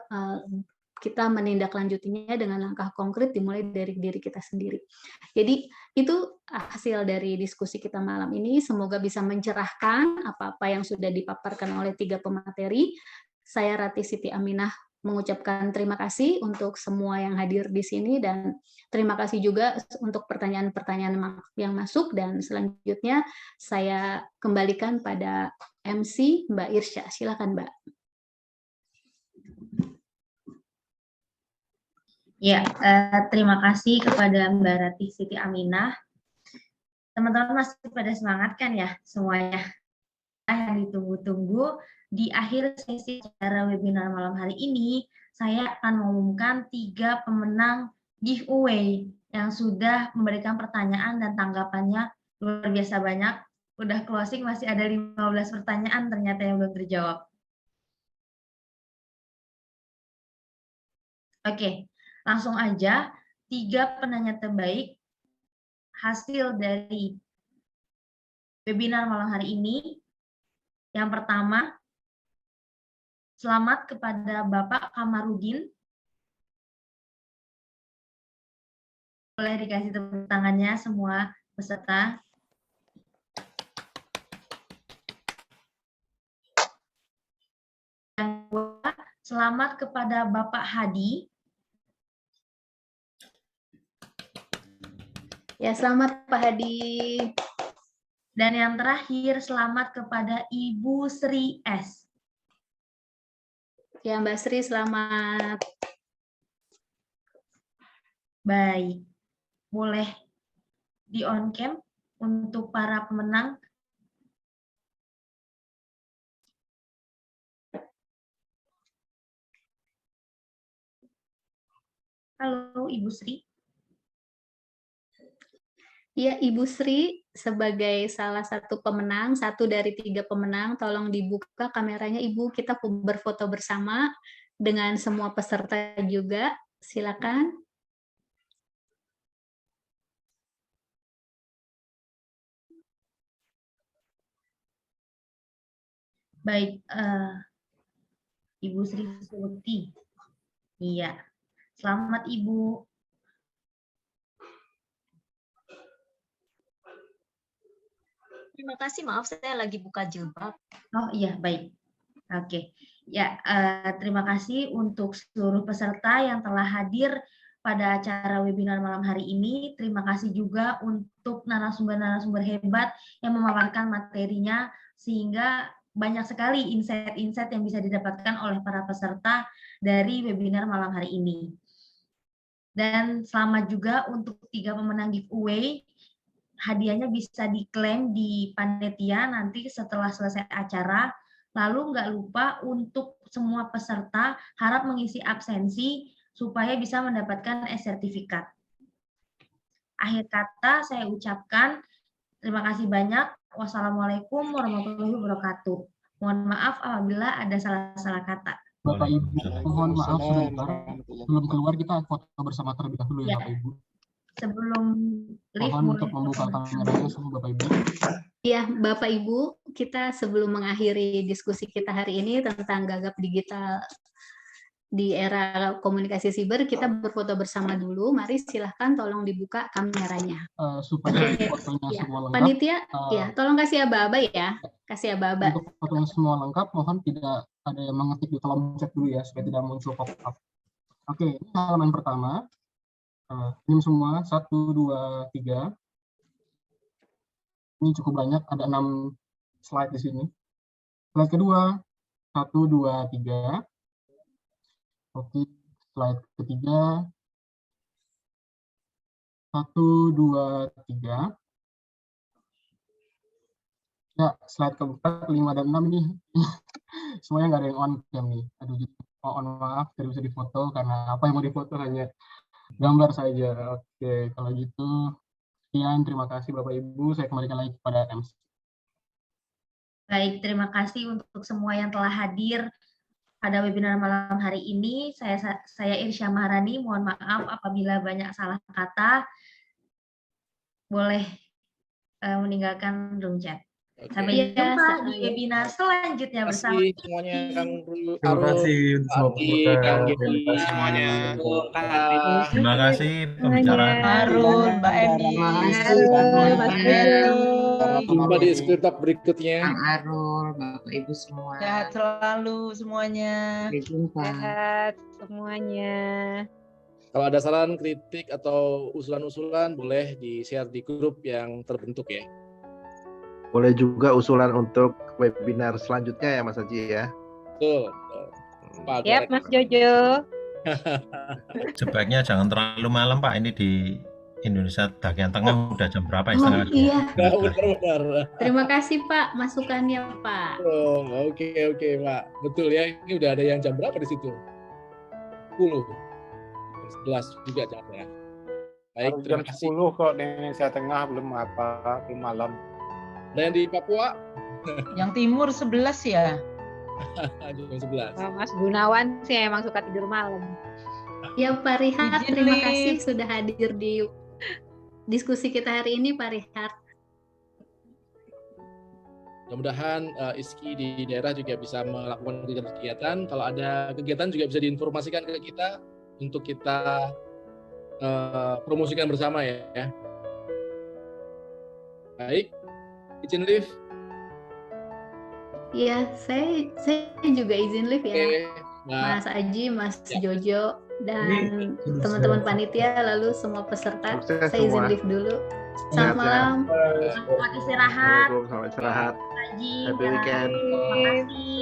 kita menindaklanjutinya dengan langkah konkret dimulai dari diri kita sendiri. Jadi itu hasil dari diskusi kita malam ini. Semoga bisa mencerahkan apa-apa yang sudah dipaparkan oleh 3 pemateri. Saya Rati Siti Aminah mengucapkan terima kasih untuk semua yang hadir di sini, dan terima kasih juga untuk pertanyaan-pertanyaan yang masuk. Dan selanjutnya saya kembalikan pada MC Mbak Irsya. Silakan Mbak. Ya, terima kasih kepada Mbak Rati Siti Aminah. Teman-teman masih pada semangat kan ya semuanya? Yang ditunggu-tunggu, di akhir sesi acara webinar malam hari ini, saya akan mengumumkan 3 pemenang giveaway yang sudah memberikan pertanyaan dan tanggapannya luar biasa banyak. Udah closing masih ada 15 pertanyaan ternyata yang belum terjawab. Oke. Langsung aja, 3 penanya terbaik hasil dari webinar malam hari ini. Yang pertama, selamat kepada Bapak Kamarudin. Boleh dikasih tepuk tangannya semua peserta. Yang kedua, selamat kepada Bapak Hadi. Ya, selamat Pak Hadi. Dan yang terakhir, selamat kepada Ibu Sri S. Ya, Mbak Sri, selamat. Baik. Boleh di on cam untuk para pemenang. Halo, Ibu Sri. Ya, Ibu Sri sebagai salah satu pemenang, 1 dari 3 pemenang, tolong dibuka kameranya Ibu, kita berfoto bersama dengan semua peserta juga. Silakan. Baik, Ibu Sri Sulti. Iya, selamat Ibu. Terima kasih, maaf saya lagi buka jilbab. Oh iya, baik. Oke. Ya, terima kasih untuk seluruh peserta yang telah hadir pada acara webinar malam hari ini. Terima kasih juga untuk narasumber-narasumber hebat yang memaparkan materinya, sehingga banyak sekali insight-insight yang bisa didapatkan oleh para peserta dari webinar malam hari ini. Dan selamat juga untuk 3 pemenang giveaway. Hadiahnya bisa diklaim di panitia nanti setelah selesai acara. Lalu nggak lupa untuk semua peserta harap mengisi absensi supaya bisa mendapatkan e-sertifikat. Akhir kata saya ucapkan terima kasih banyak. Wassalamualaikum warahmatullahi wabarakatuh. Mohon maaf apabila ada salah-salah kata. Bapak Ibu, mohon maaf sebentar. Belum keluar, kita foto bersama terlebih dahulu ya, Bapak Ibu. Sebelum live, mohon untuk membuka kameranya semua Bapak Ibu. Ya, Bapak Ibu, kita sebelum mengakhiri diskusi kita hari ini tentang gagap digital di era komunikasi siber, kita berfoto bersama dulu. Mari silahkan tolong dibuka kameranya. Supaya fotonya ya. semua lengkap. Panitia, ya, tolong kasih aba-aba ya. Kasih aba-aba. Untuk fotonya semua lengkap, mohon tidak ada yang mengetik di kolom chat dulu ya, supaya tidak muncul pop-up. Oke, ini halaman pertama. Senyum semua, 1, 2, 3. Ini cukup banyak, ada 6 slide di sini. Slide kedua, 1, 2, 3. Oke, slide ketiga, 1, 2, 3. Ya, slide keempat, 5 dan 6 ini semuanya nggak ada yang on cam nih. Aduh, mohon maaf, tidak bisa difoto karena apa yang mau difoto hanya gambar saja. Oke, kalau gitu, sekian. Terima kasih Bapak Ibu. Saya kembalikan lagi kepada MC. Baik, terima kasih untuk semua yang telah hadir pada webinar malam hari ini. Saya Irsya Maharani, mohon maaf apabila banyak salah kata. Boleh meninggalkan room chat. Sampai jumpa di webinar selanjutnya bersama. Terima kasih semuanya, Kang Arul. Terima kasih Kang Gedi. Terima kasih semuanya. Terima kasih pembicaraan. Arul, Mbak Eni. Jumpa di Screen Talk berikutnya. Kang Arul, Bapak Ibu semua. Sehat selalu semuanya. Sampai jumpa. Sehat semuanya. Kalau ada saran, kritik, atau usulan-usulan, boleh di-share di grup yang terbentuk ya. Boleh juga usulan untuk webinar selanjutnya ya Mas Haji ya. Betul. Yap, Mas Jojo. Sebaiknya jangan terlalu malam Pak, ini di Indonesia bagian tengah udah jam berapa ya? Setengah iya. Benar. Terima kasih Pak masukannya Pak. Oke Pak. Betul ya, ini udah ada yang jam berapa di situ? 10. 11 juga jangan. Baik, jam 10 kok di Indonesia Tengah, belum malam. Dan di Papua? Yang timur 11 ya? Jam 11. Mas Gunawan sih emang suka tidur malam. Ya Pak Rihat, terima kasih sudah hadir di diskusi kita hari ini Pak Rihat. Mudah-mudahan ISKI di daerah juga bisa melakukan kegiatan. Kalau ada kegiatan juga bisa diinformasikan ke kita untuk kita promosikan bersama ya. Baik, izin live. Iya, saya juga izin live ya. Oke, Mas Aji, Mas Jojo, dan teman-teman panitia, lalu semua peserta. Sukses Saya izin semua. live dulu. Selamat malam. Selamat istirahat. Selamat istirahat. Haji. Happy weekend. Terima kasih.